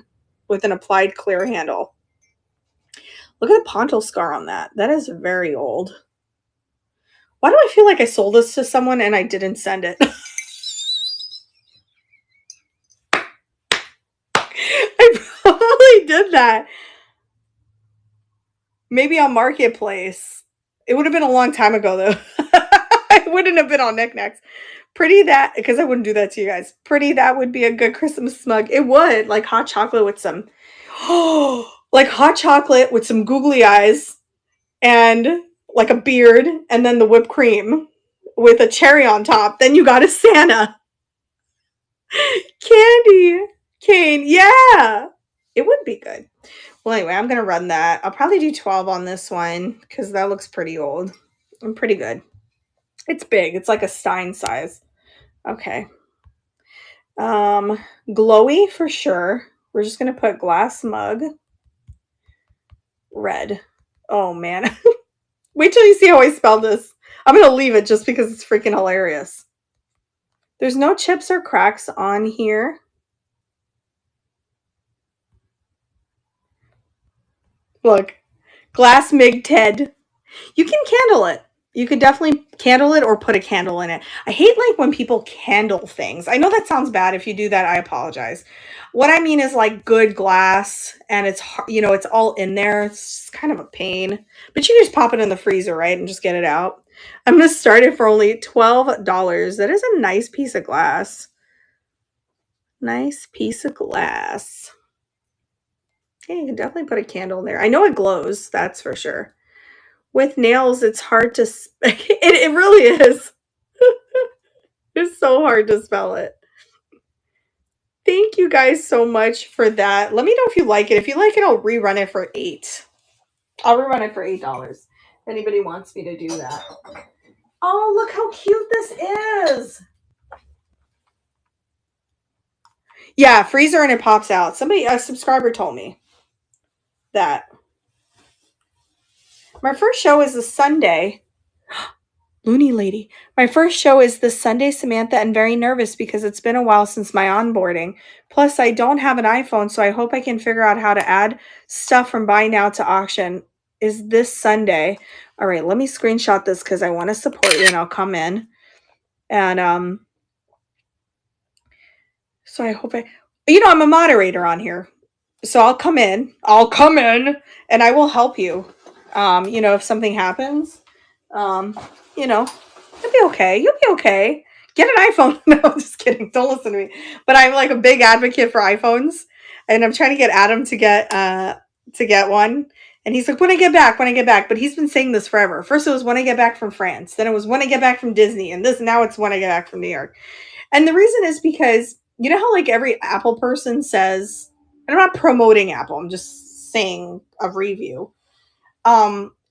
with an applied clear handle. Look at the pontil scar on that. That is very old. Why do I feel like I sold this to someone and I didn't send it? I probably did that. Maybe on Marketplace. It would have been a long time ago, though. I wouldn't have been on Knickknacks. Pretty that, because I wouldn't do that to you guys. Pretty that would be a good Christmas mug. It would, like hot chocolate with some, like hot chocolate with some googly eyes and like a beard, and then the whipped cream with a cherry on top. Then you got a Santa. Candy cane. Yeah. It would be good. Well, anyway, I'm going to run that. I'll probably do 12 on this one because that looks pretty old and pretty good. It's big. It's like a Stein size. Okay. Glowy for sure. We're just going to put glass mug. Red. Oh, man. Wait till you see how I spell this. I'm going to leave it just because it's freaking hilarious. There's no chips or cracks on here. Look. Glass Mig Ted. You can candle it. You could definitely candle it or put a candle in it. I hate like when people candle things. I know that sounds bad. If you do that, I apologize. What I mean is like good glass and it's, you know, it's all in there. It's just kind of a pain. But you can just pop it in the freezer, right? And just get it out. I'm going to start it for only $12. That is a nice piece of glass. Nice piece of glass. Yeah, you can definitely put a candle in there. I know it glows. That's for sure. With nails, it's hard to it really is. It's so hard to spell it. Thank you guys so much for that. Let me know if you like it. If you like it, I'll rerun it for $8. I'll rerun it for $8. If anybody wants me to do that. Oh, look how cute this is. Yeah, freezer and it pops out. Somebody, a subscriber told me that. My first show is this Sunday. Loony Lady. My first show is this Sunday, Samantha, and very nervous because it's been a while since my onboarding. Plus, I don't have an iPhone, so I hope I can figure out how to add stuff from buy now to auction. Is this Sunday? All right, let me screenshot this because I want to support you, and I'll come in. And so I hope I'm a moderator on here, so I'll come in, and I will help you. If something happens, you'll be okay. You'll be okay. Get an iPhone. No, I'm just kidding. Don't listen to me. But I'm like a big advocate for iPhones, and I'm trying to get Adam to get one. And he's like, when I get back. But he's been saying this forever. First it was when I get back from France. Then it was when I get back from Disney. And now it's when I get back from New York. And the reason is because you know how like every Apple person says, and I'm not promoting Apple, I'm just saying a review.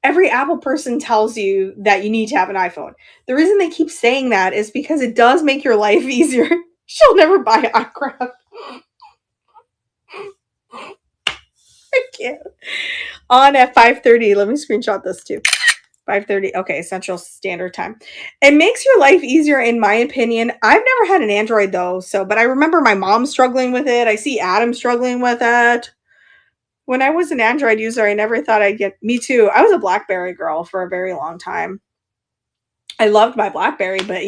Every Apple person tells you that you need to have an iPhone. The reason they keep saying that is because it does make your life easier. She'll never buy iCraft. I can't. On at 5:30. Let me screenshot this too. 5:30. Okay, Central Standard Time. It makes your life easier, in my opinion. I've never had an Android though, but I remember my mom struggling with it. I see Adam struggling with it. When I was an Android user, I never thought I'd get... Me too. I was a BlackBerry girl for a very long time. I loved my BlackBerry, but,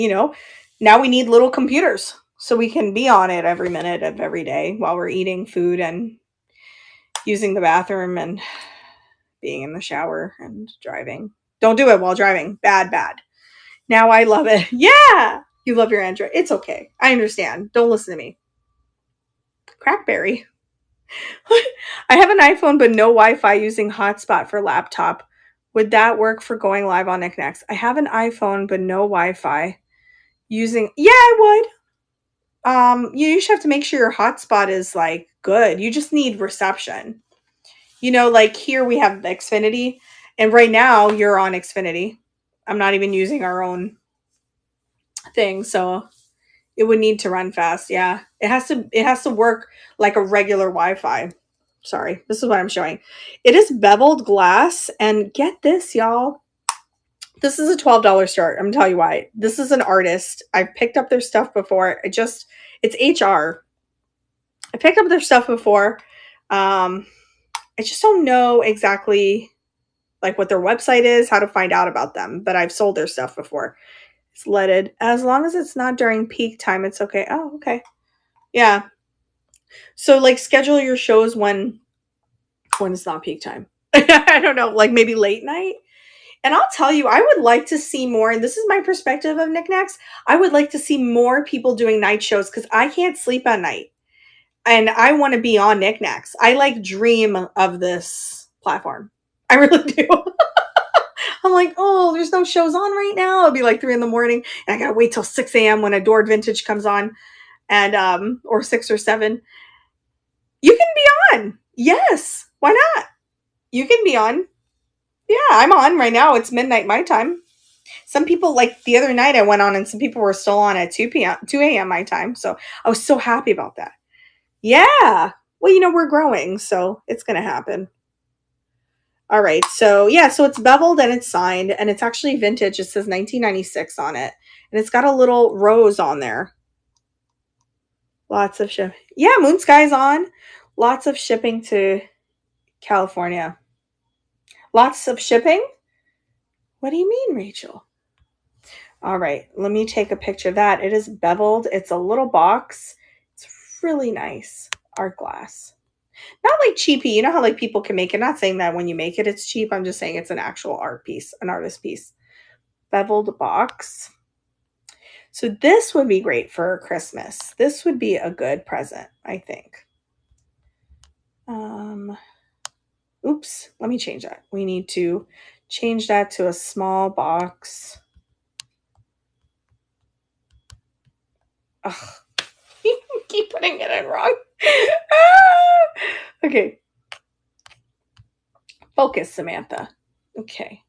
now we need little computers so we can be on it every minute of every day while we're eating food and using the bathroom and being in the shower and driving. Don't do it while driving. Bad. Now I love it. Yeah! You love your Android. It's okay. I understand. Don't listen to me. Crackberry. I have an iPhone, but no Wi-Fi using hotspot for laptop. Would that work for going live on Knickknacks? I have an iPhone, but no Wi-Fi using... Yeah, I would. You just have to make sure your hotspot is like good. You just need reception. Like here we have Xfinity, and right now you're on Xfinity. I'm not even using our own thing, so it would need to run fast. Yeah, it has to work like a regular Wi-Fi. Sorry, this is what I'm showing. It is beveled glass, and get this, y'all. This is a $12 start. I'm gonna tell you why. This is an artist. I've picked up their stuff before. It's HR. I picked up their stuff before. I just don't know exactly like what their website is, how to find out about them. But I've sold their stuff before. It's leaded. As long as it's not during peak time, it's okay. Oh, okay. Yeah. So like schedule your shows when it's not peak time. I don't know, like maybe late night. And I'll tell you, I would like to see more, and this is my perspective of knickknacks. I would like to see more people doing night shows because I can't sleep at night. And I want to be on knickknacks. I like dream of this platform. I really do. I'm like, oh, there's no shows on right now. It'll be like 3 a.m. and I gotta wait till 6 a.m. when Adored Vintage comes on, and or 6 or 7. You can be on. Yes. Why not? You can be on. Yeah, I'm on right now. It's midnight my time. Some people, like the other night I went on and some people were still on at 2 a.m. my time. So I was so happy about that. Yeah. Well, we're growing, so it's going to happen. All right. So yeah, so it's beveled and it's signed and it's actually vintage. It says 1996 on it. And it's got a little rose on there. Lots of shipping. Yeah, Moon Sky's on. Lots of shipping to California. Lots of shipping? What do you mean, Rachel? All right, let me take a picture of that. It is beveled. It's a little box. It's really nice. Art glass. Not like cheapy. You know how like people can make it? Not saying that when you make it, it's cheap. I'm just saying it's an actual art piece, an artist piece. Beveled box. So this would be great for Christmas. This would be a good present, I think. Oops, let me change that. We need to change that to a small box. Ugh. Keep putting it in wrong. Okay. Focus, Samantha. Okay.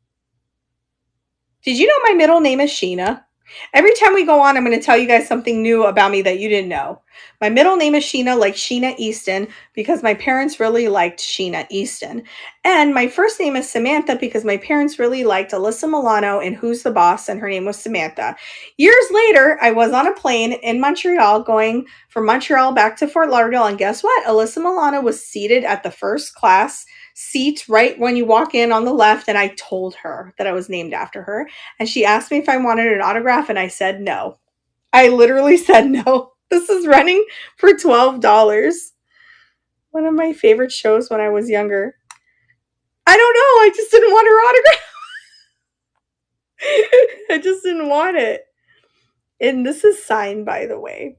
Did you know my middle name is Sheena? Every time we go on, I'm going to tell you guys something new about me that you didn't know. My middle name is Sheena, like Sheena Easton, because my parents really liked Sheena Easton. And my first name is Samantha because my parents really liked Alyssa Milano in Who's the Boss, and her name was Samantha. Years later, I was on a plane in Montreal going from Montreal back to Fort Lauderdale, and guess what? Alyssa Milano was seated at the first class seat right when you walk in on the left, and I told her that I was named after her, and she asked me if I wanted an autograph, and I said no. I literally said no. This is running for $12. One of my favorite shows when I was younger. I don't know. I just didn't want her autograph. I just didn't want it. And this is signed, by the way.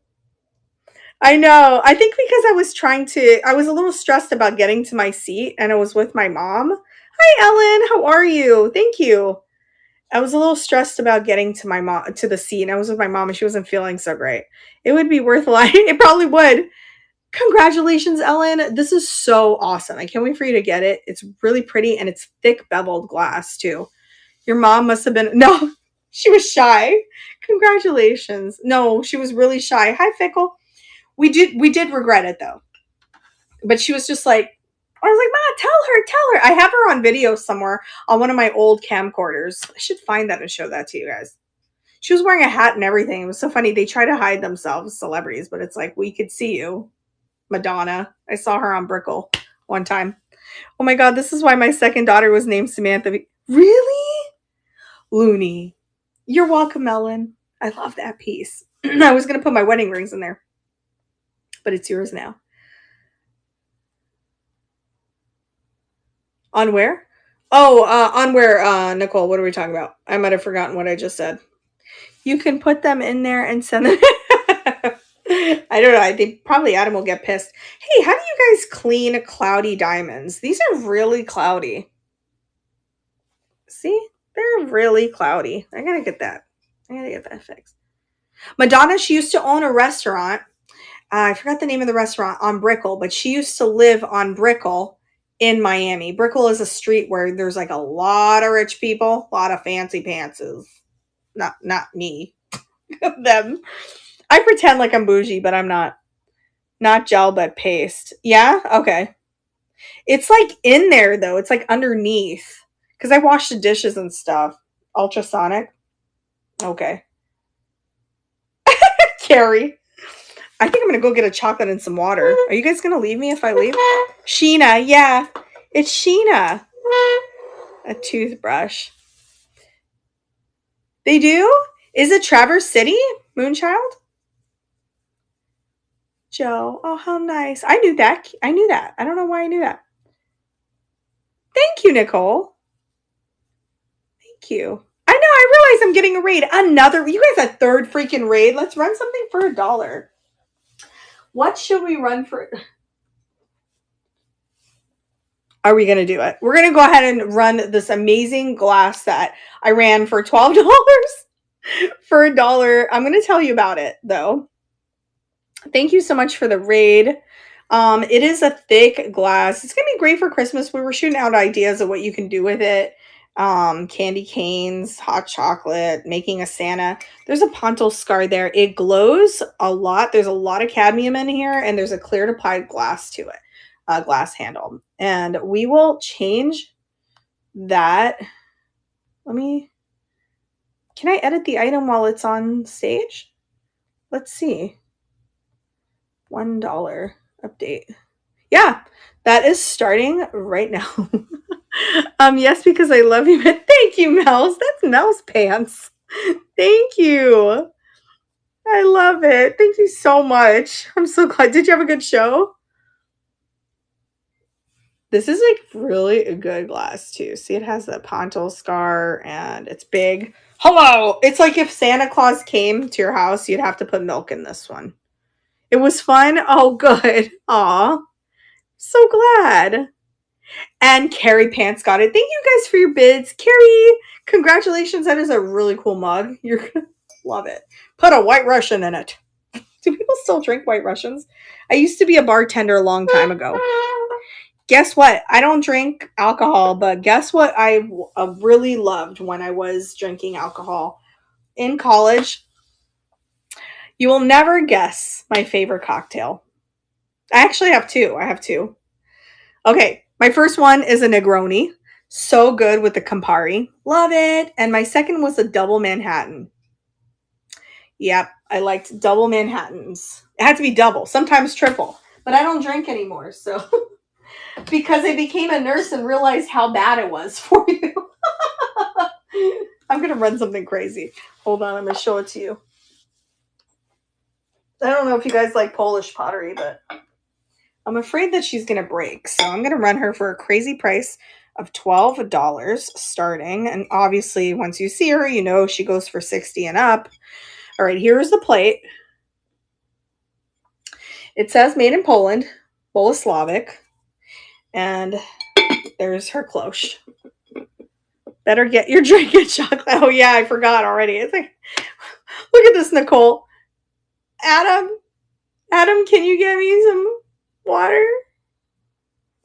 I know. I think because I was a little stressed about getting to my seat and I was with my mom. Hi, Ellen. How are you? Thank you. I was a little stressed about getting to the seat, and I was with my mom and she wasn't feeling so great. It would be worth a lot. It probably would. Congratulations, Ellen. This is so awesome. I can't wait for you to get it. It's really pretty and it's thick beveled glass too. Your mom must have been, no, she was shy. Congratulations. No, she was really shy. Hi, Fickle. We did regret it though. But she was just like, I was like, Ma, tell her. I have her on video somewhere on one of my old camcorders. I should find that and show that to you guys. She was wearing a hat and everything. It was so funny. They try to hide themselves, celebrities, but it's like, we could see you. Madonna. I saw her on Brickle one time. Oh my God, this is why my second daughter was named Samantha. Really? Looney. You're welcome, Ellen. I love that piece. I was going to put my wedding rings in there, but it's yours now. On where? Oh, on where, Nicole, what are we talking about? I might have forgotten what I just said. You can put them in there and send them. I don't know. I think probably Adam will get pissed. Hey, how do you guys clean cloudy diamonds? These are really cloudy. See? They're really cloudy. I gotta get that fixed. Madonna, she used to own a restaurant. I forgot the name of the restaurant on Brickell, but she used to live on Brickell in Miami. Brickell is a street where there's like a lot of rich people, a lot of fancy pantses. Not me. Them. I pretend like I'm bougie, but I'm not. Not gel, but paste. Yeah? Okay. It's like in there, though. It's like underneath. Because I wash the dishes and stuff. Ultrasonic. Okay. Carrie. I think I'm going to go get a chocolate and some water. Are you guys going to leave me if I leave? Sheena. Yeah. It's Sheena. a toothbrush. They do? Is it Traverse City, Moonchild? Joe. Oh, how nice. I knew that. I knew that. I don't know why I knew that. Thank you, Nicole. Thank you. I know, I realize I'm getting a raid. Another, you guys, a third freaking raid. Let's run something for $1. What should we run for? Are we going to do it? We're going to go ahead and run this amazing glass set I ran for $12 for $1. I'm going to tell you about it, though. Thank you so much for the raid. It is a thick glass. It's going to be great for Christmas. We were shooting out ideas of what you can do with it. Candy canes, hot chocolate, making a Santa. There's a Ponto scar there. It glows a lot. There's a lot of cadmium in here, and there's a clear applied glass to it, glass handle. And we will change that. Can I edit the item while it's on stage? Let's see. $1 update. Yeah, that is starting right now. Yes, because I love you. Thank you, Mel's. That's Mel's pants. Thank you. I love it. Thank you so much. I'm so glad. Did you have a good show? This is like really a good glass too. See, it has the Ponto scar and it's big. Hello. It's like if Santa Claus came to your house, you'd have to put milk in this one. It was fun. Oh, good. Aw. So glad. And Carrie Pants got it. Thank you guys for your bids. Carrie, congratulations. That is a really cool mug. You're going to love it. Put a White Russian in it. Do people still drink White Russians? I used to be a bartender a long time ago. Guess what? I don't drink alcohol, but guess what I really loved when I was drinking alcohol in college? You will never guess my favorite cocktail. I actually have two. I have two. Okay, my first one is a Negroni. So good with the Campari. Love it. And my second was a double Manhattan. Yep, I liked double Manhattans. It had to be double, sometimes triple. But I don't drink anymore, so... because I became a nurse and realized how bad it was for you. I'm going to run something crazy. Hold on, I'm going to show it to you. I don't know if you guys like Polish pottery, but I'm afraid that she's going to break. So I'm going to run her for a crazy price of $12 starting. And obviously, once you see her, you know she goes for $60 and up. All right, here's the plate. It says made in Poland, Boleslavic. And there's her cloche. Better get your drink and chocolate. Oh, yeah, I forgot already. It's like, look at this, Nicole. Adam, can you get me some water?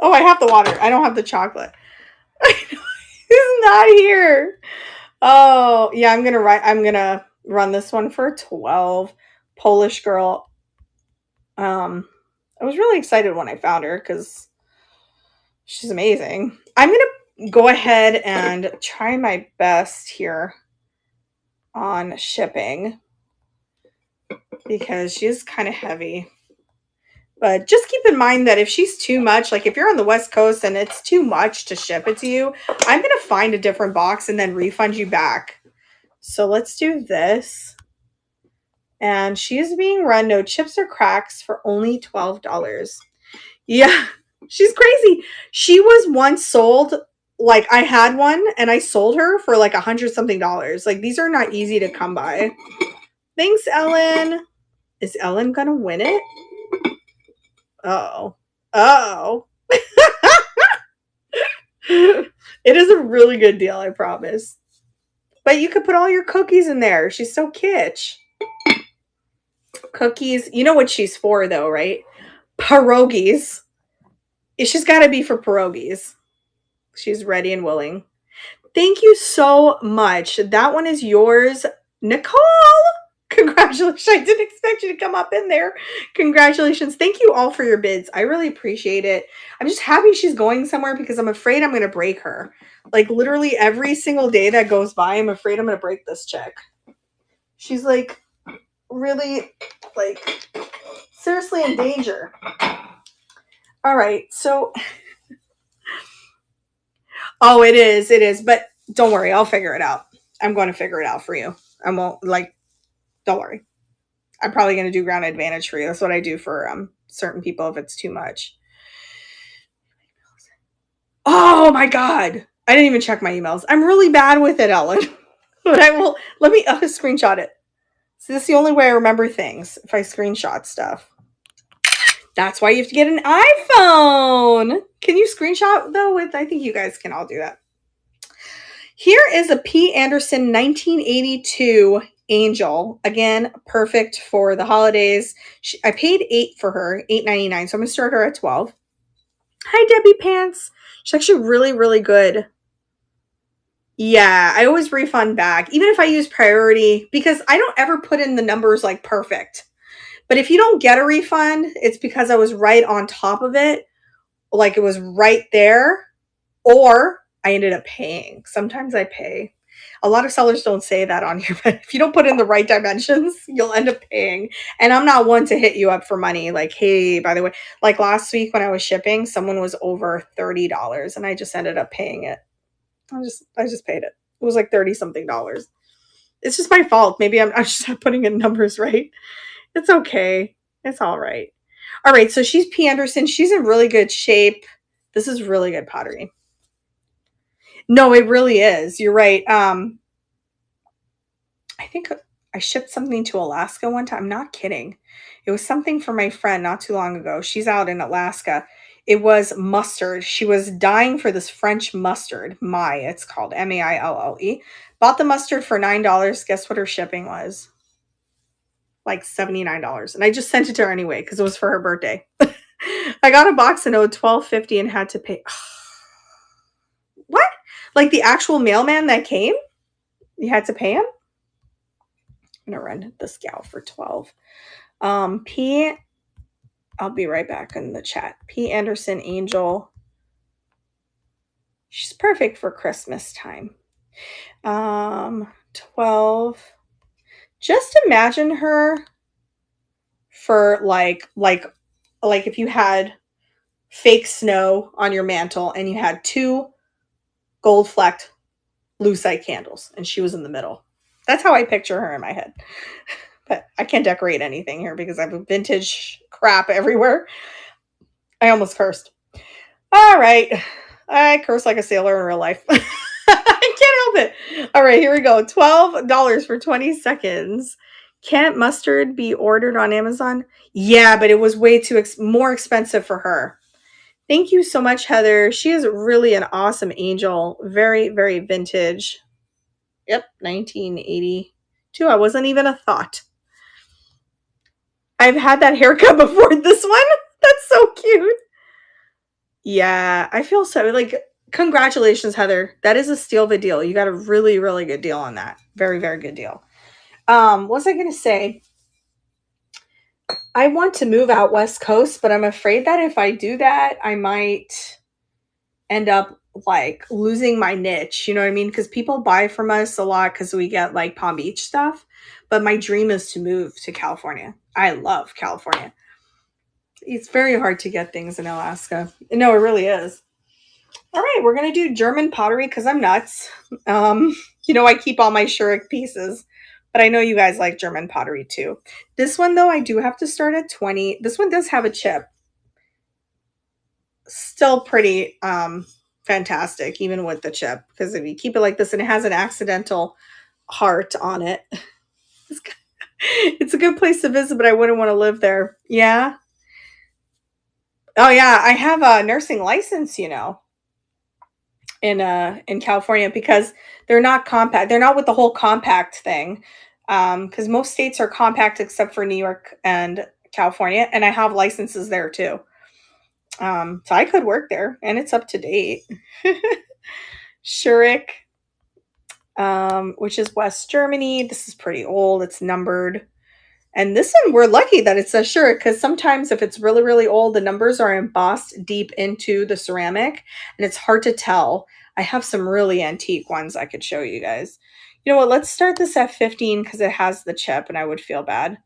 Oh, I have the water. I don't have the chocolate. He's not here. Oh, yeah, I'm gonna run this one for 12. Polish girl. I was really excited when I found her because she's amazing. I'm gonna go ahead and try my best here on shipping because she's kind of heavy. But just keep in mind that if she's too much, like if you're on the West Coast and it's too much to ship it to you, I'm going to find a different box and then refund you back. So let's do this. And she is being run no chips or cracks for only $12. Yeah, she's crazy. She was once sold, like I had one and I sold her for like $100-something. Like these are not easy to come by. Thanks, Ellen. Is Ellen going to win it? Oh. It is a really good deal, I promise. But you could put all your cookies in there. She's so kitsch. Cookies. You know what she's for, though, right? Pierogies. She's got to be for pierogies. She's ready and willing. Thank you so much. That one is yours, Nicole. Congratulations. I didn't expect you to come up in there. Congratulations. Thank you all for your bids. I really appreciate it. I'm just happy she's going somewhere because I'm afraid I'm going to break her. Like literally every single day that goes by, I'm afraid I'm going to break this chick. She's like really like seriously in danger. All right. So Oh, it is. It is. But don't worry. I'll figure it out. I'm going to figure it out for you. I won't, like, don't worry. I'm probably going to do ground advantage for you. That's what I do for certain people if it's too much. Oh my God. I didn't even check my emails. I'm really bad with it, Ellen. But I will, let me screenshot it. So this is the only way I remember things, if I screenshot stuff. That's why you have to get an iPhone. Can you screenshot though with, I think you guys can all do that. Here is a P. Anderson 1982 Angel. Again, perfect for the holidays. I paid $8 for her, $8.99. So I'm going to start her at 12. Hi, Debbie Pants. She's actually really, really good. Yeah, I always refund back, even if I use priority, because I don't ever put in the numbers like perfect. But if you don't get a refund, it's because I was right on top of it. Like it was right there, or I ended up paying. Sometimes I pay. A lot of sellers don't say that on here, but if you don't put in the right dimensions, you'll end up paying. And I'm not one to hit you up for money. Like, hey, by the way, like last week when I was shipping, someone was over $30 and I just ended up paying it. I just paid it. It was like 30 something dollars. It's just my fault. Maybe I'm just not putting in numbers right. It's okay. It's all right. All right. So she's P. Anderson. She's in really good shape. This is really good pottery. No, it really is. You're right. I think I shipped something to Alaska one time. I'm not kidding. It was something for my friend not too long ago. She's out in Alaska. It was mustard. She was dying for this French mustard. It's called Maille. Bought the mustard for $9. Guess what her shipping was? Like $79. And I just sent it to her anyway because it was for her birthday. I got a box and owed $12.50 and had to pay. What? Like the actual mailman that came? You had to pay him? I'm gonna run this gal for 12. P. I'll be right back in the chat. P. Anderson Angel. She's perfect for Christmas time. 12. Just imagine her for like if you had fake snow on your mantle and you had 2 gold flecked lucite candles and she was in the middle. That's how I picture her in my head. But I can't decorate anything here because I have vintage crap everywhere. I almost cursed. All right. I curse like a sailor in real life. I can't help it. All right, here we go. $12 for 20 seconds. Can't mustard be ordered on Amazon? Yeah, but it was way too more expensive for her. Thank you so much, Heather. She is really an awesome angel. Very, very vintage. Yep, 1982. I wasn't even a thought. I've had that haircut before this one. That's so cute. Yeah, I feel so like, congratulations, Heather. That is a steal of a deal. You got a really, really good deal on that. Very, very good deal. What was I going to say? I want to move out West Coast, but I'm afraid that if I do that, I might end up like losing my niche. You know what I mean? Because people buy from us a lot because we get like Palm Beach stuff. But my dream is to move to California. I love California. It's very hard to get things in Alaska. No, it really is. All right, we're going to do German pottery because I'm nuts. I keep all my Schurig pieces, but I know you guys like German pottery too. This one, though, I do have to start at 20. This one does have a chip. Still pretty fantastic, even with the chip, because if you keep it like this and it has an accidental heart on it, it's a good place to visit, but I wouldn't want to live there. Yeah. Oh, yeah, I have a nursing license, in California because they're not compact. They're not with the whole compact thing. Because most states are compact except for New York and California, and I have licenses there too. So I could work there, and it's up to date. Schurig, which is West Germany. This is pretty old. It's numbered. And this one, we're lucky that it says Schurig because sometimes if it's really, really old, the numbers are embossed deep into the ceramic and it's hard to tell. I have some really antique ones I could show you guys. You know what? Let's start this at 15 because it has the chip and I would feel bad.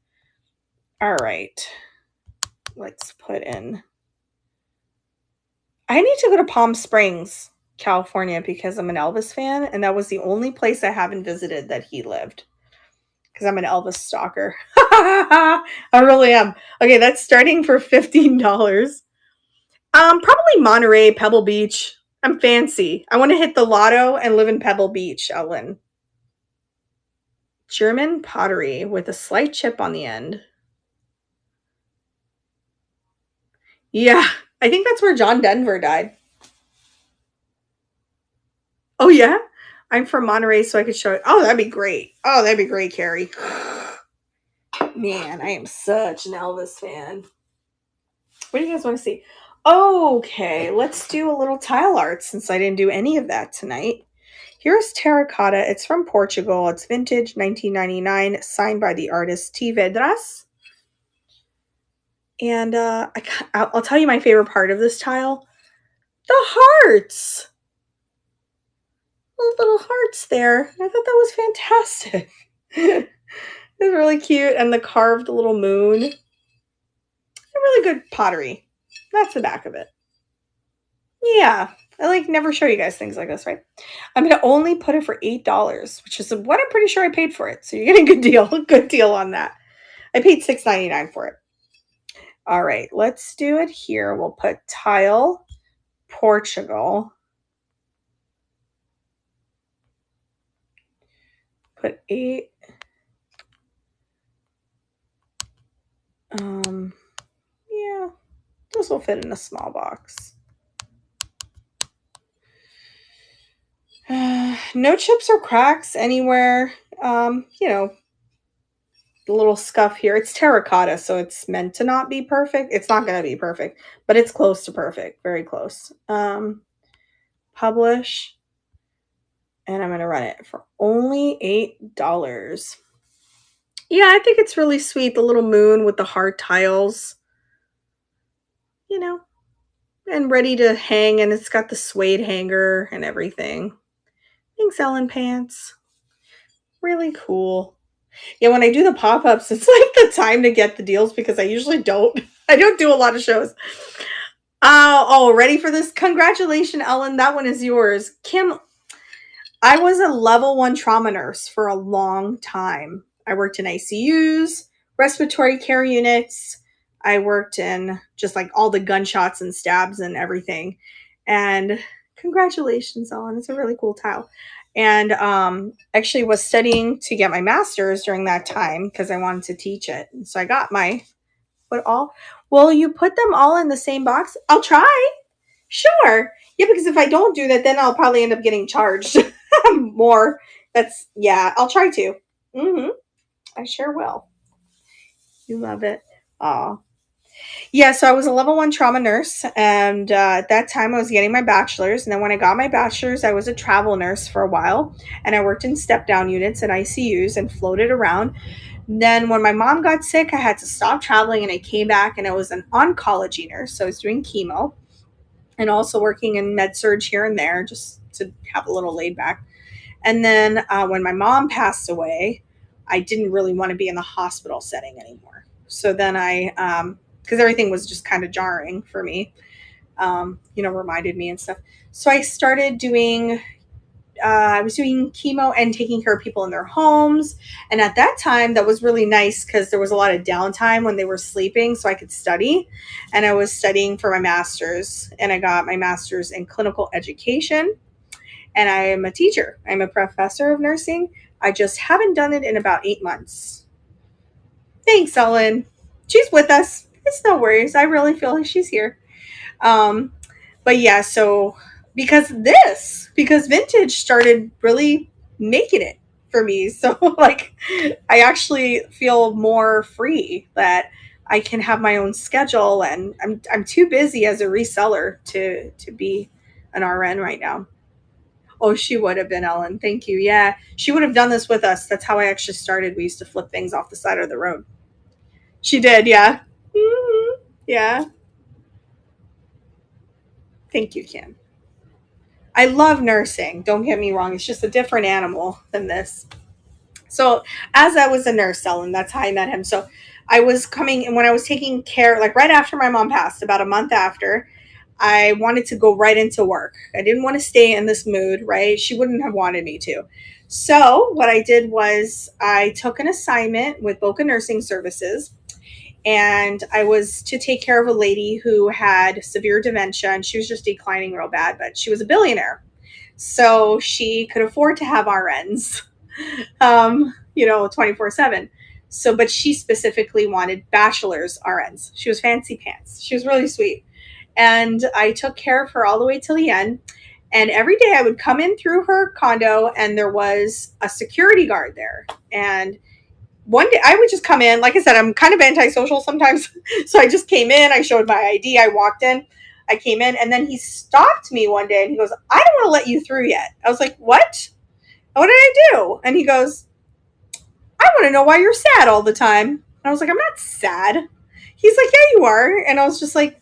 All right. Let's put in. I need to go to Palm Springs. California because I'm an Elvis fan, and that was the only place I haven't visited that he lived because I'm an Elvis stalker. I really am. Okay, that's starting for $15. Probably Monterey, Pebble Beach. I'm fancy. I want to hit the lotto and live in Pebble Beach, Ellen. German pottery with a slight chip on the end. Yeah, I think that's where John Denver died. Oh yeah, I'm from Monterey, so I could show it. Oh, that'd be great. Oh, that'd be great, Carrie. Man, I am such an Elvis fan. What do you guys want to see? Okay, let's do a little tile art since I didn't do any of that tonight. Here's terracotta. It's from Portugal. It's vintage 1999, signed by the artist T. Vedras. And I'll tell you my favorite part of this tile. The hearts. The little hearts there. I thought that was fantastic. It was really cute. And the carved little moon. A really good pottery. That's the back of it. Yeah. I never show you guys things like this, right? I'm going to only put it for $8, which is what I'm pretty sure I paid for it. So you're getting a good deal. A good deal on that. I paid $6.99 for it. All right. Let's do it here. We'll put tile Portugal. Put 8. Yeah. This will fit in a small box. No chips or cracks anywhere. The little scuff here. It's terracotta, so it's meant to not be perfect. It's not going to be perfect, but it's close to perfect. Very close. Publish. And I'm going to run it for only $8. Yeah, I think it's really sweet. The little moon with the heart tiles. And ready to hang, and it's got the suede hanger and everything. Thanks, Ellen Pants. Really cool. Yeah, when I do the pop-ups, it's like the time to get the deals because I usually don't. I don't do a lot of shows. Ready for this? Congratulations, Ellen. That one is yours. Kim, I was a level 1 trauma nurse for a long time. I worked in ICUs, respiratory care units. I worked in just like all the gunshots and stabs and everything. And congratulations, Ellen. It's a really cool tile. And actually was studying to get my master's during that time because I wanted to teach it. And so I got my, will you put them all in the same box? I'll try. Sure. Yeah, because if I don't do that, then I'll probably end up getting charged more. I'll try to. I sure will. You love it. Aw. Yeah, so I was a level 1 trauma nurse, and at that time I was getting my bachelor's. And then when I got my bachelor's, I was a travel nurse for a while, and I worked in step-down units and ICUs and floated around. And then when my mom got sick, I had to stop traveling, and I came back, and I was an oncology nurse, so I was doing chemo and also working in med-surg here and there just to have a little laid back. And then when my mom passed away, I didn't really want to be in the hospital setting anymore. So then because everything was just kind of jarring for me, reminded me and stuff. So I started doing, I was doing chemo and taking care of people in their homes. And at that time, that was really nice because there was a lot of downtime when they were sleeping, so I could study. And I was studying for my master's, and I got my master's in clinical education. And I am a teacher. I'm a professor of nursing. I just haven't done it in about 8 months. Thanks, Ellen. She's with us. It's no worries. I really feel like she's here. But yeah, so because vintage started really making it for me. So I actually feel more free that I can have my own schedule, and I'm too busy as a reseller to be an RN right now. Oh, she would have been, Ellen. Thank you. Yeah, she would have done this with us. That's how I actually started. We used to flip things off the side of the road. She did, yeah. Yeah. Thank you, Kim. I love nursing. Don't get me wrong. It's just a different animal than this. So as I was a nurse, Ellen, that's how I met him. So I was coming, and when I was taking care, like right after my mom passed, about a month after, I wanted to go right into work. I didn't want to stay in this mood, right? She wouldn't have wanted me to. So, what I did was I took an assignment with Boca Nursing Services, and I was to take care of a lady who had severe dementia, and she was just declining real bad, but she was a billionaire. So, she could afford to have RNs, 24/7. So, but she specifically wanted bachelor's RNs. She was fancy pants. She was really sweet. And I took care of her all the way till the end. And every day I would come in through her condo, and there was a security guard there. And one day I would just come in. Like I said, I'm kind of antisocial sometimes. So I just came in, I showed my ID, I walked in, I came in, and then he stopped me one day and he goes, "I don't want to let you through yet." I was like, "What? What did I do?" And he goes, "I want to know why you're sad all the time." And I was like, "I'm not sad." He's like, "Yeah, you are." And I was just like,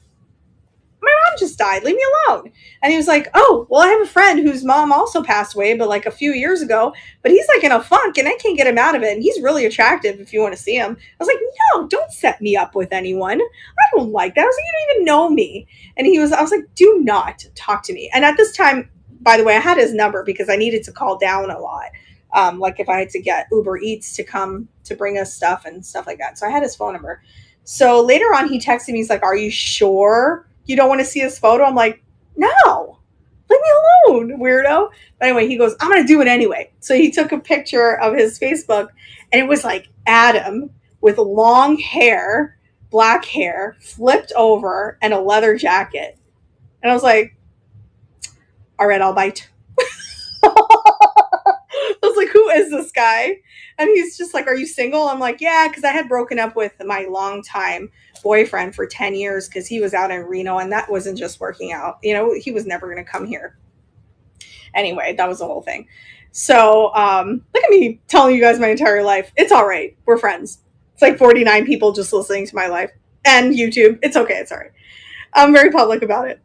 "My mom just died. Leave me alone." And he was like, "Oh, well, I have a friend whose mom also passed away, but like a few years ago, but he's like in a funk and I can't get him out of it. And he's really attractive if you want to see him." I was like, "No, don't set me up with anyone. I don't like that." I was like, "You don't even know me." And I was like, "Do not talk to me." And at this time, by the way, I had his number because I needed to call down a lot. Like if I had to get Uber Eats to come to bring us stuff and stuff like that. So I had his phone number. So later on, he texted me. He's like, "Are you sure you don't want to see his photo?" I'm like, "No, leave me alone, weirdo." But anyway, he goes, "I'm going to do it anyway." So he took a picture of his Facebook, and it was like Adam with long hair, black hair, flipped over, and a leather jacket. And I was like, "All right, I'll bite." I was like, "Who is this guy?" And he's just like, "Are you single?" I'm like, "Yeah," because I had broken up with my longtime boyfriend for 10 years because he was out in Reno and that wasn't just working out. He was never going to come here. Anyway, that was the whole thing. So, look at me telling you guys my entire life. It's all right. We're friends. It's like 49 people just listening to my life and YouTube. It's okay. It's all right. I'm very public about it.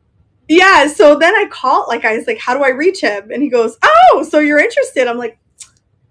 Yeah. So then I called, like, I was like, "How do I reach him?" And he goes, "Oh, so you're interested." I'm like,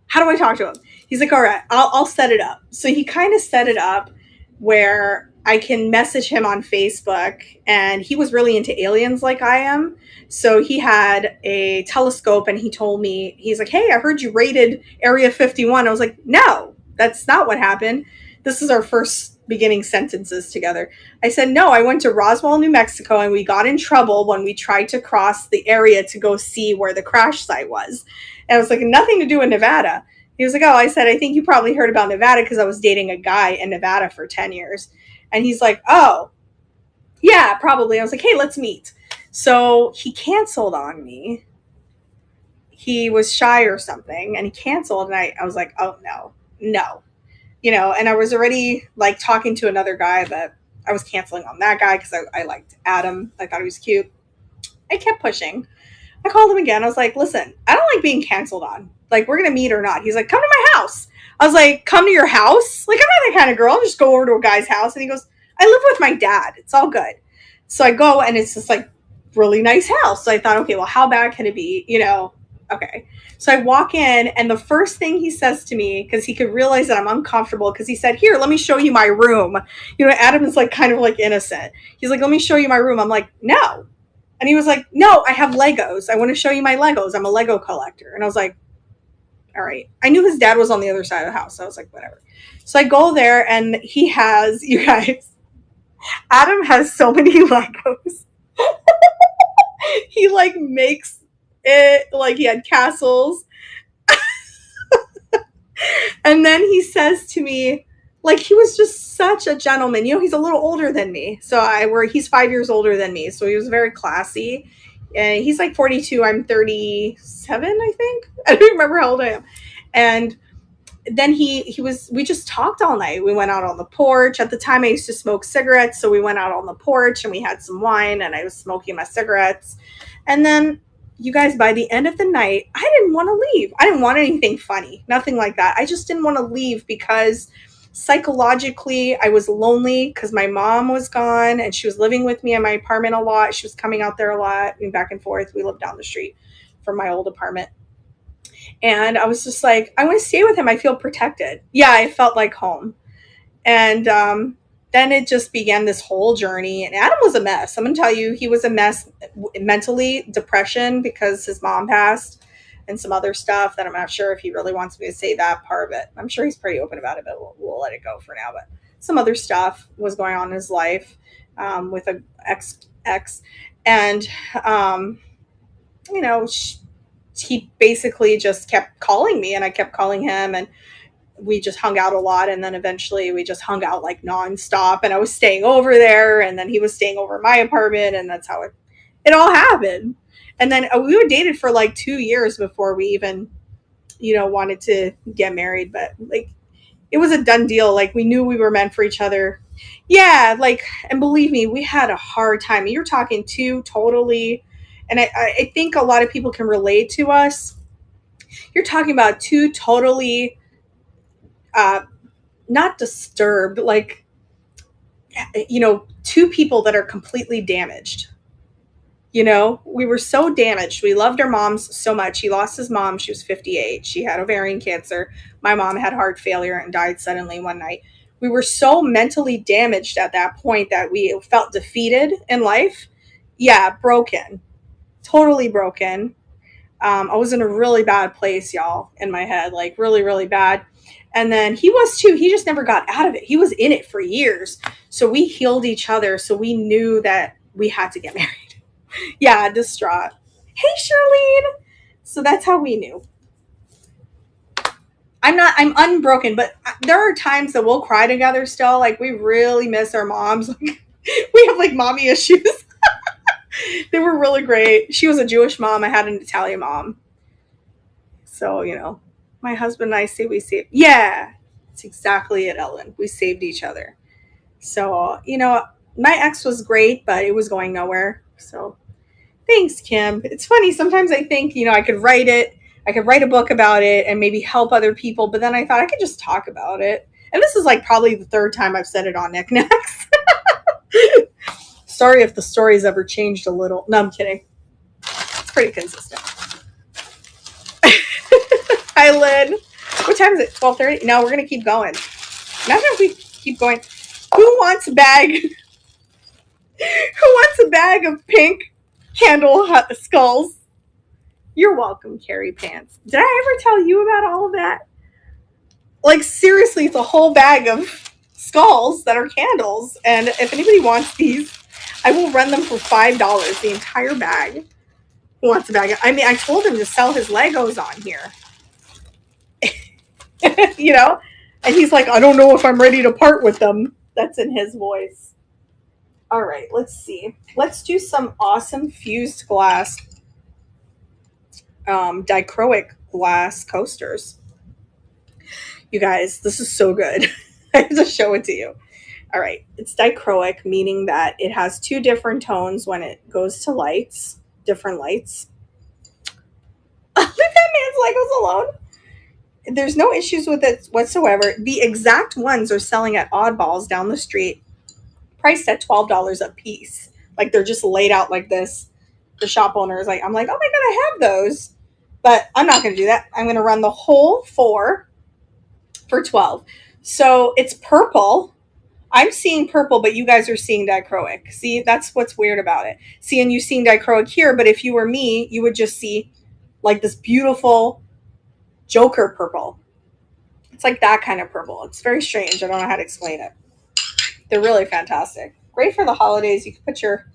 "How do I talk to him?" He's like, "All right, I'll set it up." So he kind of set it up where I can message him on Facebook, and he was really into aliens like I am. So he had a telescope, and he told me, he's like, "Hey, I heard you raided Area 51. I was like, "No, that's not what happened." This is our first beginning sentences together. I said, "No, I went to Roswell, New Mexico, and we got in trouble when we tried to cross the area to go see where the crash site was." And I was like, "Nothing to do with Nevada." He was like, "Oh," I said, "I think you probably heard about Nevada because I was dating a guy in Nevada for 10 years. And he's like, "Oh, yeah, probably." I was like, "Hey, let's meet." So he canceled on me. He was shy or something and he canceled. And I was like, "Oh, no, no." And I was already like talking to another guy, but I was canceling on that guy because I liked Adam. I thought he was cute. I kept pushing. I called him again. I was like, "Listen, I don't like being canceled on. Like, we're going to meet or not." He's like, "Come to my house." I was like, "Come to your house?" Like, I'm not that kind of girl. I'll just go over to a guy's house. And he goes, "I live with my dad. It's all good." So I go, and it's just like really nice house. So I thought, okay, well, how bad can it be? Okay. So I walk in, and the first thing he says to me, because he could realize that I'm uncomfortable, because he said, "Here, let me show you my room." Adam is like kind of like innocent. He's like, "Let me show you my room." I'm like, "No." And he was like, "No, I have Legos. I want to show you my Legos. I'm a Lego collector." And I was like, "All right." I knew his dad was on the other side of the house. So I was like, whatever. So I go there, and he has, you guys, Adam has so many Legos. He like makes it like he had castles. And then he says to me, like, he was just such a gentleman. He's a little older than me. He's 5 years older than me. So he was very classy. And he's like 42. I'm 37, I think. I don't remember how old I am. And then we just talked all night. We went out on the porch. At the time I used to smoke cigarettes. So we went out on the porch and we had some wine and I was smoking my cigarettes. And then, you guys, by the end of the night, I didn't want to leave. I didn't want anything funny, nothing like that. I just didn't want to leave because psychologically I was lonely because my mom was gone and she was living with me in my apartment a lot. She was coming out there a lot, back and forth. We lived down the street from my old apartment. And I was just like, I want to stay with him. I feel protected. Yeah, I felt like home. And then it just began this whole journey. And Adam was a mess. I'm going to tell you, he was a mess mentally, depression because his mom passed and some other stuff that I'm not sure if he really wants me to say that part of it. I'm sure he's pretty open about it, but we'll let it go for now. But some other stuff was going on in his life with an ex. And, you know, he basically just kept calling me and I kept calling him, and we just hung out a lot. And then eventually we just hung out like nonstop, and I was staying over there and then he was staying over my apartment, and that's how it all happened. And then we were dated for like 2 years before we even, you know, wanted to get married. But like, it was a done deal. Like, we knew we were meant for each other. Yeah. Like, and believe me, we had a hard time. You're talking two totally, and I think a lot of people can relate to us. You're talking about two totally, not disturbed, like, you know, two people that are completely damaged. You know, we were so damaged. We loved our moms so much. He lost his mom. She was 58. She had ovarian cancer. My mom had heart failure and died suddenly one night. We were so mentally damaged at that point that we felt defeated in life. Yeah, broken. Totally broken. I was in a really bad place, y'all, in my head, like really, really bad. And then he was too. He just never got out of it. He was in it for years. So we healed each other. So we knew that we had to get married. Yeah, distraught. Hey, Charlene. So that's how we knew. I'm unbroken, but there are times that we'll cry together still. Like, we really miss our moms. We have like mommy issues. They were really great. She was a Jewish mom. I had an Italian mom. So, you know, my husband and I say we saved. Yeah, that's exactly it, Ellen. We saved each other. So, you know, my ex was great, but it was going nowhere. So thanks, Kim. It's funny. Sometimes I think, you know, I could write it. I could write a book about it and maybe help other people. But then I thought I could just talk about it. And this is like probably the third time I've said it on Knickknacks. Sorry if the story's ever changed a little. No, I'm kidding. It's pretty consistent. Hi, Lynn. What time is it? 12:30? No, we're going to keep going. Imagine if we keep going. Who wants a bag? Who wants a bag of pink candle skulls? You're welcome, Carrie Pants. Did I ever tell you about all of that? Like, seriously, it's a whole bag of skulls that are candles. And if anybody wants these, I will run them for $5, the entire bag. Who wants a bag? I mean, I told him to sell his Legos on here. You know? And he's like, I don't know if I'm ready to part with them. That's in his voice. All right, let's see. Let's do some awesome fused glass, dichroic glass coasters. You guys, this is so good. I have to show it to you. All right, it's dichroic, meaning that it has two different tones when it goes to lights, different lights. Leave that man's Legos alone. There's no issues with it whatsoever. The exact ones are selling at Oddballs down the street, priced at $12 a piece. Like, they're just laid out like this. The shop owner is like, I'm like, oh my God, I have those. But I'm not going to do that. I'm going to run the whole 4 for $12. So it's purple. I'm seeing purple, but you guys are seeing dichroic. See, that's what's weird about it. See, and you're seeing dichroic here, but if you were me, you would just see like this beautiful Joker purple. It's like that kind of purple. It's very strange. I don't know how to explain it. They're really fantastic. Great for the holidays. You can put your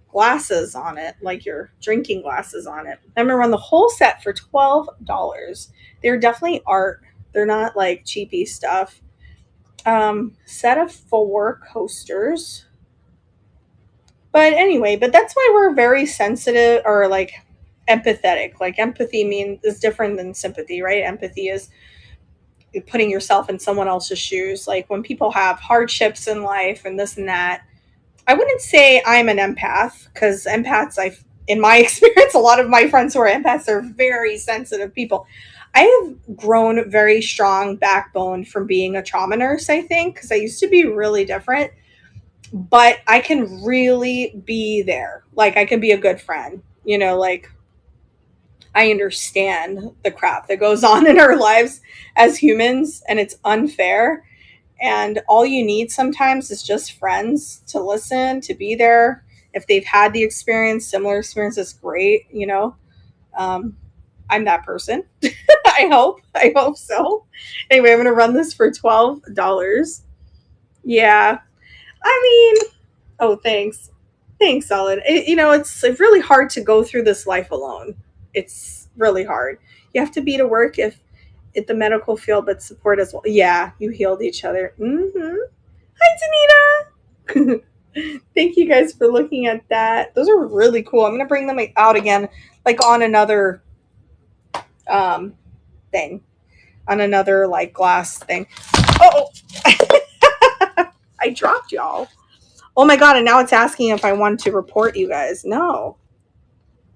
glasses on it, like your drinking glasses on it. I'm gonna run the whole set for $12. They're definitely art. They're not like cheapy stuff. Set of 4 coasters. But anyway, but that's why we're very sensitive, or like empathetic. Like, empathy is different than sympathy, right? Empathy is putting yourself in someone else's shoes. Like, when people have hardships in life and this and that, I wouldn't say I'm an empath, because empaths, in my experience, a lot of my friends who are empaths are very sensitive people. I have grown very strong backbone from being a trauma nurse, I think, because I used to be really different. But I can really be there. Like, I can be a good friend. You know, like, I understand the crap that goes on in our lives as humans, and it's unfair. And all you need sometimes is just friends to listen, to be there. If they've had the experience, similar experience, is great, you know. Um, I'm that person. I hope. I hope so. Anyway, I'm going to run this for $12. Yeah. I mean, oh, thanks. Thanks, Solid. You know, it's really hard to go through this life alone. It's really hard. You have to be to work if at the medical field, but support as well. Yeah, you healed each other. Mm-hmm. Hi, Danita. Thank you guys for looking at that. Those are really cool. I'm gonna bring them out again, like on another um thing, on another like glass thing. Oh, I dropped y'all. Oh my god! And now it's asking if I want to report you guys. No.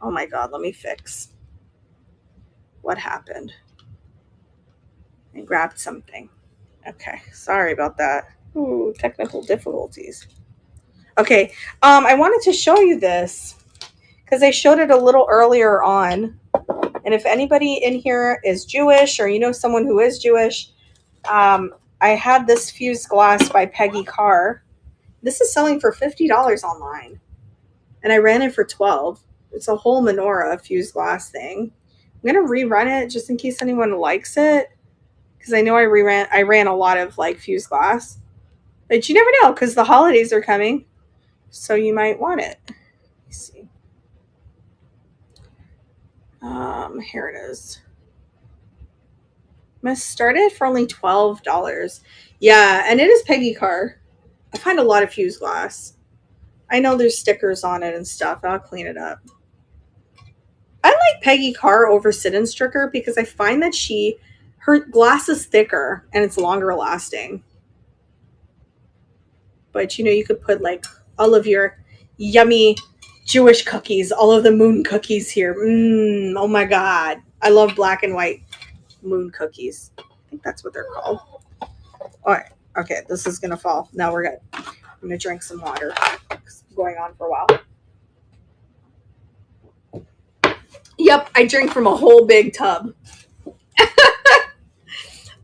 Oh my god. Let me fix what happened. I grabbed something. Okay. Sorry about that. Ooh, technical difficulties. Okay. I wanted to show you this because I showed it a little earlier on. And if anybody in here is Jewish or you know someone who is Jewish, I had this fused glass by Peggy Car. This is selling for $50 online. And I ran it for $12. It's a whole menorah fused glass thing. I'm going to rerun it just in case anyone likes it. Because I know I ran a lot of like fused glass. But you never know because the holidays are coming. So you might want it. Let me see. Here it is. I'm going to start it for only $12. Yeah, and it is Peggy Car. I find a lot of fused glass. I know there's stickers on it and stuff. I'll clean it up. I like Peggy Car over Sit and Stricker because I find that her glass is thicker and it's longer lasting. But you know, you could put like all of your yummy Jewish cookies, all of the moon cookies here. Oh my god. I love black and white moon cookies. I think that's what they're called. All right. Okay, this is going to fall. Now we're good. I'm going to drink some water. It's going on for a while. Yep, I drink from a whole big tub.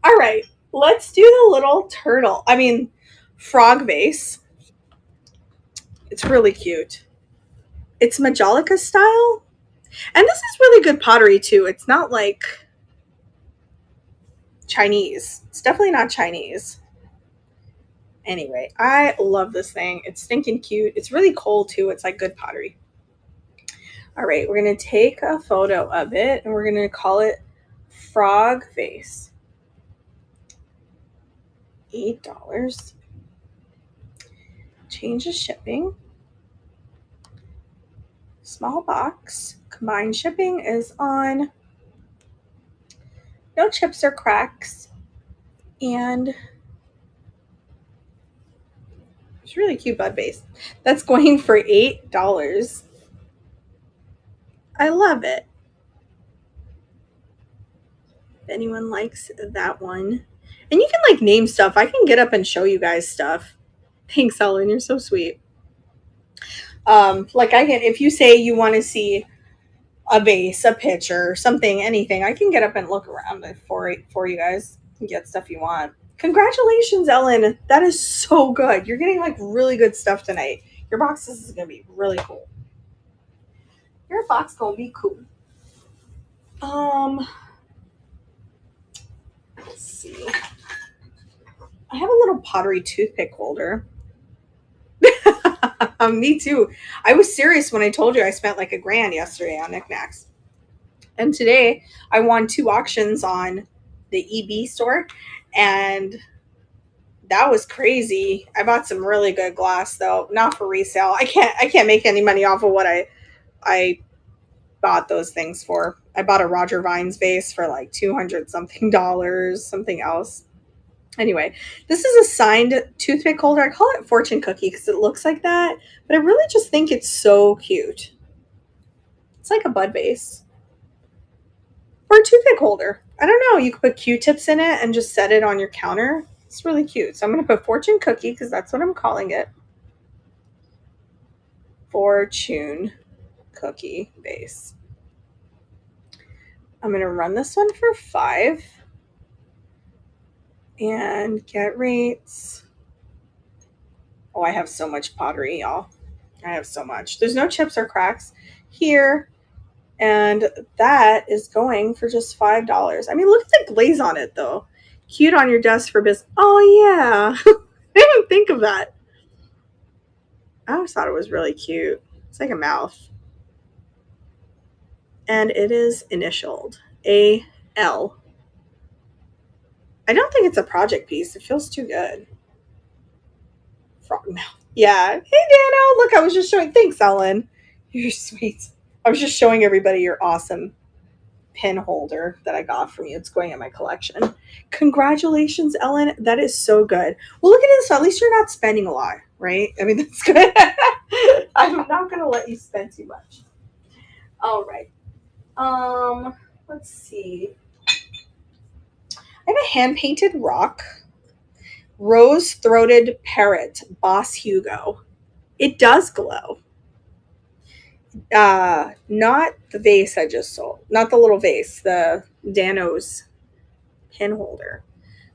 All right, let's do the little frog vase. It's really cute. It's Majolica style. And this is really good pottery too. It's not like Chinese. It's definitely not Chinese. Anyway, I love this thing. It's stinking cute. It's really cold too. It's like good pottery. All right, we're going to take a photo of it and we're going to call it Frog Vase. $8. Change the shipping. Small box. Combined shipping is on. No chips or cracks. And it's really cute bud base. That's going for $8. I love it. If anyone likes that one. And you can like name stuff. I can get up and show you guys stuff. Thanks, Ellen. You're so sweet. Like I can, if you say you want to see a vase, a picture, something, anything, I can get up and look around for you guys and get stuff you want. Congratulations, Ellen. That is so good. You're getting like really good stuff tonight. Your box is going to be really cool. Your box going to be cool. Let's see. I have a little pottery toothpick holder. Me too. I was serious when I told you I spent like $1,000 yesterday on knickknacks. And today I won 2 auctions on the EB store and that was crazy. I bought some really good glass though, not for resale. I can't make any money off of what I bought those things for. I bought a Roger Vines vase for like $200 something, something else. Anyway, this is a signed toothpick holder. I call it fortune cookie because it looks like that, but I really just think it's so cute. It's like a bud vase or a toothpick holder. I don't know. You could put Q-tips in it and just set it on your counter. It's really cute. So I'm going to put fortune cookie because that's what I'm calling it. Fortune cookie base. I'm going to run this one for $5. and get rates. Oh, I have so much pottery, y'all. I have so much. There's no chips or cracks here. And that is going for just $5. I mean, look at the glaze on it, though. Cute on your desk for business. Oh, yeah. I didn't think of that. I always thought it was really cute. It's like a mouth. And it is initialed A-L. I don't think it's a project piece. It feels too good. Frog mouth. Yeah. Hey, Dano. Look, I was just showing. Thanks, Ellen. You're sweet. I was just showing everybody your awesome pin holder that I got from you. It's going in my collection. Congratulations, Ellen. That is so good. Well, look at this. So at least you're not spending a lot, right? I mean, that's good. I'm not going to let you spend too much. All right. Let's see. I have a hand-painted rock. Rose-throated parrot, Boss Hugo. It does glow. Not the vase I just sold. Not the little vase. The Dano's pin holder.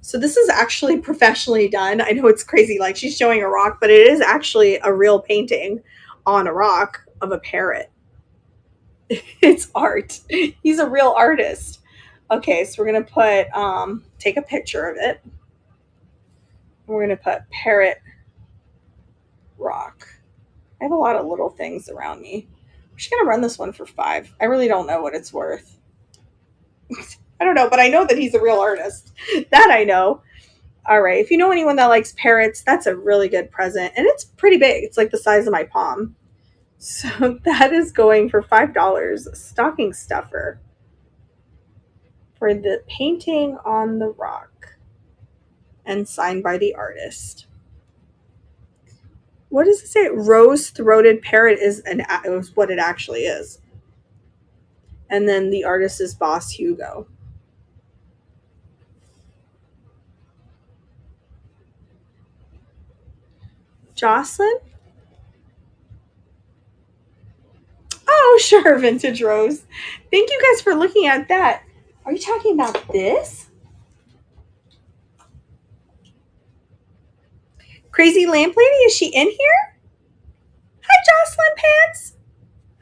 So this is actually professionally done. I know it's crazy, like she's showing a rock, but it is actually a real painting on a rock of a parrot. It's art. He's a real artist. Okay, so we're gonna put take a picture of it. We're gonna put parrot rock. I have a lot of little things around me. I'm just gonna run this one for $5. I really don't know what it's worth. I don't know, but I know that he's a real artist. That I know. All right. If you know anyone that likes parrots, that's a really good present. And it's pretty big. It's like the size of my palm. So that is going for $5. Stocking stuffer for the painting on the rock and signed by the artist. What does it say? Rose-throated parrot is what it actually is. And then the artist is Boss Hugo. Jocelyn? Oh, sure, Vintage Rose. Thank you guys for looking at that. Are you talking about this? Crazy Lamp Lady, is she in here? Hi, Jocelyn Pants.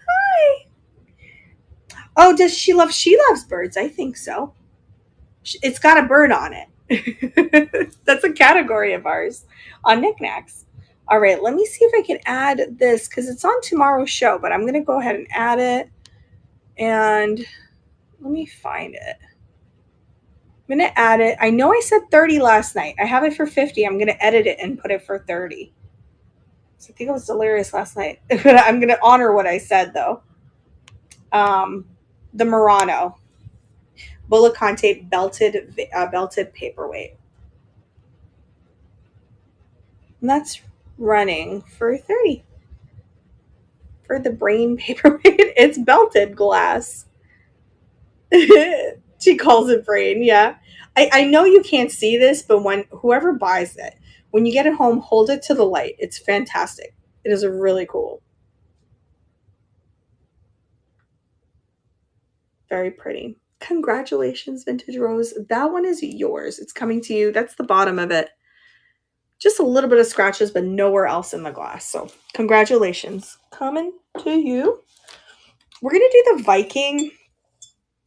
Hi. Oh, does she love? She loves birds. I think so. It's got a bird on it. That's a category of ours on knickknacks. All right, let me see if I can add this because it's on tomorrow's show, but I'm going to go ahead and add it. And let me find it. I'm going to add it. I know I said 30 last night. I have it for 50. I'm going to edit it and put it for 30. So I think it was delirious last night. I'm going to honor what I said, though. The Murano. Bullicante belted paperweight. And that's running for 30. For the brain paperweight, it's belted glass. She calls it brain, yeah. I know you can't see this, but when whoever buys it, when you get it home, hold it to the light. It's fantastic. It is really cool. Very pretty. Congratulations, Vintage Rose. That one is yours. It's coming to you. That's the bottom of it. Just a little bit of scratches, but nowhere else in the glass. So congratulations. Coming to you. We're going to do the Viking.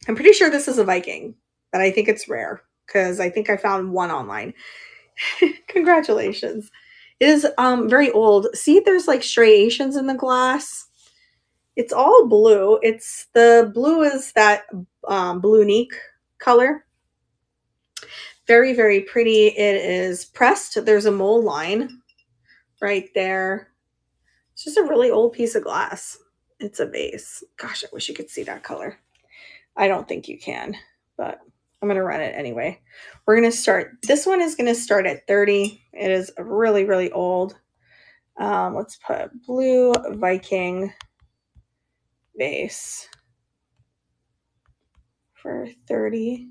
I'm pretty sure this is a Viking, but I think it's rare because I think I found one online. Congratulations. It is very old. See, there's like striations in the glass. It's all blue. It's the blue is that blue neek color. Very, very pretty. It is pressed. There's a mold line right there. It's just a really old piece of glass. It's a vase. Gosh, I wish you could see that color. I don't think you can, but I'm going to run it anyway. We're going to start. This one is going to start at 30. It is really, really old. Let's put blue Viking vase for 30.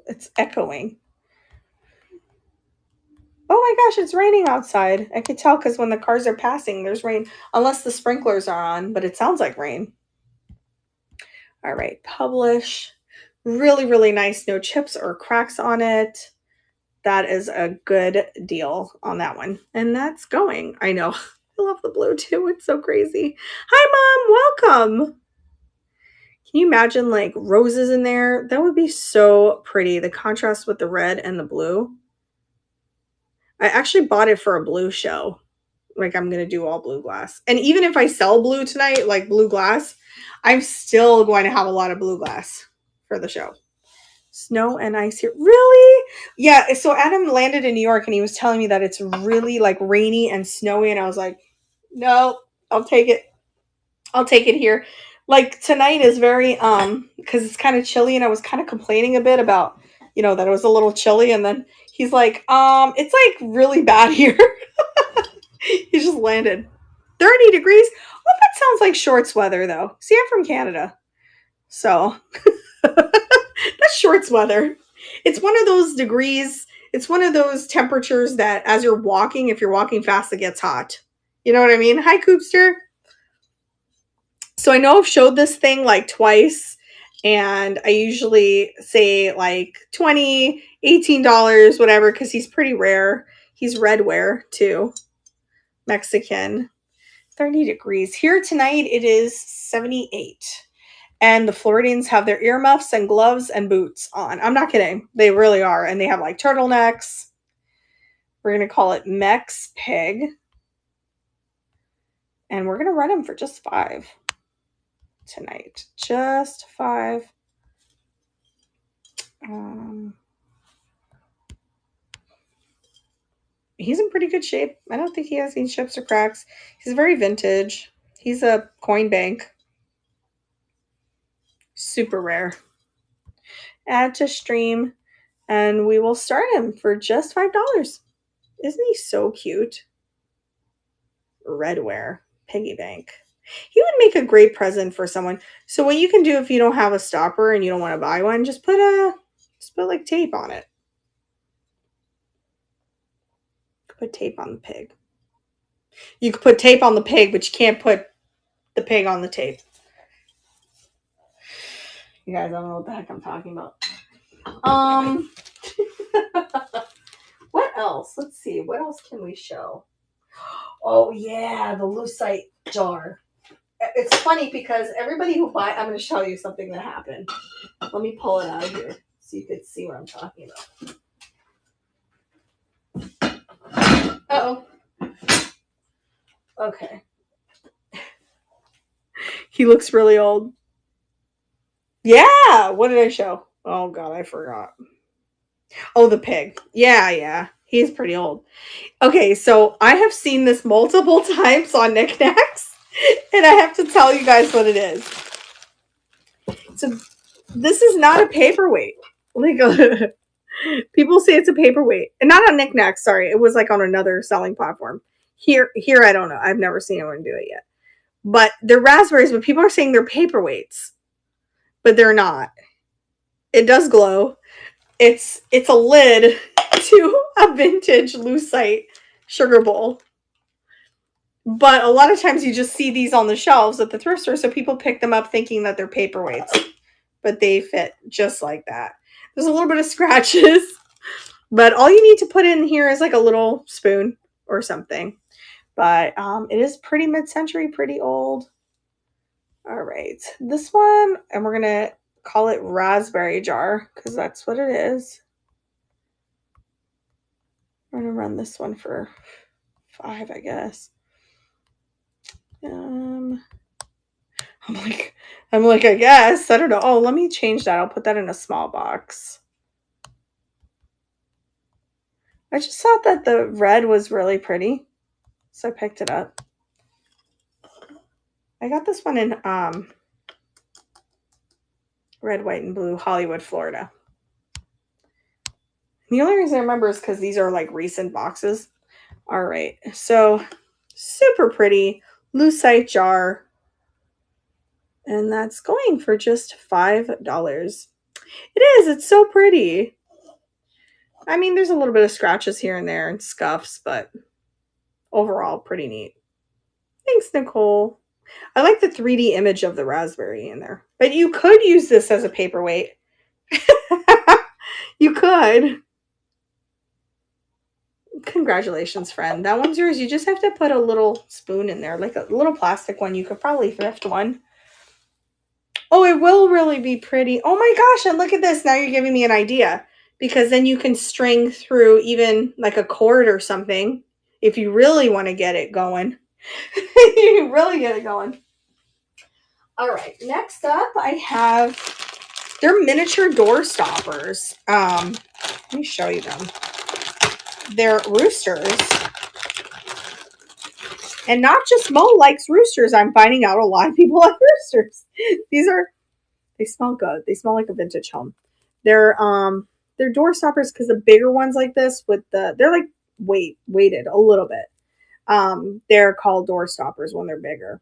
It's echoing. Oh my gosh, it's raining outside. I could tell because when the cars are passing, there's rain. Unless the sprinklers are on, but it sounds like rain. All right, publish. Really, really nice. No chips or cracks on it. That is a good deal on that one. And that's going. I know. I love the blue too. It's so crazy. Hi, Mom. Welcome. Can you imagine like roses in there? That would be so pretty. The contrast with the red and the blue. I actually bought it for a blue show. Like I'm gonna do all blue glass. And even if I sell blue tonight, like blue glass, I'm still going to have a lot of blue glass for the show. Snow and ice here. Really? Yeah, so Adam landed in New York and he was telling me that it's really like rainy and snowy, and I was like, no, I'll take it. I'll take it here. Like tonight is very because it's kind of chilly, and I was kind of complaining a bit about, that it was a little chilly, and then he's like, it's like really bad here. He just landed. 30 degrees. Well, that sounds like shorts weather though. See, I'm from Canada. So that's shorts weather. It's one of those degrees. It's one of those temperatures that as you're walking, if you're walking fast, it gets hot. You know what I mean? Hi, Coopster. So I know I've showed this thing like twice, and I usually say like $20, $18, whatever, because he's pretty rare. He's redware too. Mexican. 30 degrees. Here tonight it is 78. And the Floridians have their earmuffs and gloves and boots on. I'm not kidding. They really are. And they have like turtlenecks. We're going to call it Mex Pig. And we're going to run him for just $5 tonight. Just $5. He's in pretty good shape. I don't think he has any chips or cracks. He's very vintage. He's a coin bank. Super rare. Add to stream. And we will start him for just $5. Isn't he so cute? Redware. Piggy bank. He would make a great present for someone. So what you can do if you don't have a stopper and you don't want to buy one, just put like tape on it. Put tape on the pig. You could put tape on the pig, but you can't put the pig on the tape. You guys don't know what the heck I'm talking about. What else? Let's see. What else can we show? Oh yeah, the lucite jar. It's funny because everybody who buy, I'm going to show you something that happened. Let me pull it out of here so you could see what I'm talking about. Uh-oh. Okay. He looks really old. Yeah. What did I show? Oh God, I forgot. Oh, the pig. Yeah. He's pretty old. Okay, so I have seen this multiple times on knickknacks, and I have to tell you guys what it is. So this is not a paperweight. Like people say it's a paperweight, and not on knickknacks. Sorry, it was like on another selling platform. Here, I don't know. I've never seen anyone do it yet. But they're raspberries, but people are saying they're paperweights, but they're not. It does glow. It's a lid to a vintage lucite sugar bowl. But a lot of times you just see these on the shelves at the thrift store, so people pick them up thinking that they're paperweights. But they fit just like that. There's a little bit of scratches, but all you need to put in here is like a little spoon or something. But it is pretty mid-century, pretty old. All right, this one, and we're going to call it raspberry jar because that's what it is. We're going to run this one for $5, I guess. I'm like, I guess. I don't know. Oh, let me change that. I'll put that in a small box. I just thought that the red was really pretty, so I picked it up. I got this one in red, white, and blue, Hollywood, Florida. The only reason I remember is because these are like recent boxes. All right, so super pretty lucite jar, and that's going for just $5. It is. It's so pretty. I mean, there's a little bit of scratches here and there and scuffs, but overall, pretty neat. Thanks, Nicole. I like the 3D image of the raspberry in there. But you could use this as a paperweight. You could. Congratulations, friend. That one's yours. You just have to put a little spoon in there, like a little plastic one. You could probably thrift one. Oh, it will really be pretty. Oh my gosh, and look at this. Now you're giving me an idea. Because then you can string through even like a cord or something if you really want to get it going. You really get it going. All right, next up I have, they're miniature door stoppers. Let me show you them. They're roosters. And not just Mo likes roosters. I'm finding out a lot of people like roosters. They smell good. They smell like a vintage home. They're door stoppers because the bigger ones like this they're like weighted a little bit. They're called door stoppers when they're bigger.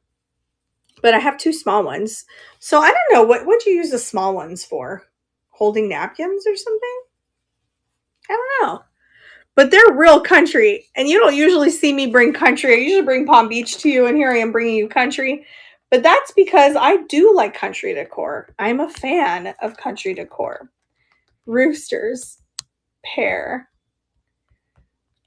But I have two small ones. So I don't know, what do you use the small ones for? Holding napkins or something? I don't know. But they're real country. And you don't usually see me bring country. I usually bring Palm Beach to you, and here I am bringing you country. But that's because I do like country decor. I'm a fan of country decor. Roosters. Pear.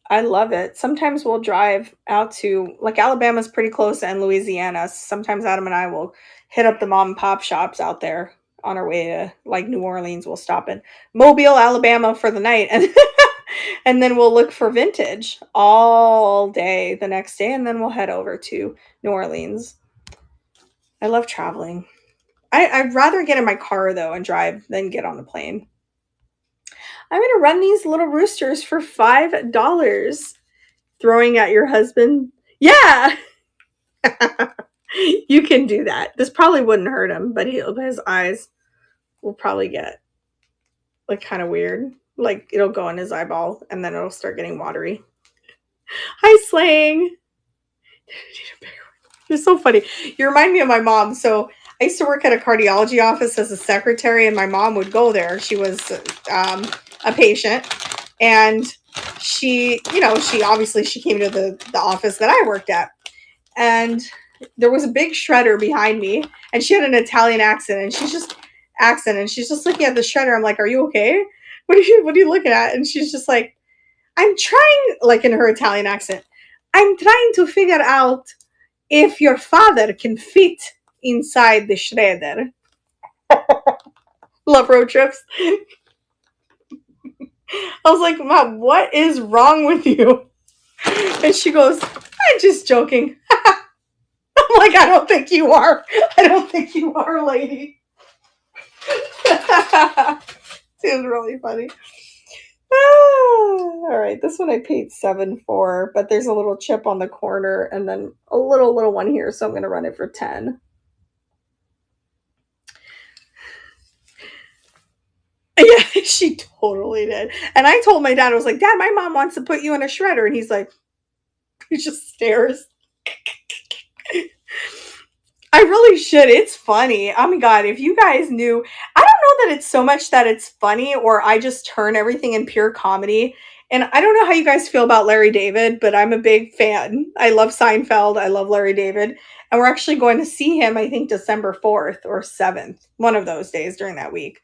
I love it. Sometimes we'll drive out to, like, Alabama's pretty close, and Louisiana. Sometimes Adam and I will hit up the mom and pop shops out there on our way to, like, New Orleans. We'll stop in Mobile, Alabama for the night, and and then we'll look for vintage all day the next day, and then we'll head over to New Orleans. I love traveling. I'd rather get in my car, though, and drive than get on the plane. I'm going to run these little roosters for $5. Throwing at your husband. Yeah. You can do that. This probably wouldn't hurt him, but his eyes will probably get like kind of weird. Like it'll go in his eyeball and then it'll start getting watery. Hi, Slang. You're so funny. You remind me of my mom. So I used to work at a cardiology office as a secretary, and my mom would go there. She was a patient, and she obviously she came to the office that I worked at, and there was a big shredder behind me, and she had an Italian accent, and she's just looking at the shredder. I'm like, "Are you okay? What are you looking at?" And she's just like, "I'm trying," like in her Italian accent, "I'm trying to figure out if your father can fit inside the shredder." Love road trips. I was like, "Mom, what is wrong with you?" And she goes, "I'm just joking." I'm like, "I don't think you are. I don't think you are, lady." It was really funny. All right, this one I paid $7 for, but there's a little chip on the corner and then a little one here, so I'm going to run it for $10. Yeah, she totally did. And I told my dad, I was like, "Dad, my mom wants to put you in a shredder." And he's like, he just stares. I really should. It's funny. Oh my God, if you guys knew, I don't know that it's so much that it's funny or I just turn everything in pure comedy. And I don't know how you guys feel about Larry David, but I'm a big fan. I love Seinfeld. I love Larry David. And we're actually going to see him, I think, December 4th or 7th, one of those days during that week.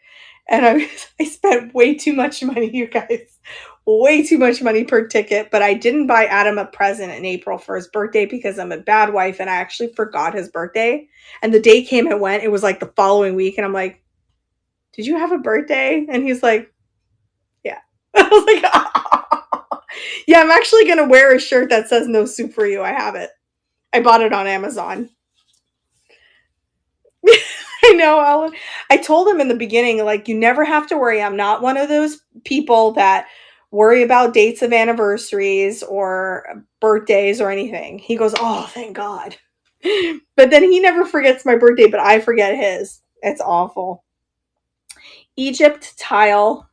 And I spent way too much money, you guys. Way too much money per ticket, but I didn't buy Adam a present in April for his birthday because I'm a bad wife and I actually forgot his birthday. And the day came and went. It was like the following week. And I'm like, "Did you have a birthday?" And he's like, "Yeah." I was like, "Oh." Yeah, I'm actually going to wear a shirt that says "No soup for you." I have it. I bought it on Amazon. I know, Alan. I told him in the beginning, like, you never have to worry. I'm not one of those people that worry about dates of anniversaries or birthdays or anything. He goes, "Oh, thank God." But then he never forgets my birthday, but I forget his. It's awful. Egypt tile,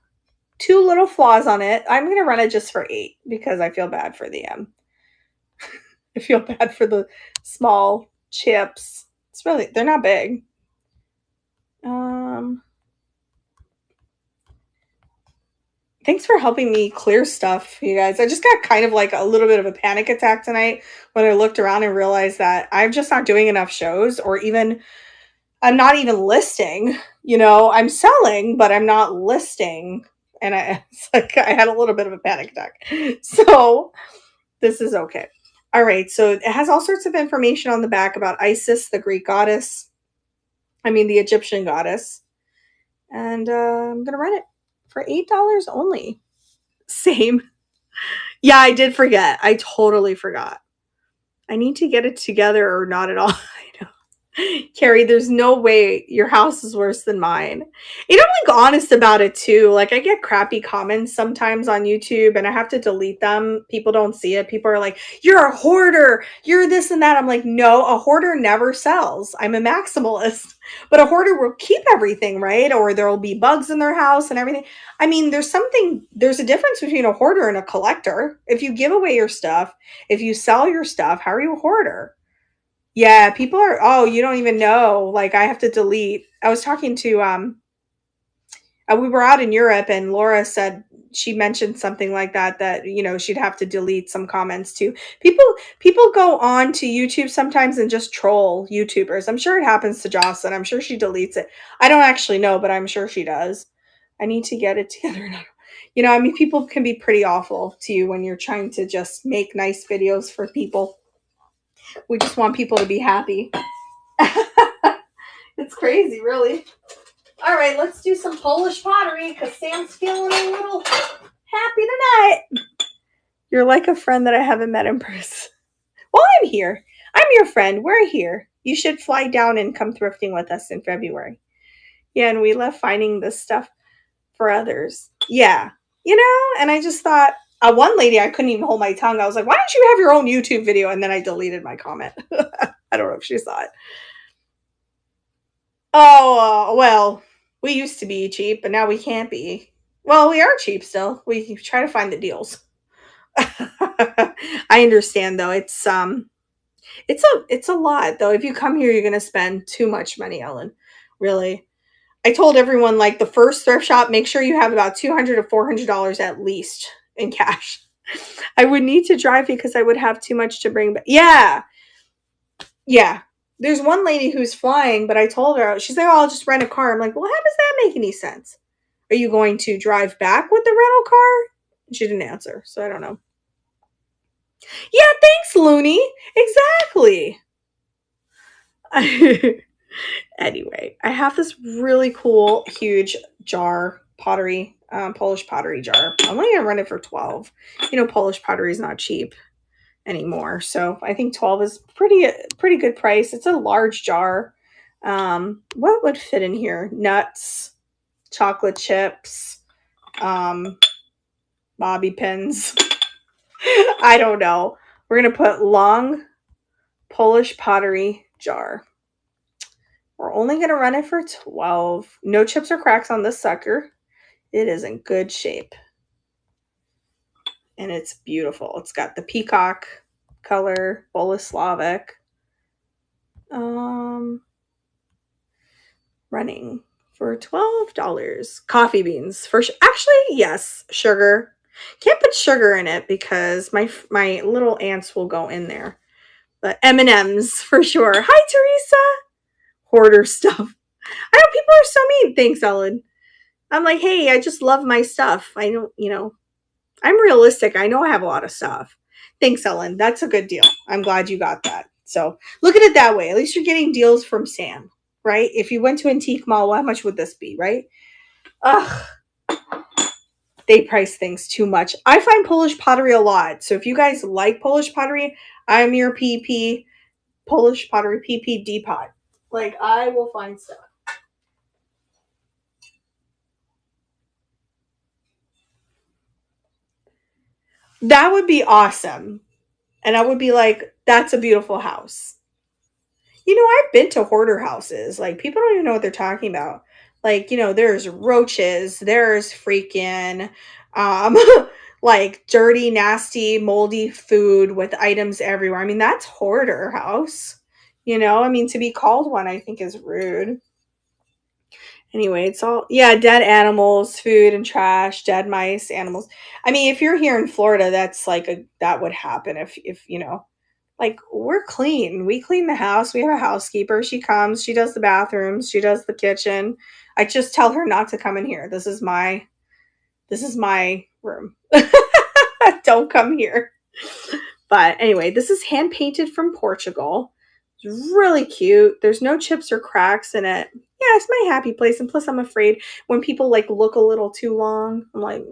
2 little flaws on it. I'm going to run it just for $8 because I feel bad for the I feel bad for the small chips. They're not big. Thanks for helping me clear stuff, you guys. I just got kind of like a little bit of a panic attack tonight when I looked around and realized that I'm just not doing enough shows or even I'm not even listing, I'm selling, but I'm not listing. And it's like I had a little bit of a panic attack. So this is okay. All right. So it has all sorts of information on the back about Isis, the Greek goddess. The Egyptian goddess. And I'm going to rent it for $8 only. Same. Yeah, I did forget. I totally forgot. I need to get it together or not at all. I know. Carrie, there's no way your house is worse than mine. I'm like honest about it too. Like I get crappy comments sometimes on YouTube and I have to delete them. People don't see it. People are like, you're a hoarder. You're this and that. I'm like, no, a hoarder never sells. I'm a maximalist. But a hoarder will keep everything, right? Or there will be bugs in their house and everything. There's a difference between a hoarder and a collector. If you give away your stuff, if you sell your stuff, how are you a hoarder? Yeah, people are, oh, you don't even know. Like I have to delete. I was talking to we were out in Europe and Laura said she mentioned something like that she'd have to delete some comments too. People go on to YouTube sometimes and just troll YouTubers. I'm sure it happens to Jocelyn. I'm sure she deletes it. I don't actually know, but I'm sure she does. I need to get it together. People can be pretty awful to you when you're trying to just make nice videos for people. We just want people to be happy. It's crazy, really. All right, let's do some Polish pottery because Sam's feeling a little happy tonight. You're like a friend that I haven't met in person. Well, I'm here. I'm your friend. We're here. You should fly down and come thrifting with us in February. Yeah, and we love finding this stuff for others. Yeah. And I just thought, one lady, I couldn't even hold my tongue. I was like, why don't you have your own YouTube video? And then I deleted my comment. I don't know if she saw it. Oh, well, we used to be cheap, but now we can't be. Well, we are cheap still. We try to find the deals. I understand though. It's a lot though. If you come here, you're going to spend too much money, Ellen. Really. I told everyone like the first thrift shop, make sure you have about $200 to $400 at least in cash. I would need to drive because I would have too much to bring back. Yeah. Yeah. There's one lady who's flying, but I told her, she's like, oh, I'll just rent a car. I'm like, well, how does that make any sense? Are you going to drive back with the rental car? She didn't answer, so I don't know. Yeah, thanks, Looney. Exactly. Anyway, I have this really cool, huge jar, pottery, Polish pottery jar. I'm only going to rent it for $12. Polish pottery is not cheap anymore. So I think 12 is pretty good price. It's a large jar. What would fit in here? Nuts, chocolate chips, bobby pins. I don't know. We're going to put long Polish pottery jar. We're only going to run it for 12. No chips or cracks on this sucker. It is in good shape. And it's beautiful. It's got the peacock color, Boleslavic. Running for $12. Coffee beans. Actually, yes, sugar. Can't put sugar in it because my little ants will go in there. But M&Ms for sure. Hi, Teresa. Hoarder stuff. I know people are so mean. Thanks, Ellen. I'm like, hey, I just love my stuff. I don't, I'm realistic. I know I have a lot of stuff. Thanks, Ellen. That's a good deal. I'm glad you got that. So look at it that way. At least you're getting deals from Sam, right? If you went to Antique Mall, how much would this be, right? Ugh. They price things too much. I find Polish pottery a lot. So if you guys like Polish pottery, I'm your PP Polish pottery PP depot. Like I will find stuff. That would be awesome. And I would be like, that's a beautiful house. I've been to hoarder houses. Like, people don't even know what they're talking about. Like, there's roaches, there's freaking, like dirty, nasty, moldy food with items everywhere. That's hoarder house. To be called one, I think is rude. Anyway, it's all, yeah, dead animals, food and trash, dead mice, animals. If you're here in Florida, that's like that would happen if Like, we're clean. We clean the house. We have a housekeeper. She comes. She does the bathrooms. She does the kitchen. I just tell her not to come in here. This is my room. Don't come here. But anyway, this is hand painted from Portugal. It's really cute. There's no chips or cracks in it. Yeah, it's my happy place. And plus, I'm afraid when people like look a little too long, I'm like,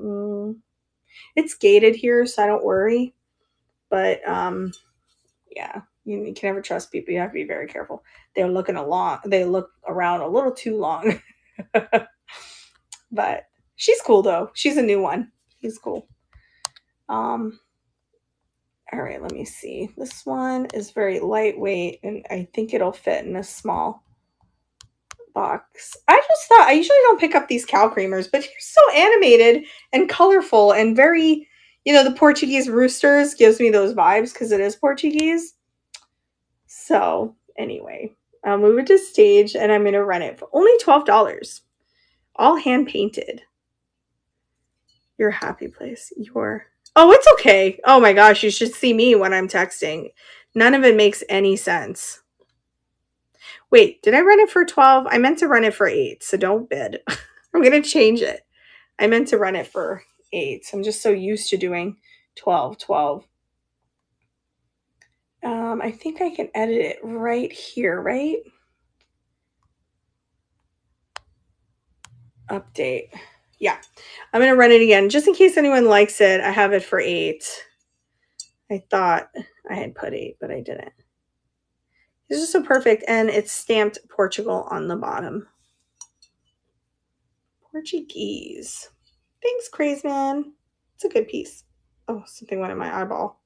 it's gated here, so I don't worry. But yeah, you can never trust people. You have to be very careful. They're looking they look around a little too long. But she's cool though. She's a new one. She's cool. All right, let me see. This one is very lightweight, and I think it'll fit in a small box. I just thought, I usually don't pick up these cow creamers, but you're so animated and colorful and very, the Portuguese roosters gives me those vibes because it is Portuguese. So anyway, I'll move it to stage and I'm going to run it for only $12. All hand painted. Your happy place. Oh, it's okay. Oh my gosh, you should see me when I'm texting. None of it makes any sense. Wait, did I run it for 12? I meant to run it for 8, so don't bid. I'm going to change it. I meant to run it for 8. I'm just so used to doing 12, 12. I think I can edit it right here, right? Update. Yeah, I'm going to run it again. Just in case anyone likes it, I have it for 8. I thought I had put 8, but I didn't. This is so perfect, and it's stamped Portugal on the bottom. Portuguese. Thanks, Crazeman. It's a good piece. Oh, something went in my eyeball.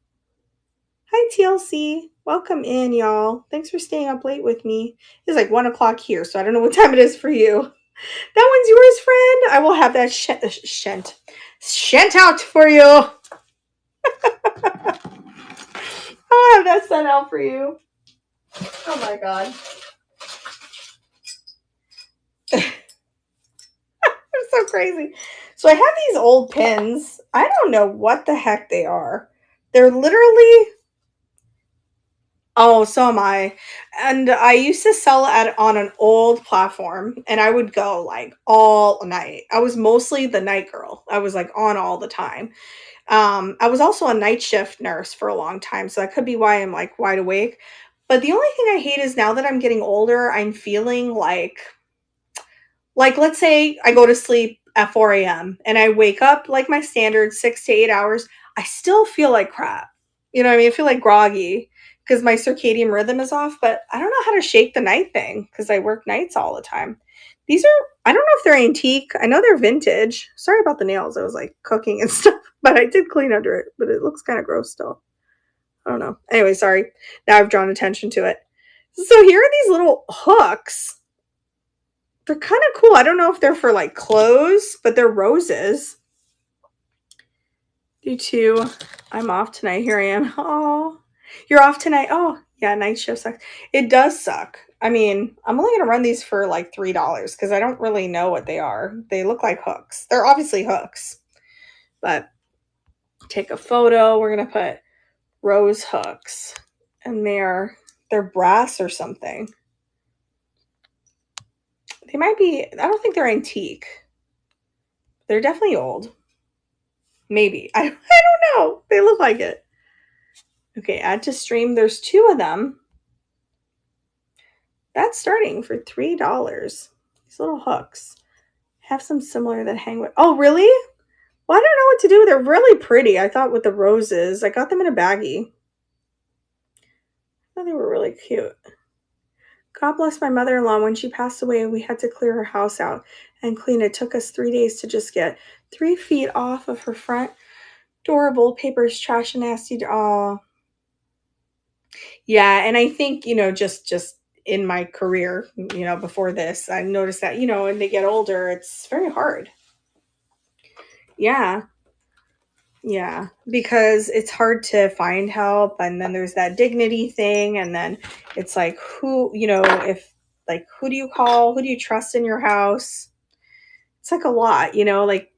Hi, TLC. Welcome in, y'all. Thanks for staying up late with me. It's like 1 o'clock here, so I don't know what time it is for you. That one's yours, friend. I will have that shent out for you. I'll have that sent out for you. Oh my god. They're so crazy. So I have these old pins. I don't know what the heck they are. They're literally... Oh, so am I. And I used to sell it on an old platform, and I would go like all night. I was mostly the night girl. I was like on all the time. I was also a night shift nurse for a long time, so that could be why I'm like wide awake. But the only thing I hate is now that I'm getting older, I'm feeling like let's say I go to sleep at 4 a.m. and I wake up like my standard 6 to 8 hours. I still feel like crap. You know what I mean? I feel like groggy because my circadian rhythm is off, but I don't know how to shake the night thing because I work nights all the time. These are, I don't know if they're antique. I know they're vintage. Sorry about the nails. I was like cooking and stuff, but I did clean under it, but it looks kind of gross still. I don't know. Anyway, sorry. Now I've drawn attention to it. So here are these little hooks. They're kind of cool. I don't know if they're for like clothes, but they're roses. You too. I'm off tonight. Here I am. Oh, you're off tonight. Oh, yeah. Night shift sucks. It does suck. I mean, I'm only going to run these for like $3 because I don't really know what they are. They look like hooks. They're obviously hooks, but take a photo. We're going to put rose hooks, and they're brass or something. They might be, I don't think they're antique. They're definitely old. Maybe. I don't know. They look like it. Okay, add to stream. There's 2 of them. That's starting for $3. These little hooks. Have some similar that hang with. Oh, really? Well, I don't know what to do. They're really pretty. I thought with the roses. I got them in a baggie. I thought they were really cute. God bless my mother-in-law. When she passed away, we had to clear her house out and clean. It took us 3 days to just get 3 feet off of her front door. Old papers, trash, and nasty. Oh, yeah. And I think, just in my career, before this, I noticed that, when they get older, it's very hard. Yeah. Yeah. Because it's hard to find help. And then there's that dignity thing. And then it's like, who do you call? Who do you trust in your house? It's like a lot, like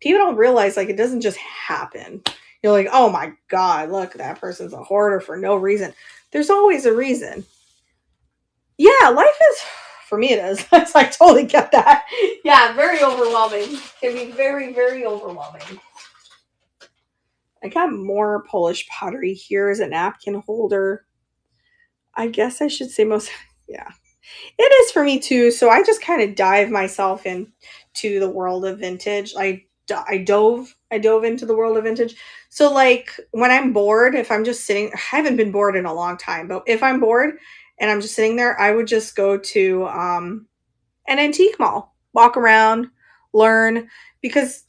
people don't realize like it doesn't just happen. You're like, oh my God, look, that person's a hoarder for no reason. There's always a reason. Yeah, life is, for me, it is. I totally get that. Yeah, very overwhelming. It can be very, very overwhelming. I got more Polish pottery here as a napkin holder. I guess I should say most, yeah. It is for me too. So I just kind of dive myself into the world of vintage. I dove into the world of vintage. So like when I'm bored, if I'm just sitting, I haven't been bored in a long time, but if I'm bored and I'm just sitting there, I would just go to an antique mall, walk around, learn, because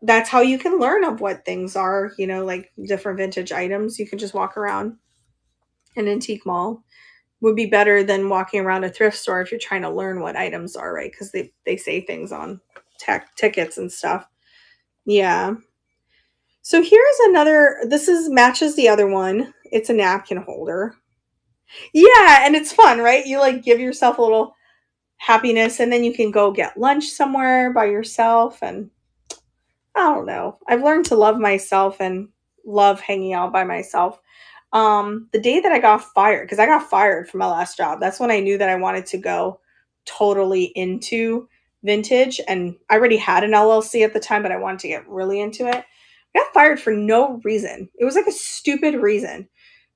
that's how you can learn of what things are. Like different vintage items. You can just walk around an antique mall would be better than walking around a thrift store if you're trying to learn what items are, right? Because they say things on tickets and stuff. Yeah. So here's another. This is matches the other one. It's a napkin holder. Yeah, and it's fun, right? You like give yourself a little happiness, and then you can go get lunch somewhere by yourself. And I don't know. I've learned to love myself and love hanging out by myself. The day that I got fired, because I got fired from my last job, that's when I knew that I wanted to go totally into vintage. And I already had an LLC at the time, but I wanted to get really into it. I got fired for no reason. It was like a stupid reason.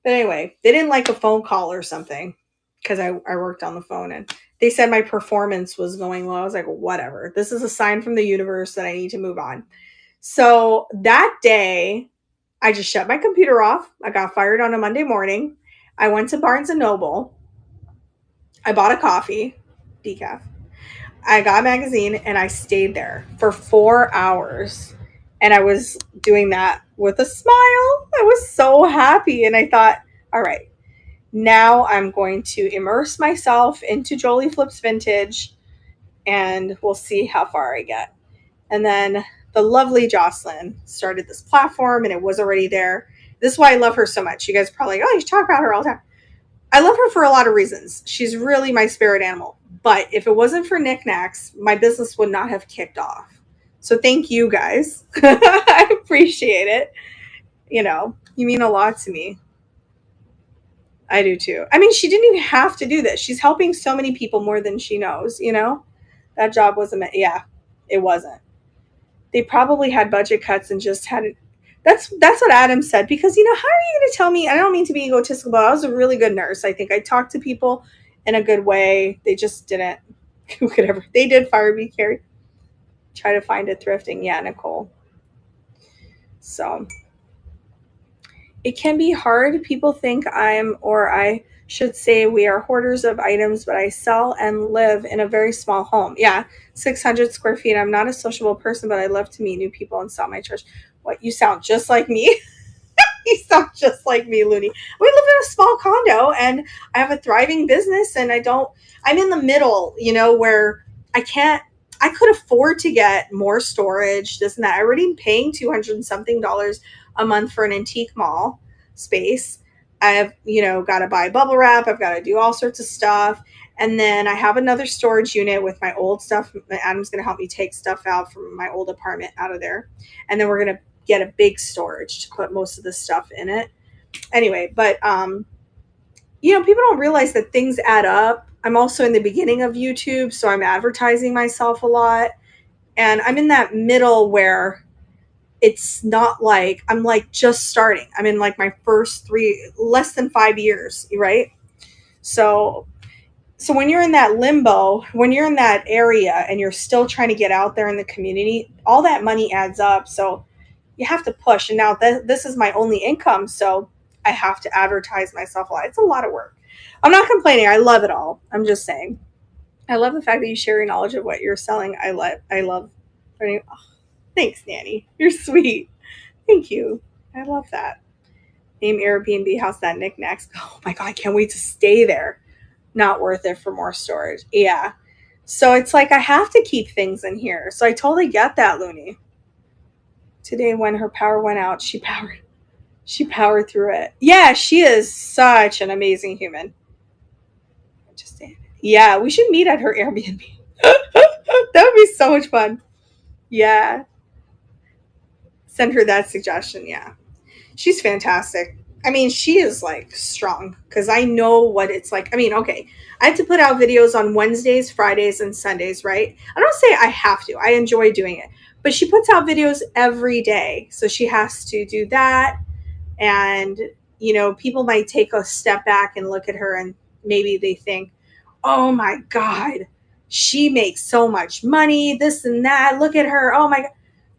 But anyway, they didn't like a phone call or something because I worked on the phone and they said my performance was going low. I was like, whatever. This is a sign from the universe that I need to move on. So that day, I just shut my computer off. I got fired on a Monday morning. I went to Barnes and Noble. I bought a coffee, decaf. I got a magazine and I stayed there for 4 hours. And I was doing that with a smile. I was so happy. And I thought, all right, now I'm going to immerse myself into Jolie Flips Vintage and we'll see how far I get. And then the lovely Jocelyn started this platform and it was already there. This is why I love her so much. You guys are probably like, oh, you talk about her all the time. I love her for a lot of reasons. She's really my spirit animal. But if it wasn't for knickknacks, my business would not have kicked off. So thank you guys. I appreciate it. You mean a lot to me. I do too. I mean, she didn't even have to do this. She's helping so many people more than she knows. That job wasn't, yeah, it wasn't. They probably had budget cuts and just had it. That's what Adam said, because how are you going to tell me? I don't mean to be egotistical, but I was a really good nurse. I think I talked to people in a good way. They just didn't. Whatever. They did fire me, Carrie. Try to find it thrifting. Yeah, Nicole. So it can be hard. People think I should say we are hoarders of items, but I sell and live in a very small home. Yeah, 600 square feet. I'm not a sociable person, but I love to meet new people and sell my church. What, you sound just like me. You sound just like me, Looney. We live in a small condo and I have a thriving business and I'm in the middle, where I could afford to get more storage, this and that. I already am paying 200 and something dollars a month for an antique mall space. I've, got to buy bubble wrap. I've got to do all sorts of stuff. And then I have another storage unit with my old stuff. Adam's going to help me take stuff out from my old apartment out of there. And then we're going to get a big storage to put most of the stuff in it. Anyway, but, people don't realize that things add up. I'm also in the beginning of YouTube, so I'm advertising myself a lot. And I'm in that middle where it's not like I'm like just starting. I'm in like my first less than 5 years, right? So when you're in that limbo, when you're in that area and you're still trying to get out there in the community, all that money adds up. So you have to push. And now this is my only income, so I have to advertise myself a lot. It's a lot of work. I'm not complaining. I love it all. I'm just saying. I love the fact that you share your knowledge of what you're selling. I love learning. Oh, thanks, Nanny. You're sweet. Thank you. I love that. Name Airbnb house that knickknacks. Oh my God, I can't wait to stay there. Not worth it for more storage. Yeah. So it's like I have to keep things in here. So I totally get that, Looney. Today when her power went out, she powered through it. Yeah, she is such an amazing human. Yeah, we should meet at her Airbnb. That would be so much fun. Yeah. Send her that suggestion. Yeah. She's fantastic. I mean, she is like strong because I know what it's like. I mean, okay, I have to put out videos on Wednesdays, Fridays, and Sundays, right? I don't say I have to. I enjoy doing it. But she puts out videos every day. So she has to do that. And, you know, people might take a step back and look at her and maybe they think, oh my God, she makes so much money, this and that. Look at her. Oh my God.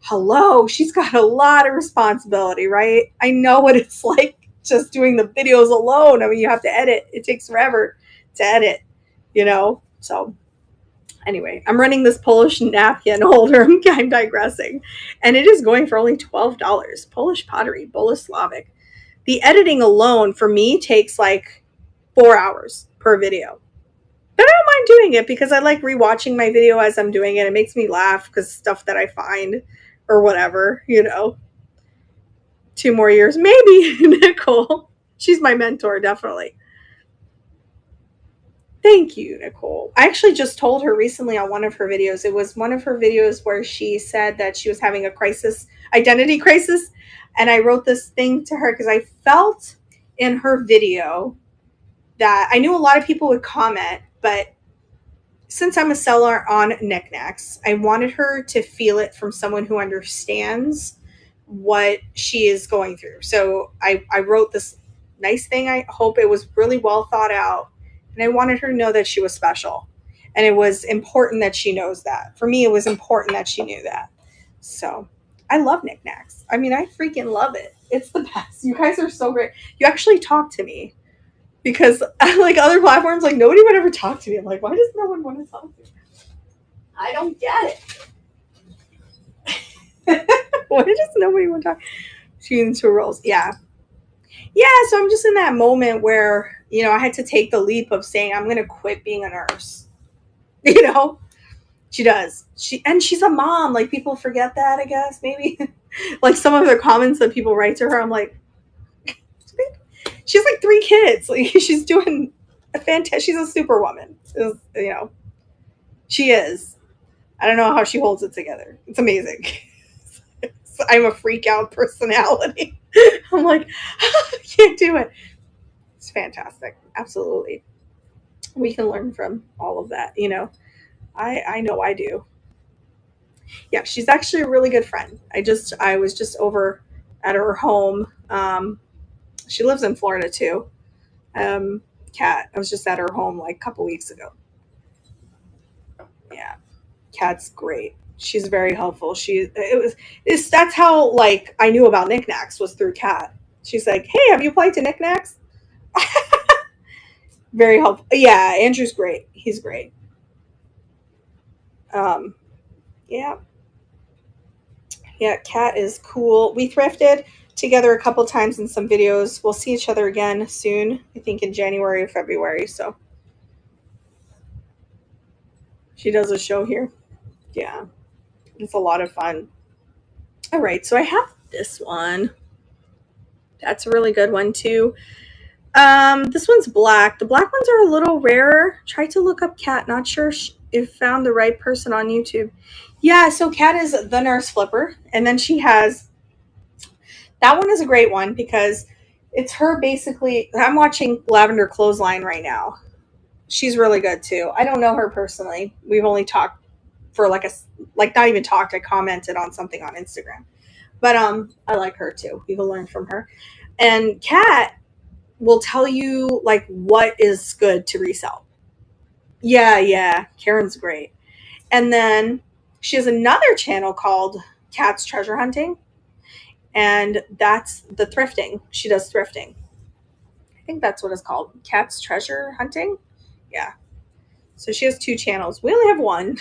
Hello, she's got a lot of responsibility, right? I know what it's like just doing the videos alone. I mean, you have to edit. It takes forever to edit, you know? So anyway, I'm running this Polish napkin holder. I'm digressing. And it is going for only $12. Polish pottery, Boleslavic. The editing alone for me takes like 4 hours per video. But I don't mind doing it because I like rewatching my video as I'm doing it. It makes me laugh because stuff that I find or whatever, you know. 2 more years, maybe. Nicole. She's my mentor, definitely. Thank you, Nicole. I actually just told her recently on one of her videos. It was one of her videos where she said that she was having a crisis, identity crisis. And I wrote this thing to her because I felt in her video that I knew a lot of people would comment, but since I'm a seller on knickknacks, I wanted her to feel it from someone who understands what she is going through. So I wrote this nice thing. I hope it was really well thought out. And I wanted her to know that she was special. And it was important that she knows that. For me, it was important that she knew that. So I love knickknacks. I mean, I freaking love it. It's the best. You guys are so great. You actually talk to me. Because like other platforms, like nobody would ever talk to me. I'm like, why does no one want to talk to me? I don't get it. Why does nobody want to talk? Students who roles. Yeah. Yeah, so I'm just in that moment where, you know, I had to take the leap of saying I'm gonna quit being a nurse. You know? She does. She's a mom. Like people forget that, I guess, maybe. Like some of the comments that people write to her, I'm like, she's like 3 kids. Like she's doing a fantastic. She's a superwoman. You know, she is. I don't know how she holds it together. It's amazing. I'm a freak out personality. I'm like, I can't do it. It's fantastic. Absolutely. We can learn from all of that. You know, I know I do. Yeah, she's actually a really good friend. I was just over at her home. She lives in Florida too. Kat. I was just at her home like a couple weeks ago. Yeah, Kat's great. She's very helpful. That's how like I knew about knickknacks was through Kat. She's like, hey, have you applied to knickknacks? Very helpful. Yeah, Andrew's great. He's great. Um, yeah, yeah. Kat is cool. We thrifted together a couple times in some videos. We'll see each other again soon. I think in January or February. So she does a show here. Yeah, it's a lot of fun. All right, so I have this one. That's a really good one too. This one's black. The black ones are a little rarer. Try to look up Kat. Not sure if found the right person on YouTube. Yeah, so Kat is the nurse flipper, and then she has that one is a great one because it's her basically. I'm watching Lavender Clothesline right now. She's really good too. I don't know her personally. We've only talked for like not even talked. I commented on something on Instagram, but I like her too. You can learn from her. And Kat will tell you like what is good to resell. Yeah, yeah. Karen's great. And then she has another channel called Kat's Treasure Hunting, and that's the thrifting. She does thrifting. I think that's what it's called. Kat's Treasure Hunting. Yeah. So she has 2 channels. We only have one.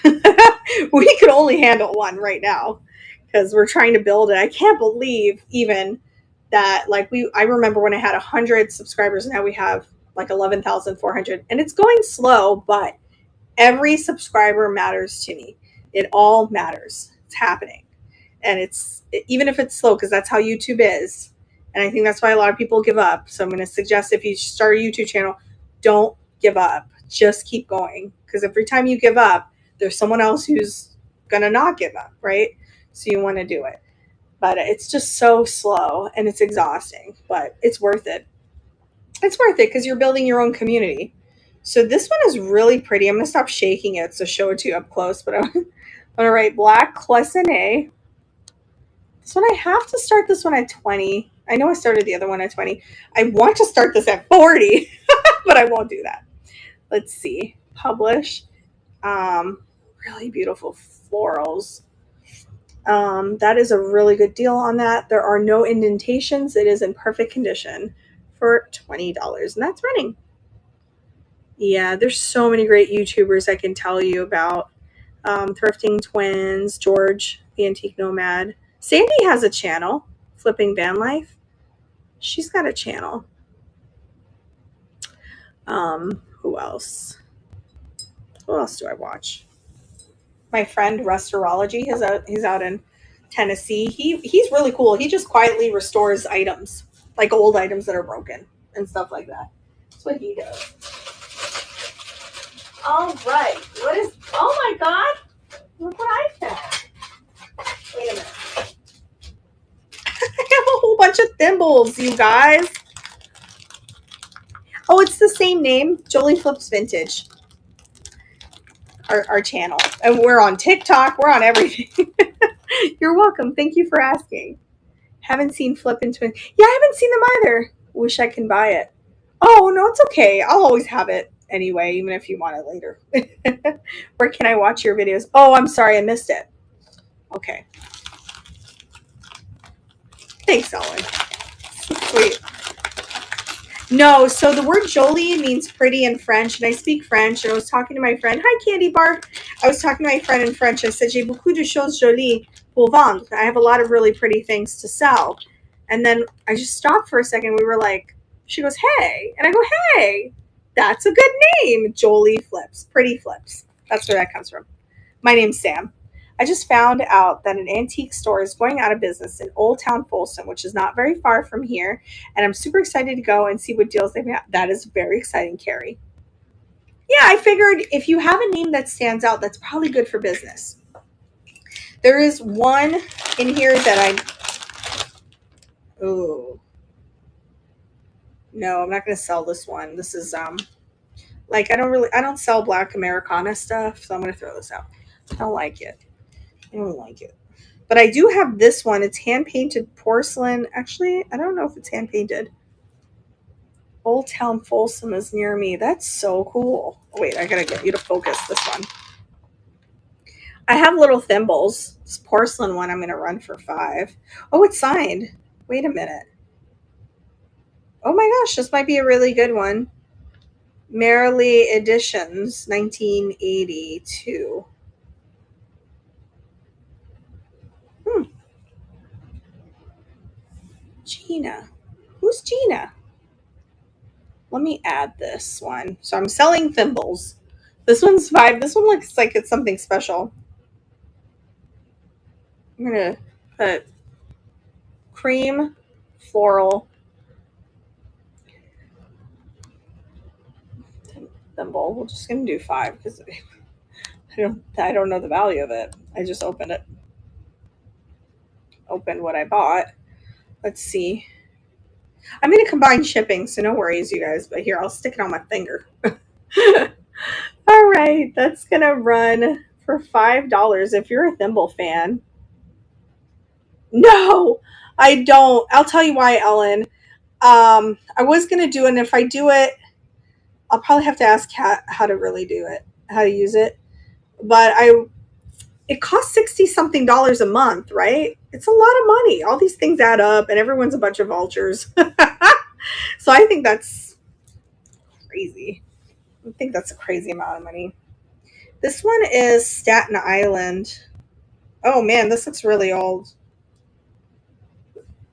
We can only handle one right now because we're trying to build it. I can't believe even that like I remember when I had 100 subscribers, now we have like 11,400, and it's going slow, but every subscriber matters to me. It all matters. It's happening. And it's even if it's slow, because that's how YouTube is. And I think that's why a lot of people give up. So I'm going to suggest if you start a YouTube channel, don't give up. Just keep going. Because every time you give up, there's someone else who's going to not give up, right? So you want to do it. but it's just so slow and it's exhausting, but it's worth it. It's worth it because you're building your own community. So this one is really pretty. I'm going to stop shaking it to show it to you up close, but I'm going to write Black Clessonné. This one, I have to start this one at 20. I know I started the other one at 20. I want to start this at 40, but I won't do that. Let's see. Publish. Really beautiful florals. That is a really good deal on that. There are no indentations. It is in perfect condition for $20, and that's running. Yeah, there's so many great YouTubers I can tell you about. Thrifting Twins, George, the Antique Nomad. Sandy has a channel, Flipping Van Life. She's got a channel. Who else? Who else do I watch? My friend Restorology. He's out in Tennessee. He's really cool. He just quietly restores items, like old items that are broken and stuff like that. That's what he does. All right. What is? Oh my God! Look what I found. Wait a minute. I have a whole bunch of thimbles, you guys. Oh, it's the same name, Jolie Flips Vintage. Our channel, and we're on TikTok. We're on everything. You're welcome. Thank you for asking. Haven't seen Flippin' Twins. Yeah, I haven't seen them either. Wish I can buy it. Oh no, it's okay. I'll always have it anyway, even if you want it later. Where can I watch your videos? Oh, I'm sorry, I missed it. Okay. Thanks, Ellen. Sweet. No, so the word jolie means pretty in French, and I speak French, and I was talking to my friend. Hi, Candy Bar. I was talking to my friend in French. I said, j'ai beaucoup de choses jolies pour vendre. I have a lot of really pretty things to sell. And then I just stopped for a second. We were like, she goes, hey. And I go, hey, that's a good name. Jolie Flips, Pretty Flips. That's where that comes from. My name's Sam. I just found out that an antique store is going out of business in Old Town Folsom, which is not very far from here. And I'm super excited to go and see what deals they have. That is very exciting, Carrie. Yeah, I figured if you have a name that stands out, that's probably good for business. There is one in here that oh. No, I'm not going to sell this one. This is, like, I don't sell Black Americana stuff, so I'm going to throw this out. I don't like it. I don't like it. But I do have this one. It's hand-painted porcelain. Actually, I don't know if it's hand-painted. Old Town Folsom is near me. That's so cool. Oh, wait, I got to get you to focus this one. I have little thimbles. This porcelain one I'm going to run for $5. Oh, it's signed. Wait a minute. Oh my gosh, this might be a really good one. Merrily Editions, 1982. Gina. Who's Gina? Let me add this one. So I'm selling thimbles. This one's $5. This one looks like it's something special. I'm going to put cream floral thimble. We're just going to do $5 because I don't know the value of it. I just opened it. Opened what I bought. Let's see. I'm going to combine shipping, so no worries, you guys. But here, I'll stick it on my finger. All right, that's going to run for $5 if you're a thimble fan. No, I don't. I'll tell you why, Ellen. I was going to do it, and if I do it, I'll probably have to ask Kat how to really do it, how to use it. But it costs $60-something a month, right? It's a lot of money. All these things add up, and everyone's a bunch of vultures. So I think that's crazy. I think that's a crazy amount of money. This one is Staten Island. Oh, man, this looks really old.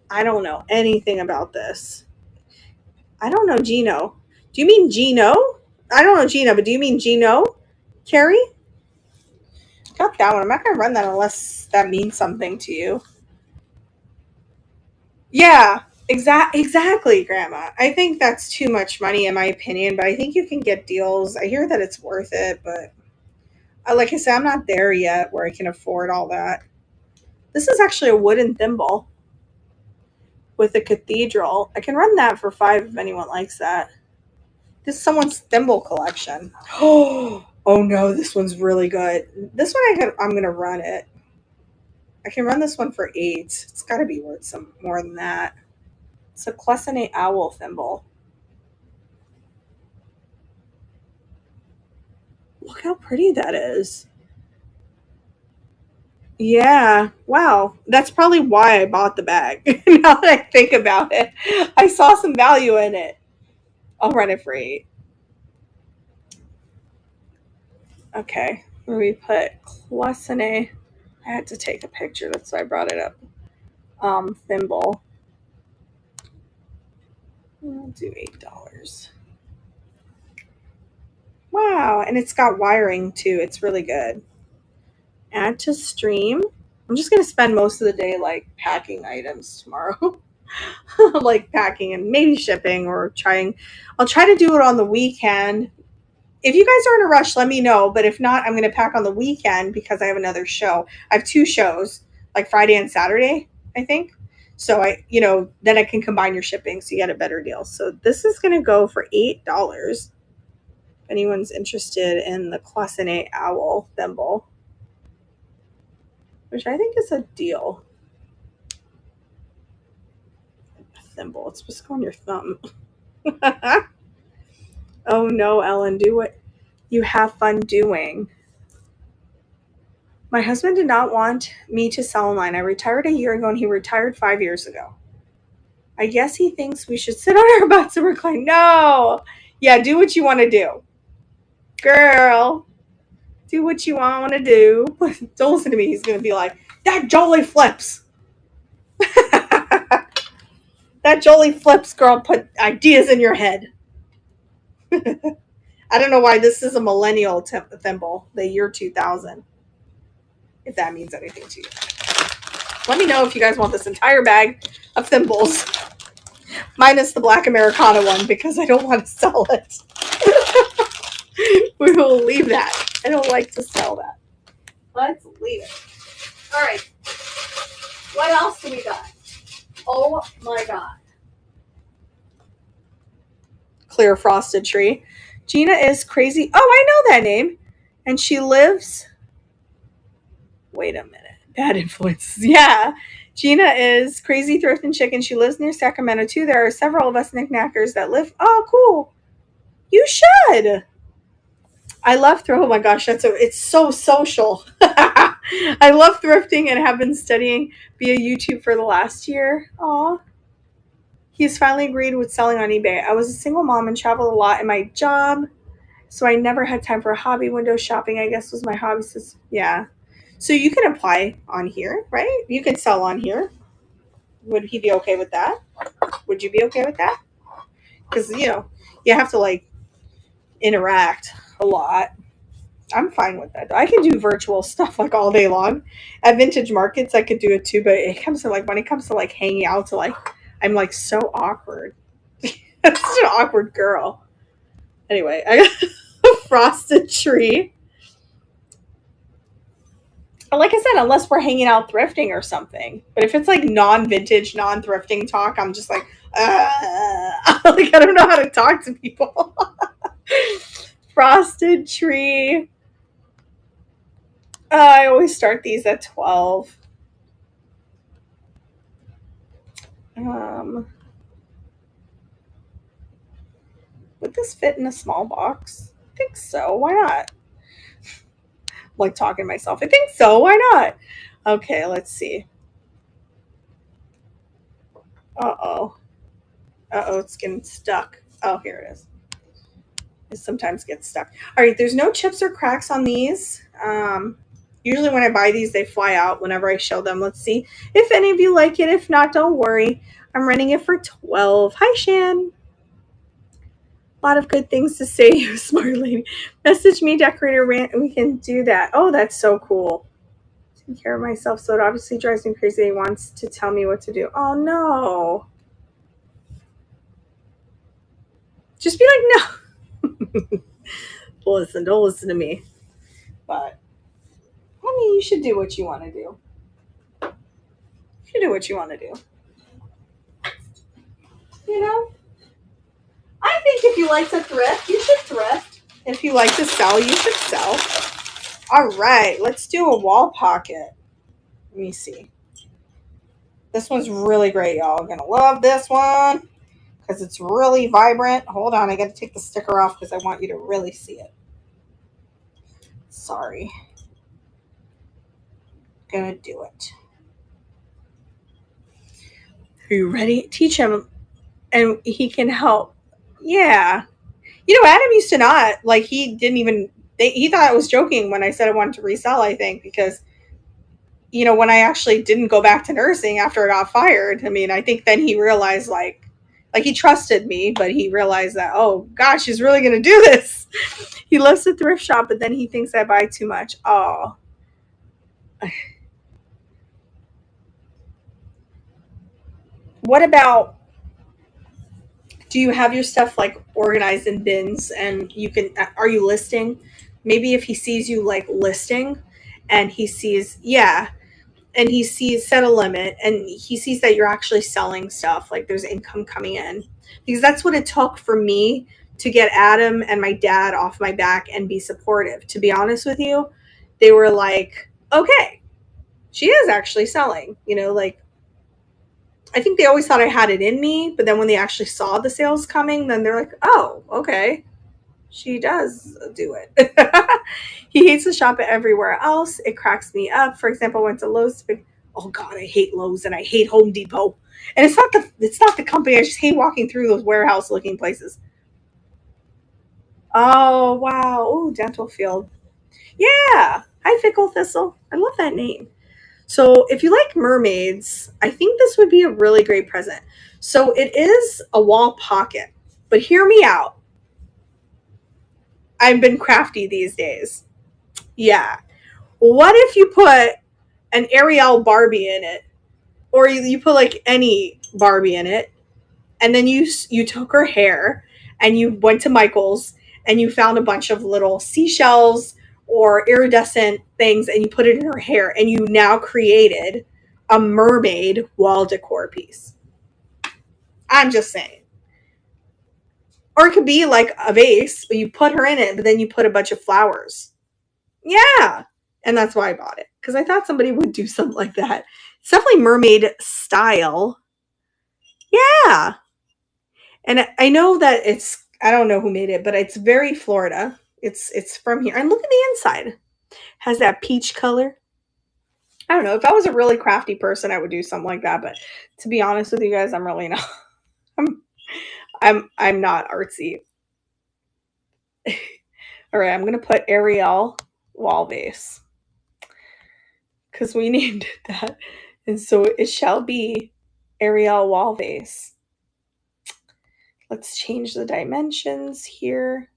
I don't know anything about this. I don't know Gino. Do you mean Gino? I don't know Gino, but do you mean Gino? Carrie? Got that one. I'm not going to run that unless that means something to you. Yeah, exactly, Grandma. I think that's too much money in my opinion, but I think you can get deals. I hear that it's worth it, but like I said, I'm not there yet where I can afford all that. This is actually a wooden thimble with a cathedral. I can run that for $5 if anyone likes that. This is someone's thimble collection. Oh no, this one's really good. This one I'm gonna run it. I can run this one for $8. It's got to be worth some more than that. It's a Clessinate owl thimble. Look how pretty that is. Yeah. Wow. That's probably why I bought the bag. Now that I think about it, I saw some value in it. I'll run it for $8. Okay. Where we put Clessinate. I had to take a picture. That's why I brought it up. Thimble. I'll do $8. Wow. And it's got wiring too. It's really good. Add to stream. I'm just going to spend most of the day like packing items tomorrow. Like packing and maybe shipping or trying. I'll try to do it on the weekend. If you guys are in a rush, let me know. But if not, I'm going to pack on the weekend because I have another show. I have 2 shows, like Friday and Saturday, I think. So then I can combine your shipping so you get a better deal. So this is going to go for $8. If anyone's interested in the Clessinate owl thimble, which I think is a deal. A thimble. It's supposed to go on your thumb. Oh no, Ellen, do what you have fun doing. My husband did not want me to sell online. I retired a year ago and he retired 5 years ago. I guess he thinks we should sit on our butts and recline. No. Yeah, do what you want to do. Girl, do what you want to do. Don't listen to me. He's going to be like, that Jolie flips. That Jolie flips, girl, put ideas in your head. I don't know why this is a millennial thimble, the year 2000. If that means anything to you. Let me know if you guys want this entire bag of thimbles. Minus the black Americana one because I don't want to sell it. We will leave that. I don't like to sell that. Let's leave it. All right. What else do we got? Oh my God. Clear frosted tree. Gina is crazy. Oh, I know that name. And she lives. Wait a minute. Bad influences. Yeah. Gina is crazy thrift and chicken. She lives near Sacramento too. There are several of us knickknackers that live. Oh, cool. You should. I love thrift. Oh my gosh, it's so social. I love thrifting and have been studying via YouTube for the last year. Aw. He's finally agreed with selling on eBay. I was a single mom and traveled a lot in my job, so I never had time for a hobby. Window shopping, I guess, was my hobby. Yeah. So you can apply on here, right? You can sell on here. Would he be okay with that? Would you be okay with that? Because, you have to, like, interact a lot. I'm fine with that. I can do virtual stuff, like, all day long. At vintage markets, I could do it, too. But it comes to, like, when it comes to, like, hanging out to, like, I'm, like, so awkward. I'm such an awkward girl. Anyway, I got a frosted tree. Like I said, unless we're hanging out thrifting or something. But if it's like non-vintage, non-thrifting talk, I'm just like, like I don't know how to talk to people. Frosted tree. I always start these at 12. Would this fit in a small box? I think so. Why not? Like talking to myself. I think so. Why not? Okay, let's see. Uh-oh. Uh-oh, it's getting stuck. Oh, here it is. It sometimes gets stuck. All right, there's no chips or cracks on these. Usually when I buy these, they fly out whenever I show them. Let's see if any of you like it. If not, don't worry. I'm renting it for 12. Hi, Shan. A lot of good things to say, you smart lady. Message me, decorator rant, and we can do that. Oh, that's so cool. Take care of myself, so it obviously drives me crazy. He wants to tell me what to do. Oh, no. Just be like, no. Listen, don't listen to me. But, I mean, you should do what you want to do. You do what you want to do. You know? I think if you like to thrift, you should thrift. If you like to sell, you should sell. All right, let's do a wall pocket. Let me see. This one's really great, y'all. I'm going to love this one because it's really vibrant. Hold on, I got to take the sticker off because I want you to really see it. Sorry. Gonna do it. Are you ready? Teach him and he can help. Yeah. You know, Adam used to not. Like, he didn't even, he thought I was joking when I said I wanted to resell, I think, because, you know, when I actually didn't go back to nursing after I got fired, I mean, I think then he realized, like he trusted me, but he realized that, oh, gosh, he's really going to do this. He loves the thrift shop, but then he thinks I buy too much. Oh. What about, do you have your stuff like organized in bins and you can, are you listing? Maybe if he sees you like listing and he sees, yeah, and he sees set a limit and he sees that you're actually selling stuff, like there's income coming in. Because that's what it took for me to get Adam and my dad off my back and be supportive. To be honest with you, they were like, okay, she is actually selling, you know, like I think they always thought I had it in me, but then when they actually saw the sales coming, then they're like, oh, okay, she does do it. He hates to shop it everywhere else. It cracks me up. For example, I went to Lowe's. Oh God, I hate Lowe's and I hate Home Depot. And it's not the company. I just hate walking through those warehouse looking places. Oh wow. Oh, dental field. Yeah. Hi, Fickle Thistle. I love that name. So if you like mermaids, I think this would be a really great present. So it is a wall pocket, but hear me out. I've been crafty these days. Yeah. What if you put an Ariel Barbie in it, or you put like any Barbie in it, and then you took her hair and you went to Michael's and you found a bunch of little seashells or iridescent things and you put it in her hair and you now created a mermaid wall decor piece. I'm just saying. Or it could be like a vase, but you put her in it, but then you put a bunch of flowers. Yeah. And that's why I bought it. Because I thought somebody would do something like that. It's definitely mermaid style. Yeah. And I know that it's, I don't know who made it, but it's very Florida. It's from here. And look at the inside. Has that peach color. I don't know. If I was a really crafty person, I would do something like that. But to be honest with you guys, I'm really not. I'm I'm not artsy. All right, I'm gonna put Ariel wall vase because we named it that, and so it shall be Ariel wall vase. Let's change the dimensions here.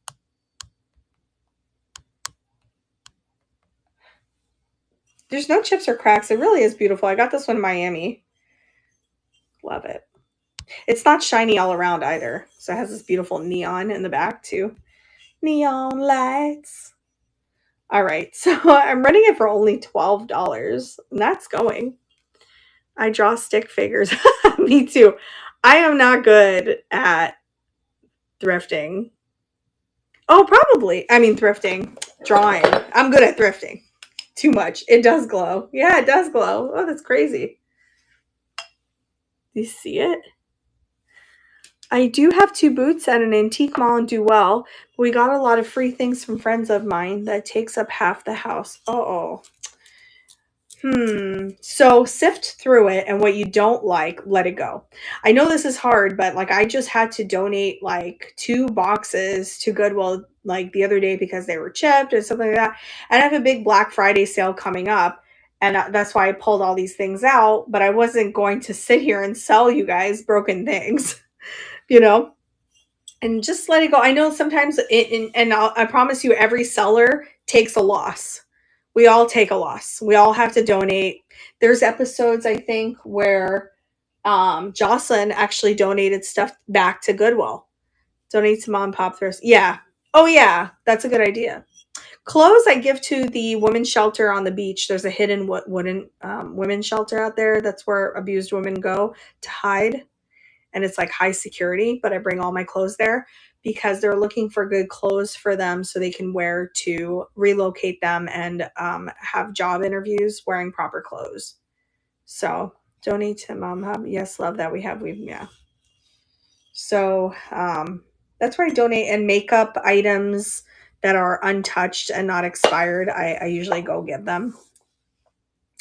There's no chips or cracks. It really is beautiful. I got this one in Miami. Love it. It's not shiny all around either. So it has this beautiful neon in the back too. Neon lights. All right. So I'm running it for only $12. And that's going. I draw stick figures. Me too. I am not good at thrifting. Oh, probably. I mean, thrifting. Drawing. I'm good at thrifting. Too much. It does glow. Yeah, it does glow. Oh, that's crazy. Do you see it? I do have 2 boots at an antique mall in Duell. We got a lot of free things from friends of mine that takes up half the house. Uh-oh. So sift through it and what you don't like, let it go. I know this is hard, but like I just had to donate like 2 boxes to Goodwill like the other day because they were chipped and something like that. And I have a big Black Friday sale coming up. And that's why I pulled all these things out. But I wasn't going to sit here and sell you guys broken things, you know? And just let it go. I know sometimes, and I promise you, every seller takes a loss. We all take a loss. We all have to donate. There's episodes, I think, where Jocelyn actually donated stuff back to Goodwill. Donate to mom and pop thrift. Yeah. Oh, yeah. That's a good idea. Clothes I give to the women's shelter on the beach. There's a hidden wooden women's shelter out there. That's where abused women go to hide. And it's like high security, but I bring all my clothes there because they're looking for good clothes for them so they can wear to relocate them and have job interviews wearing proper clothes. So donate to Mom Hub. Yes, love that yeah. So that's where I donate, and makeup items that are untouched and not expired. I usually go give them.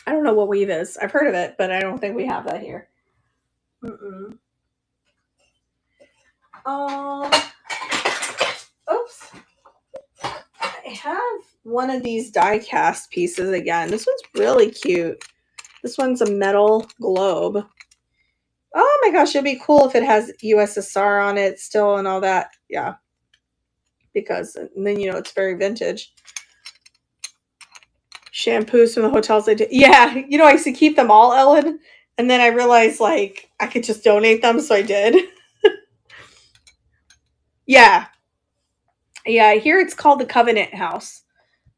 I don't know what weave is. I've heard of it, but I don't think we have that here. Mm-mm. Oops. I have one of these die cast pieces again. This one's really cute. This one's a metal globe. Oh my gosh, it'd be cool if it has USSR on it still and all that. Yeah. Because then, you know, it's very vintage. Shampoos from the hotels I did. Yeah, you know, I used to keep them all, Ellen. And then I realized, like, I could just donate them, so I did. Yeah. Yeah, here it's called the Covenant House.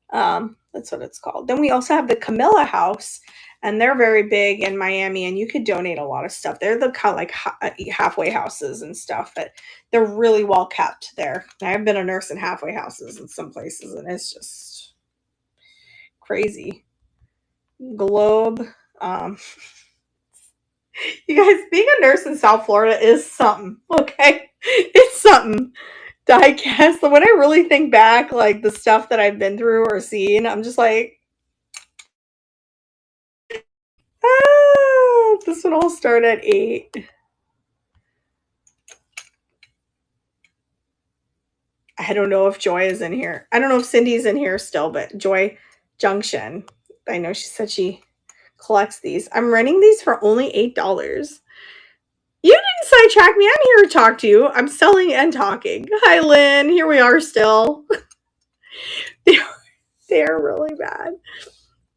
That's what it's called. Then we also have the Camilla House, and they're very big in Miami, and you could donate a lot of stuff. They're the kind of like halfway houses and stuff, but they're really well kept there. I've been a nurse in halfway houses in some places, and it's just crazy. Globe. You guys, being a nurse in South Florida is something, okay? It's something. Diecast. When I really think back, like the stuff that I've been through or seen, I'm just like, this one all started at 8. I don't know if Joy is in here. I don't know if Cindy's in here still, but Joy Junction. I know she said she collects these. I'm renting these for only $8. You didn't sidetrack me. I'm here to talk to you. I'm selling and talking. Hi, Lynn. Here we are still. They are really bad.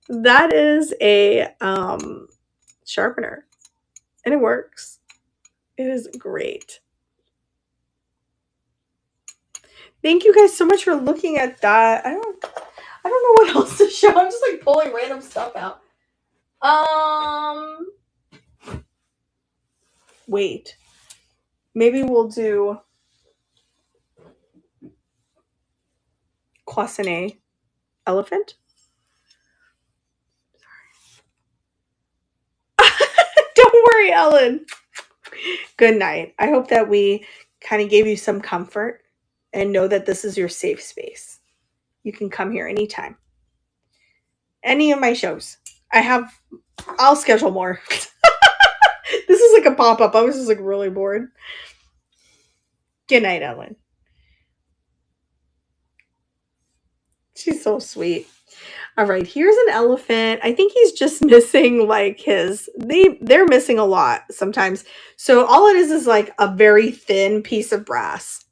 That is a sharpener, and it works. It is great. Thank you guys so much for looking at that. I don't know what else to show. I'm just like pulling random stuff out. Wait. Maybe we'll do Cloisonné elephant. Don't worry, Ellen. Good night. I hope that we kind of gave you some comfort and know that this is your safe space. You can come here anytime. Any of my shows. I'll schedule more. This is like a pop-up. I was just like really bored. Good night, Ellen. She's so sweet. All right, here's an elephant. I think he's just missing like they're missing a lot sometimes. So all it is like a very thin piece of brass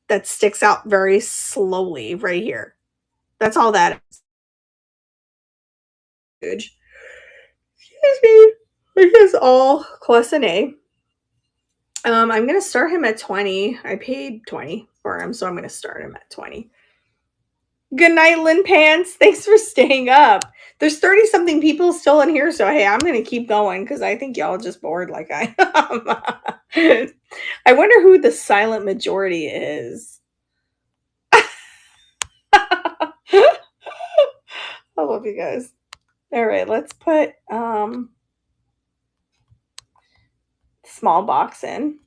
that sticks out very slowly right here. That's all that is. Huge. Excuse me. It is all Cloisonné. I'm going to start him at 20. I paid 20 for him, so I'm going to start him at 20. Good night, Lynn Pants. Thanks for staying up. There's 30-something people still in here, so hey, I'm going to keep going because I think y'all just bored like I am. I wonder who the silent majority is. I love you guys. All right, let's put small box in.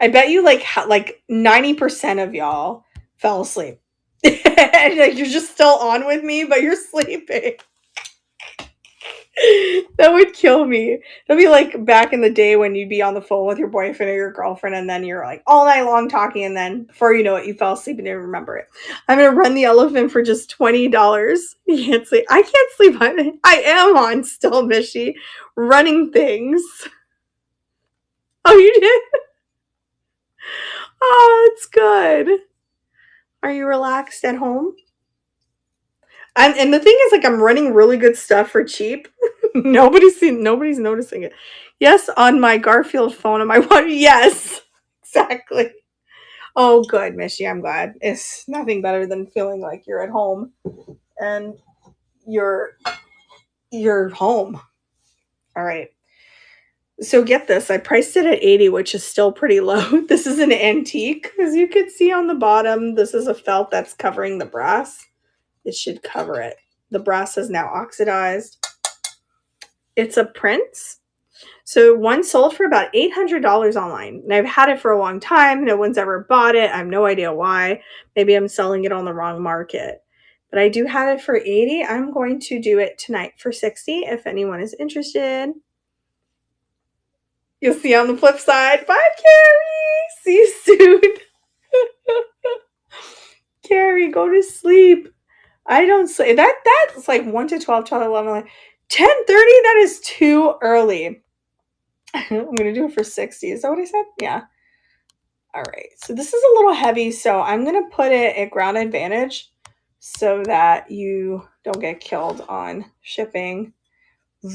I bet you like 90% of y'all fell asleep. And like, you're just still on with me, but you're sleeping. That would kill me. That'd be like back in the day when you'd be on the phone with your boyfriend or your girlfriend, and then you're like all night long talking, and then before you know it, you fell asleep and didn't remember it. I'm gonna run the elephant for just $20. You can't sleep. I can't sleep. I am on still, Mishy. Running things. Oh, you did? Oh, it's good. Are you relaxed at home? And the thing is, like, I'm running really good stuff for cheap. Nobody's noticing it. Yes, on my Garfield phone, on my one. Yes, exactly. Oh, good, Mishy. I'm glad. It's nothing better than feeling like you're at home and you're home. All right. So get this. I priced it at 80, which is still pretty low. This is an antique, as you can see on the bottom. This is a felt that's covering the brass. It should cover it. The brass is now oxidized. It's a Prince. So one sold for about $800 online. And I've had it for a long time. No one's ever bought it. I have no idea why. Maybe I'm selling it on the wrong market. But I do have it for 80. I'm going to do it tonight for 60 if anyone is interested. You'll see on the flip side. Bye, Carrie. See you soon. Carrie, go to sleep. I don't sleep. That's like 1 to 12, 12 to 11, like 10:30. That is too early. I'm going to do it for 60. Is that what I said? Yeah. All right. So this is a little heavy, so I'm going to put it at ground advantage so that you don't get killed on shipping.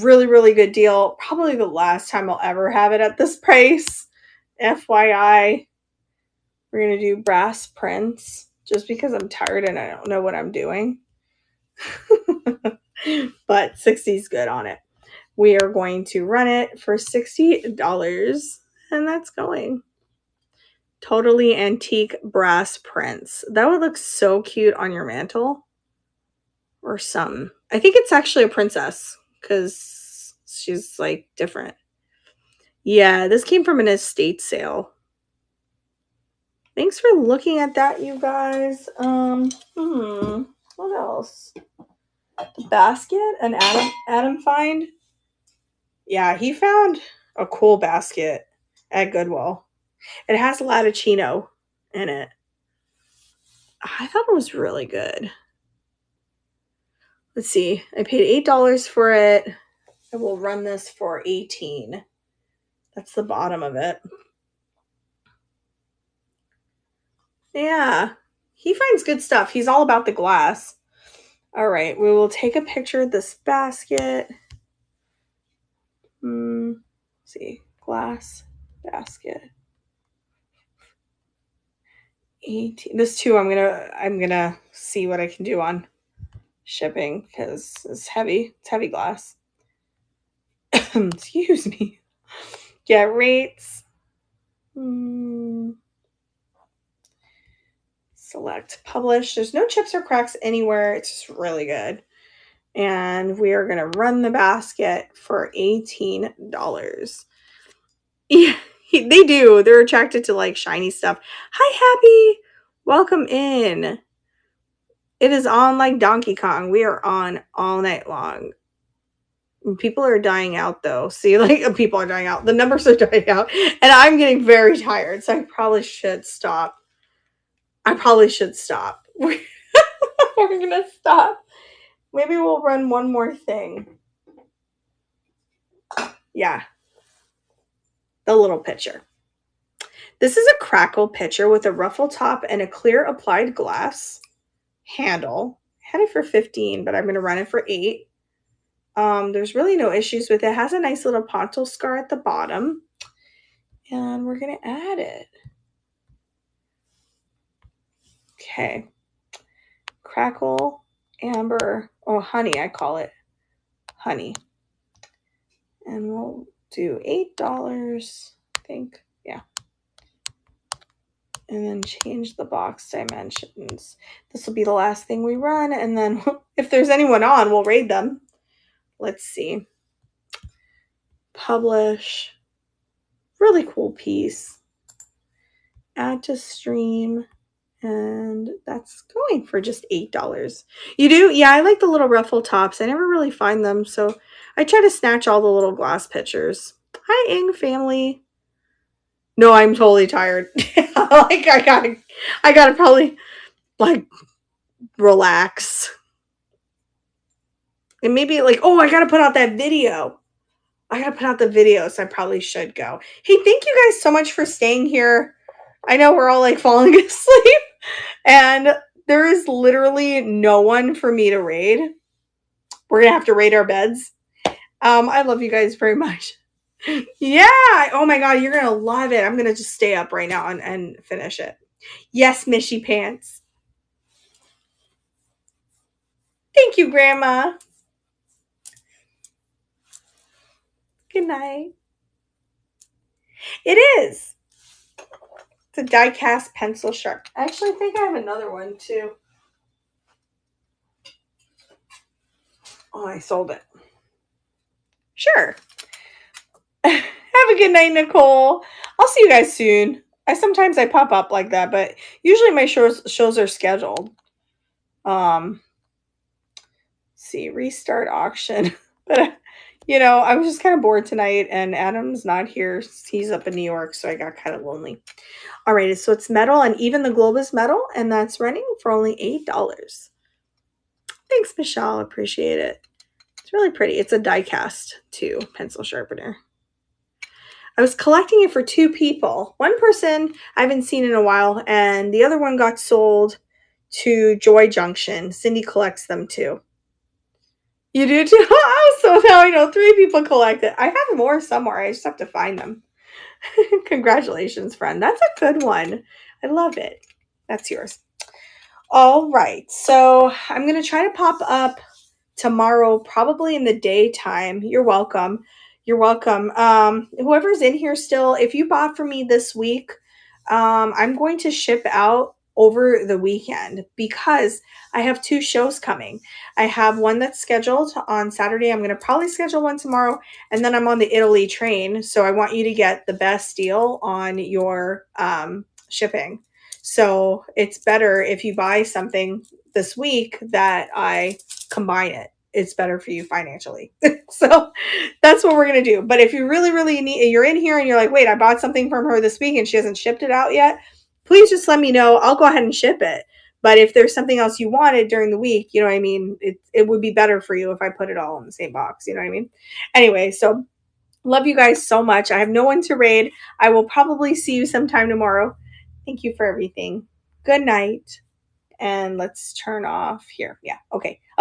Really, really good deal. Probably the last time I'll ever have it at this price. FYI. We're going to do brass prints just because I'm tired and I don't know what I'm doing. But 60 is good on it. We are going to run it for $60, and that's going. Totally antique brass prints. That would look so cute on your mantle or something. I think it's actually a princess because she's like different. Yeah, this came from an estate sale. Thanks for looking at that, you guys. What else? The basket, an Adam find. Yeah, he found a cool basket at Goodwill. It has latticino in it. I thought it was really good. Let's see. I paid $8 for it. I will run this for 18. That's the bottom of it. Yeah, he finds good stuff. He's all about the glass. All right, we will take a picture of this basket. Let's see, glass basket. 18. This too, I'm gonna see what I can do on shipping because it's heavy. It's heavy glass. Excuse me. Get rates. Select publish. There's no chips or cracks anywhere. It's just really good. And we are going to run the basket for $18. Yeah, they do. They're attracted to like shiny stuff. Hi, Happy. Welcome in. It is on like Donkey Kong. We are on all night long. People are dying out though. See, like people are dying out. The numbers are dying out. And I'm getting very tired. So I probably should stop. We're going to stop. Maybe we'll run one more thing. Yeah. The little pitcher. This is a crackle pitcher with a ruffle top and a clear applied glass handle. I had it for 15, but I'm going to run it for 8. There's really no issues with it. It has a nice little pontil scar at the bottom. And we're going to add it. Okay. Crackle, amber, or honey, I call it. Honey. And we'll do $8, I think. Yeah. And then change the box dimensions. This will be the last thing we run. And then if there's anyone on, we'll raid them. Let's see. Publish. Really cool piece. Add to stream. And that's going for just $8. You do? Yeah, I like the little ruffle tops. I never really find them. So I try to snatch all the little glass pitchers. Hi, Ing family. No, I'm totally tired. Like I gotta probably like relax. And maybe like, oh, I gotta put out that video. So I probably should go. Hey, thank you guys so much for staying here. I know we're all like falling asleep. And there is literally no one for me to raid. We're gonna have to raid our beds. I love you guys very much. Yeah. Oh my god, you're gonna love it. I'm gonna just stay up right now and finish it. Yes, Mishy Pants. Thank you, Grandma. Good night. It is. It's a die cast pencil sharp. I actually think I have another one too. Oh, I sold it. Sure. Have a good night, Nicole. I'll see you guys soon. Sometimes I pop up like that, but usually my shows are scheduled. See, restart auction. But I was just kind of bored tonight, and Adam's not here. He's up in New York, so I got kind of lonely. All right, so it's metal, and even the globe is metal, and that's running for only $8. Thanks, Michelle. Appreciate it. It's really pretty. It's a die cast too, pencil sharpener. I was collecting it for 2 people. One person I haven't seen in a while, and the other one got sold to Joy Junction. Cindy collects them too. You do too? So now I know 3 people collect it. I have more somewhere. I just have to find them. Congratulations, friend. That's a good one. I love it. That's yours. All right. So I'm going to try to pop up tomorrow, probably in the daytime. You're welcome. You're welcome. Whoever's in here still, if you bought from me this week, I'm going to ship out over the weekend because I have 2 shows coming. I have one that's scheduled on Saturday. I'm going to probably schedule one tomorrow, and then I'm on the Italy train. So I want you to get the best deal on your shipping. So it's better if you buy something this week that I combine it. It's better for you financially. So that's what we're going to do. But if you really need, you're in here and you're like, wait, I bought something from her this week and she hasn't shipped it out yet, please just let me know. I'll go ahead and ship it. But if there's something else you wanted during the week, you know what I mean? It would be better for you if I put it all in the same box. You know what I mean? Anyway, so love you guys so much. I have no one to raid. I will probably see you sometime tomorrow. Thank you for everything. Good night. And let's turn off here. Yeah. Okay.